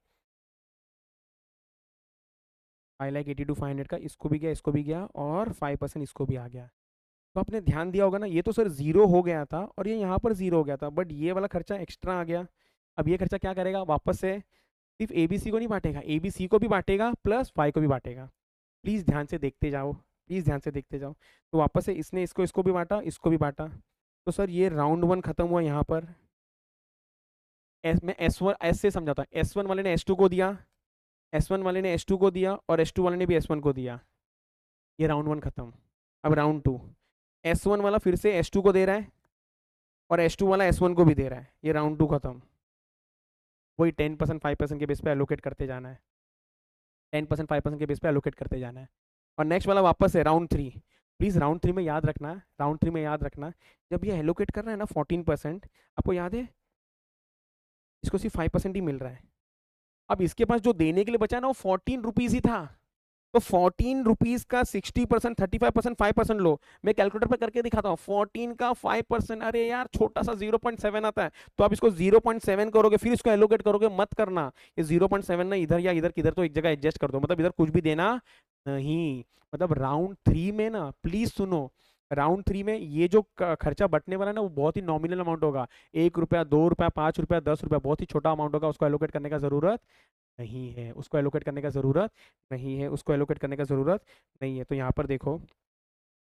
5,82,500 का इसको भी गया, इसको भी गया, और 5% इसको भी आ गया। तो आपने ध्यान दिया होगा ना, ये तो सर 0 हो गया था और ये यहाँ पर 0 हो गया था, बट ये वाला खर्चा एक्स्ट्रा आ गया। अब ये खर्चा क्या करेगा, वापस से सिर्फ ABC को नहीं बांटेगा, ABC को भी बांटेगा प्लस वाई को भी बांटेगा। प्लीज़ ध्यान से देखते जाओ, प्लीज़ ध्यान से देखते जाओ। तो वापस से इसने इसको इसको भी बांटा, इसको भी बांटा। तो सर ये राउंड 1 खत्म हुआ यहाँ पर। मैं S से समझाता हूँ, S1 वाले ने S2 को दिया, S1 वाले ने S2 को दिया, और S2 वाले ने भी S1 को दिया। ये राउंड 1 खत्म। अब राउंड 2, S1 वाला फिर से S2 को दे रहा है और S2 वाला S1 को भी दे रहा है। ये राउंड 2 खत्म। वही 10% 5% के बेस पे एलोकेट करते जाना है, 10% 5% के बेस पे एलोकेट करते जाना है। और नेक्स्ट वाला वापस है राउंड 3। प्लीज़ राउंड 3 में याद रखना, राउंड 3 में याद रखना, जब ये एलोकेट कर रहा है ना 14%, आपको याद है इसको सिर्फ 5% ही मिल रहा है। अब इसके पास जो देने के लिए बचा ना वो 14 रुपीज़ ही था। तो 14 रुपीज़ का 60%, 35%, 5% लो। मैं कैलकुलेटर पे करके दिखाता हूँ। 14 का 5%, अरे यार छोटा सा 0.7 आता है, तो आप इसको 0.7 करोगे, फिर इसको एलोकेट करोगे, मत करना ये 0.7 ना इधर या इधर किधर तो एक जगह एडजस्ट कर दो, मतलब इधर कुछ भी देना नहीं। मतलब राउंड 3 में ना, प्लीज सुनो, राउंड 3 में ये जो खर्चा बटने वाला है ना वो बहुत ही नॉमिनल अमाउंट होगा, 1 रुपया, 2 रुपया, 5 रुपया, 10 रुपया, बहुत ही छोटा अमाउंट होगा। उसको एलोकेट करने का जरूरत नहीं है, उसको एलोकेट करने का ज़रूरत नहीं है, उसको एलोकेट करने का ज़रूरत नहीं है। तो यहाँ पर देखो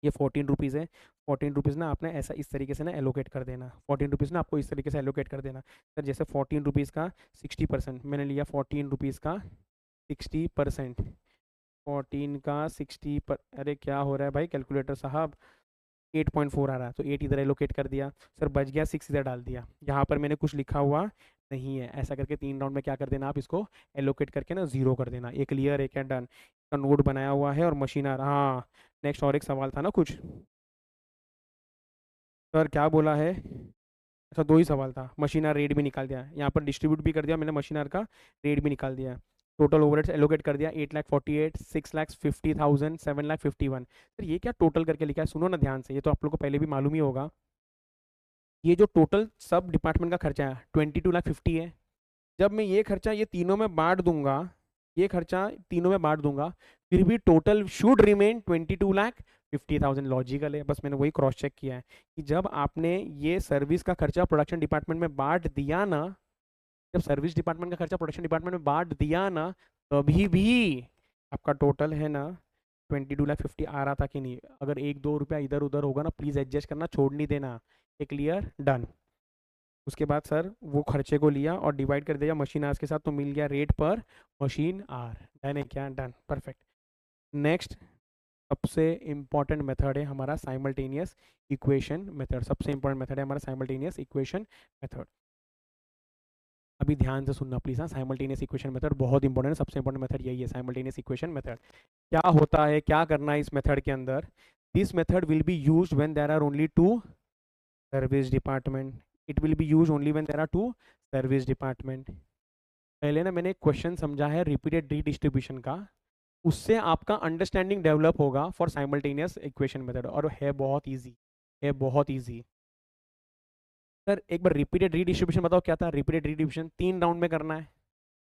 ये 14 रुपीज़ है, 14 रुपीज़ ना आपने ऐसा इस तरीके से ना एलोकेट कर देना, 14 रुपीज़ ना आपको इस तरीके से एलोकेट कर देना। सर जैसे 14 रुपीज़ का 60%, मैंने लिया 14 रुपीज़ का 60%, 14 का 60 पर, अरे क्या हो रहा है भाई कैलकुलेटर साहब, 8.4 आ रहा है, तो 8 इधर एलोकेट कर दिया। सर बच गया 6 इधर डाल दिया। यहाँ पर मैंने कुछ लिखा हुआ नहीं है, ऐसा करके 3 राउंड में क्या कर देना, आप इसको एलोकेट करके ना 0 कर देना। एक क्लियर है क्या, डन। का नोट बनाया हुआ है और मशीनर, हाँ नेक्स्ट और एक सवाल था ना कुछ, सर क्या बोला है, अच्छा 2 ही सवाल था। मशीनर रेट भी निकाल दिया, यहाँ पर डिस्ट्रीब्यूट भी कर दिया मैंने, मशीनर का रेट भी निकाल दिया, टोटल ओवरहेड्स एलोकेट कर दिया, 8,48,000, 6,50,000, 7,51,000। सर ये क्या टोटल करके लिखा है, सुनो ना ध्यान से, ये तो आप लोग को पहले भी मालूम ही होगा। ये जो टोटल सब डिपार्टमेंट का खर्चा है 22,50,000 है। जब मैं ये खर्चा ये तीनों में बांट दूंगा, ये खर्चा तीनों में बांट दूंगा, फिर भी टोटल शुड रिमेन 22,50,000। लॉजिकल है, बस मैंने वही क्रॉस चेक किया है कि जब आपने ये सर्विस का खर्चा प्रोडक्शन डिपार्टमेंट में बांट दिया ना, जब सर्विस डिपार्टमेंट का खर्चा प्रोडक्शन डिपार्टमेंट में बांट दिया ना, तभी भी आपका टोटल है ना 22,50,000 आ रहा था कि नहीं? अगर 1-2 रुपया इधर उधर होगा ना, प्लीज़ एडजस्ट करना, छोड़ नहीं देना। ये क्लियर? डन। उसके बाद सर वो खर्चे को लिया और डिवाइड कर दिया मशीन आवर्स के साथ, तो मिल गया रेट पर मशीन आवर। डन है क्या? Done, perfect. नेक्स्ट सबसे इम्पॉर्टेंट मेथड है हमारा साइमल्टेनियस इक्वेशन मेथड। सबसे इम्पॉर्टेंट मेथड है हमारा साइमल्टेनियस इक्वेशन मेथड। अभी ध्यान से सुनना प्लीज। हाँ, साइमल्टेनियस इक्वेशन मेथड बहुत इंपॉर्टेंट है, सबसे इंपॉर्टेंट मेथड यही है, साइमल्टेनियस इक्वेशन मेथड। क्या होता है, क्या करना है इस मेथड के अंदर? This method will be used when there are only two service department. It will be used only when there are two service department. पहले ना मैंने एक क्वेश्चन समझा है रिपीटेड रीडिस्ट्रीब्यूशन का, उससे आपका अंडरस्टैंडिंग डेवलप होगा फॉर साइमल्टेनियस इक्वेशन मेथड, और है बहुत ईजी, है बहुत ईजी। सर एक बार रिपीटेड रीडिस्ट्रीब्यूशन बताओ क्या था? रिपीटेड रीडिस्ट्रीब्यूशन 3 राउंड में करना है,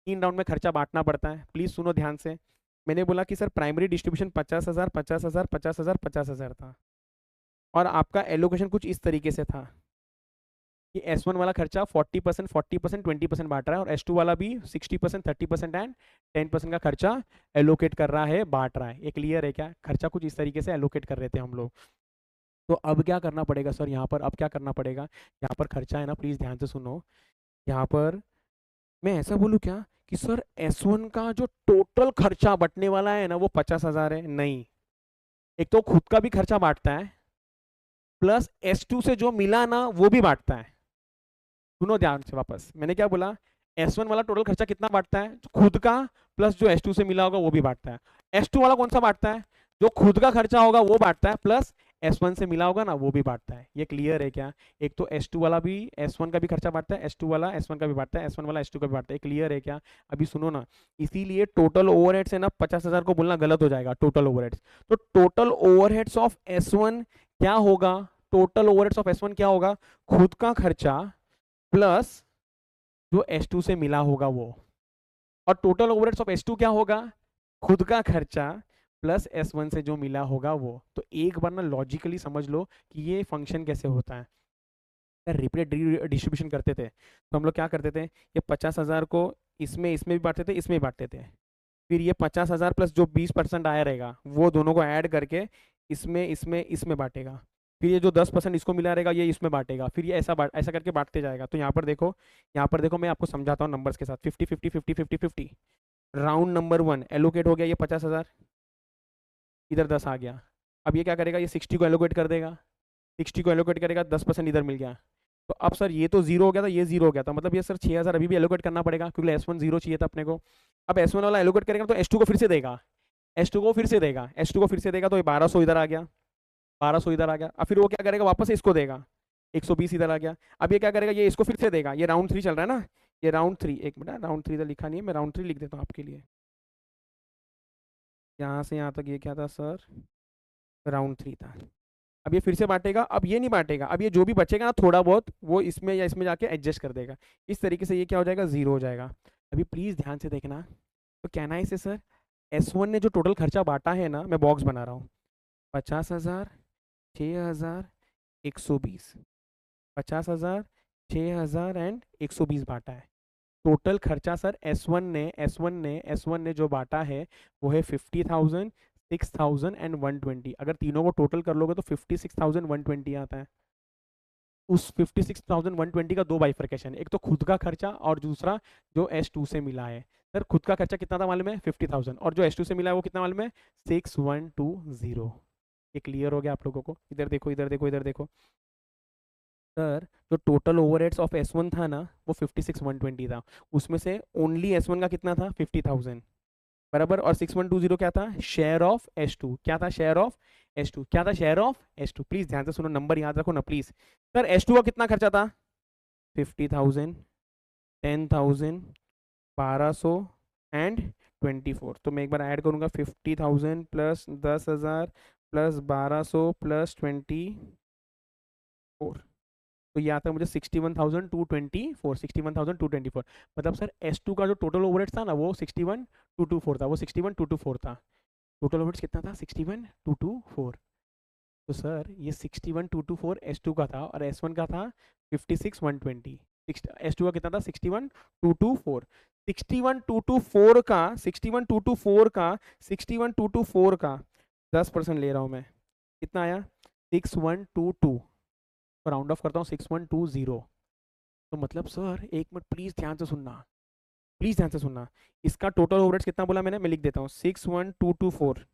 3 राउंड में खर्चा बांटना पड़ता है। प्लीज सुनो ध्यान से। मैंने बोला कि सर प्राइमरी डिस्ट्रीब्यूशन 50,000 50,000 50,000 50,000 था, और आपका एलोकेशन कुछ इस तरीके से था कि S1 वाला खर्चा 40% 40% 20% बांट रहा है, और S2 वाला भी 60% 30% एंड 10% का खर्चा एलोकेट कर रहा है, बांट रहा है। ये क्लियर है क्या? खर्चा कुछ इस तरीके से एलोकेट कर रहे थे हम लोग। तो अब क्या करना पड़ेगा सर यहाँ पर? अब क्या करना पड़ेगा? यहाँ पर खर्चा है ना, प्लीज ध्यान से सुनो। यहाँ पर मैं ऐसा बोलूँ क्या कि सर S1 का जो टोटल खर्चा बटने वाला है ना वो 50,000 है? नहीं, एक तो खुद का भी खर्चा बांटता है, प्लस S2 से जो मिला ना वो भी बांटता है। सुनो ध्यान से वापस, मैंने क्या बोला? S1 वाला टोटल खर्चा कितना बांटता है? खुद का प्लस जो S2 से मिला होगा वो भी बांटता है। S2 वाला कौन सा बांटता है? जो खुद का खर्चा होगा वो बांटता है, प्लस S1 से मिला होगा ना वो भी बांटता है। ये क्लियर है क्या? एक तो S2 वाला भी S1 का भी खर्चा बांटता है, S2 वाला S1 का भी बांटता है, S1 वाला S2 का भी बांटता है। क्लियर है क्या? अभी सुनो ना, इसीलिए टोटल ओवरहेड्स है ना 50,000 को बोलना गलत हो जाएगा, टोटल ओवरहेड्स। तो टोटल ओवरहेड्स ऑफ S1 क्या होगा? टोटल ओवरहेड्स ऑफ S1 क्या होगा? खुद का खर्चा प्लस जो S2 से मिला होगा वो। और टोटल ओवरहेड्स ऑफ S2 क्या होगा? खुद का खर्चा प्लस S1 से जो मिला होगा वो। तो एक बार ना लॉजिकली समझ लो कि ये फंक्शन कैसे होता है। रिपीटेड डिस्ट्रीब्यूशन करते थे तो हम लोग क्या करते थे, ये 50,000 को इसमें इसमें भी बांटते थे, इसमें भी बांटते थे। फिर ये 50,000 प्लस जो 20% आया रहेगा वो दोनों को ऐड करके इसमें इसमें इसमें बांटेगा। फिर ये जो 10% इसको मिला रहेगा ये इसमें बांटेगा। फिर ये ऐसा करके बांटते जाएगा। तो यहाँ पर देखो, यहाँ पर देखो, मैं आपको समझाता हूँ नंबर्स के साथ। 50 50 50 50 50। राउंड नंबर 1 एलोकेट हो गया, ये 50,000 इधर 10 आ गया। अब ये क्या करेगा? ये 60 को एलोकेट कर देगा, 60 को एलोकेट करेगा, 10% इधर मिल गया। तो अब सर ये तो जीरो हो गया था, ये जीरो हो गया था, मतलब ये सर 6,000 अभी भी एलोकेट करना पड़ेगा क्योंकि S1 जीरो चाहिए था अपने को। अब S1 वाला एलोकेट करेगा तो S2 को फिर से देगा, S2 को फिर से देगा, S2 को फिर से देगा, तो ये 1200 इधर आ गया, 1200 इधर आ गया। अब फिर वो क्या करेगा? वापस इसको देगा, 120 इधर आ गया। अब ये क्या करेगा? ये इसको फिर से देगा। ये राउंड 3 चल रहा है ना, ये राउंड 3, एक मिनट, राउंड 3 इधर लिखा नहीं है, मैं राउंड 3 लिख देता हूँ आपके लिए। यहाँ से यहाँ तक ये क्या था सर? राउंड 3 था। अब ये फिर से बांटेगा, अब ये नहीं बांटेगा, अब ये जो भी बचेगा ना थोड़ा बहुत वो इसमें या इसमें जाके एडजस्ट कर देगा। इस तरीके से ये क्या हो जाएगा? जीरो हो जाएगा। अभी प्लीज ध्यान से देखना। तो कहना है इसे सर, S1 ने जो टोटल खर्चा बांटा है ना, मैं बॉक्स बना रहा हूँ, 50,000 6,000 120, 50,000 6,000 एंड 120 बांटा है। टोटल खर्चा सर S1 ने जो बांटा है वो है 50,000 6,000 एंड 120। अगर तीनों को टोटल कर लोगे तो 56,120 आता है। उस 56,120 का दो बाइफर्केशन, एक तो खुद का खर्चा और दूसरा जो S2 से मिला है। सर खुद का खर्चा कितना था मालूम है? 50,000, और जो S2 से मिला है वो कितना मालूम है? 6120। ये क्लियर हो गया आप लोगों को? इधर देखो, इधर देखो, इधर देखो। सर जो टोटल ओवरहेड्स ऑफ S1 था ना वो 56,120 था, उसमें से ओनली S1 का कितना था? 50,000 बराबर, और 6120 क्या था? Share of S2। क्या था? Share of S2। क्या था? Share of S2। प्लीज ध्यान से सुनो, नंबर याद रखो ना प्लीज। सर S2 का कितना खर्चा था? 50,000 10,000 1200 एंड 24। तो मैं एक बार ऐड करूंगा, 50,000 प्लस 10,000 प्लस 1200 प्लस 24, तो ये आता है मुझे 61,224, 61,224। मतलब सर S2 का जो टोटल ओवरहेड था ना वो 61,224 था, वो 61,224 था। टोटल ओवरहेड्स कितना था? 61,224। तो सर ये 61,224 S2 का था और S1 का था 56,120। S2 का कितना था? 61,224। 61,224 का 61,224 का 61,224 का 10% ले रहा हूं मैं, कितना आया 6122, राउंड ऑफ करता हूँ 6120। तो मतलब सर एक मिनट प्लीज ध्यान से सुनना, प्लीज ध्यान से सुनना, इसका टोटल ओवरहेड्स कितना बोला मैंने, मैं लिख देता हूँ 61,224।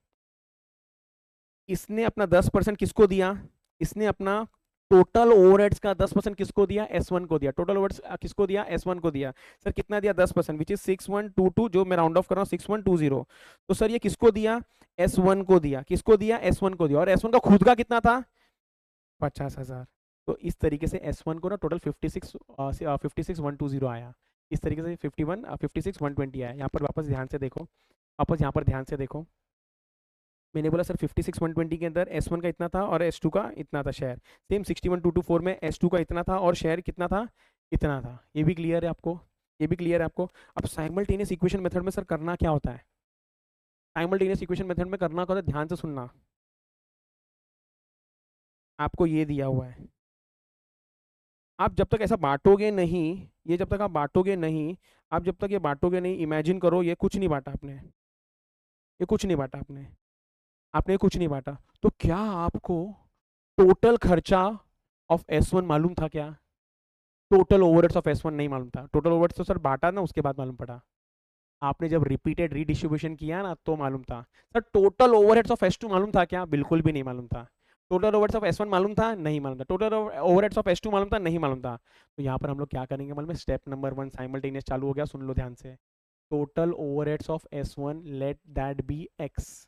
इसने अपना 10% किसको दिया, इसने अपना टोटल ओवरहेड्स का 10% किसको दिया, S1 को दिया। टोटल ओवरहेड्स किसको दिया, S1 को दिया। सर कितना दिया, 10%, विच इज 6122, जो मैं राउंड ऑफ कर रहा हूँ 6120। तो सर ये किसको दिया, S1 को दिया। किसको दिया, S1 को दिया। और S1 का खुद का कितना था, 50,000। तो इस तरीके से S1 को ना टोटल 56,120 आया। इस तरीके से 56,120 आया। यहाँ पर वापस ध्यान से देखो, वापस यहाँ पर ध्यान से देखो, मैंने बोला सर 56,120 के अंदर S1 का इतना था और S2 का इतना था शेयर। सेम 61,224 में S2 का इतना था और शेयर कितना था, इतना था। ये भी क्लियर है आपको, ये भी क्लियर है आपको। अब साइमल्टेनियस इक्वेशन मेथड में सर करना क्या होता है, साइमल्टेनियस इक्वेशन मेथड में करना क्या होता है, ध्यान से सुनना। आपको ये दिया हुआ है, आप जब तक ऐसा बांटोगे नहीं, ये जब तक आप बांटोगे नहीं, आप जब तक ये बांटोगे नहीं, इमेजिन करो ये कुछ नहीं बांटा आपने, ये कुछ नहीं बांटा आपने, आपने कुछ नहीं बांटा। तो क्या आपको टोटल खर्चा ऑफ S1 मालूम था क्या, टोटल ओवरहेड्स ऑफ S1 नहीं मालूम था। टोटल ओवरहेड्स तो सर बांटा ना, उसके बाद मालूम पड़ा। आपने जब रिपीटेड रीडिस्ट्रीब्यूशन किया ना तो मालूम था। Sir total overheads of S2 मालूम था क्या, बिल्कुल भी नहीं मालूम था। टोटल ओवरहेड्स ऑफ S1 मालूम था, नहीं मालूम था। टोटल ओवरहेड्स ऑफ S2 मालूम था, नहीं मालूम था। तो यहाँ पर हम लोग क्या करेंगे मालूम है, स्टेप नंबर 1 साइमल्टेनियस चालू हो गया, सुन लो ध्यान से। Total overheads of S1 let that be X,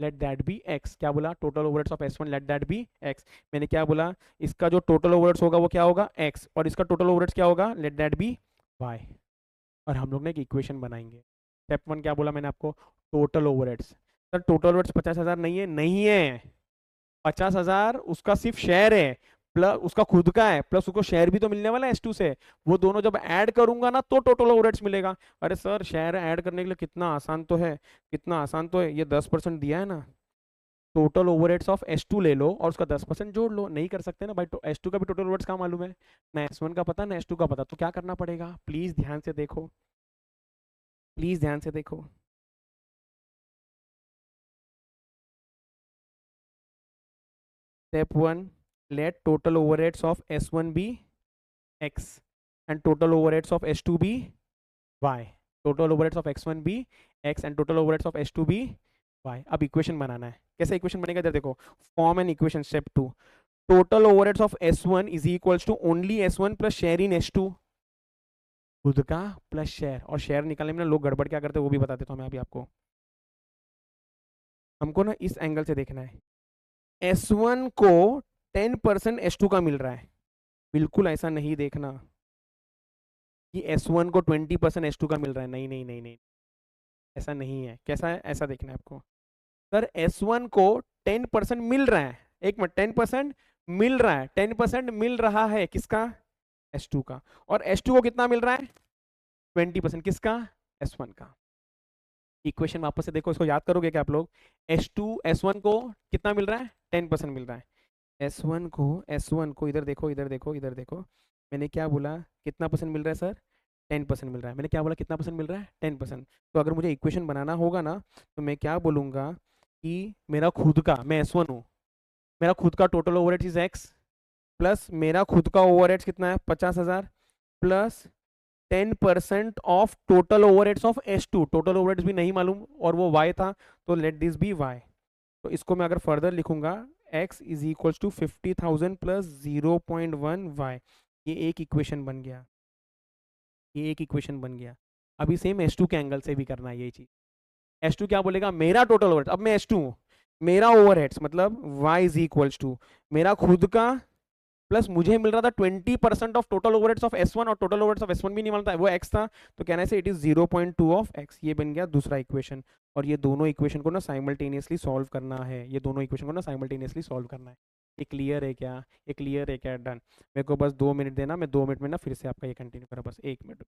let that be X। क्या बोला, total overheads of S1 let that be X। मैंने क्या बोला, इसका जो टोटल ओवरहेड्स होगा वो क्या होगा, X, और इसका टोटल ओवरहेड्स क्या होगा, लेट दैट बी Y। और हम लोग ने एक इक्वेशन बनाएंगे। स्टेप 1 क्या बोला मैंने आपको, total overheads. Sir total overheads 50,000 नहीं है, नहीं है। 50,000 उसका सिर्फ शेयर है, प्लस उसका खुद का है, प्लस उसको शेयर भी तो मिलने वाला है S2 से। वो दोनों जब ऐड करूंगा ना तो टोटल ओवरहेड्स मिलेगा। अरे सर शेयर ऐड करने के लिए कितना आसान तो है, कितना आसान तो है। ये 10% दिया है ना, टोटल ओवरहेड्स ऑफ S2 ले लो और उसका 10% जोड़ लो। नहीं कर सकते ना भाई, तो S2 का भी टोटल ओवरहेड्स का मालूम है ना, S1 का पता ना S2 का पता। तो क्या करना पड़ेगा, प्लीज ध्यान से देखो, प्लीज ध्यान से देखो। Step 1, let total overheads of S1 be X and total overheads of S2 be Y. Total overheads of X1 be X and total overheads of S2 be Y. अब इक्वेशन बनाना है, कैसे इक्वेशन बनेगा इधर देखो, form an equation. Step 2, total overheads of S1 is equals to only S1 plus share in S2, खुद का plus share. और शेयर निकालने में लोग गड़बड़ क्या करते हैं वो भी बता देता हूँ मैं अभी आपको। हमको ना इस एंगल से देखना है, S1 को 10% S2 का मिल रहा है, बिल्कुल ऐसा नहीं देखना कि S1 को 20% S2 का मिल रहा है, नहीं नहीं नहीं नहीं, ऐसा नहीं है। कैसा है, ऐसा देखना है आपको। सर S1 को 10% मिल रहा है, एक मिनट, 10% मिल रहा है, 10% मिल रहा है किसका, S2 का। और S2 को कितना मिल रहा है, 20%, किसका, S1 का। इक्वेशन वापस से देखो, इसको याद करोगे क्या आप लोग। S1 को कितना मिल रहा है, 10% मिल रहा है। S1 को इधर देखो, इधर देखो, इधर देखो, मैंने क्या बोला, कितना परसेंट मिल रहा है सर, 10% मिल रहा है। मैंने क्या बोला, कितना परसेंट मिल रहा है, 10%। तो अगर मुझे इक्वेशन बनाना होगा ना तो मैं क्या बोलूँगा कि मेरा खुद का, मैं S1 हूँ, मेरा खुद का total overhead is X, plus मेरा खुद का ओवरहेड कितना है 50,000, plus 10% of total overheads of S2। Total overheads भी नहीं मालूम और वो Y था, तो लेट दिस बी Y। तो इसको मैं अगर फर्दर लिखूंगा, X is equals to 50,000 plus 0.1 Y। ये एक इक्वेशन बन गया, ये एक इक्वेशन बन गया। अभी सेम S2 के एंगल से भी करना है ये चीज। S2 क्या बोलेगा, मेरा टोटल ओवरहेड, अब मैं S2 हूँ, मेरा ओवरहेड्स मतलब Y इज इक्वल्स टू मेरा खुद का प्लस मुझे मिल रहा था 20% of total overheads of S1, और टोटल ओवरहेड्स ऑफ S1 भी नहीं मिलता है, वो X था। तो कहना है इट इज 0.2 ऑफ X। ये बन गया दूसरा इक्वेशन। और ये दोनों इक्वेशन को ना साइमल्टेनियसली सॉल्व करना है, ये दोनों इक्वेशन को ना साइमल्टेनियसली सॉल्व करना है। ये क्लियर है क्या, ये क्लियर है क्या, डन। मेरे को बस 2 मिनट देना, मैं 2 मिनट में ना फिर से आपका ये कंटिन्यू करा, बस 1 मिनट।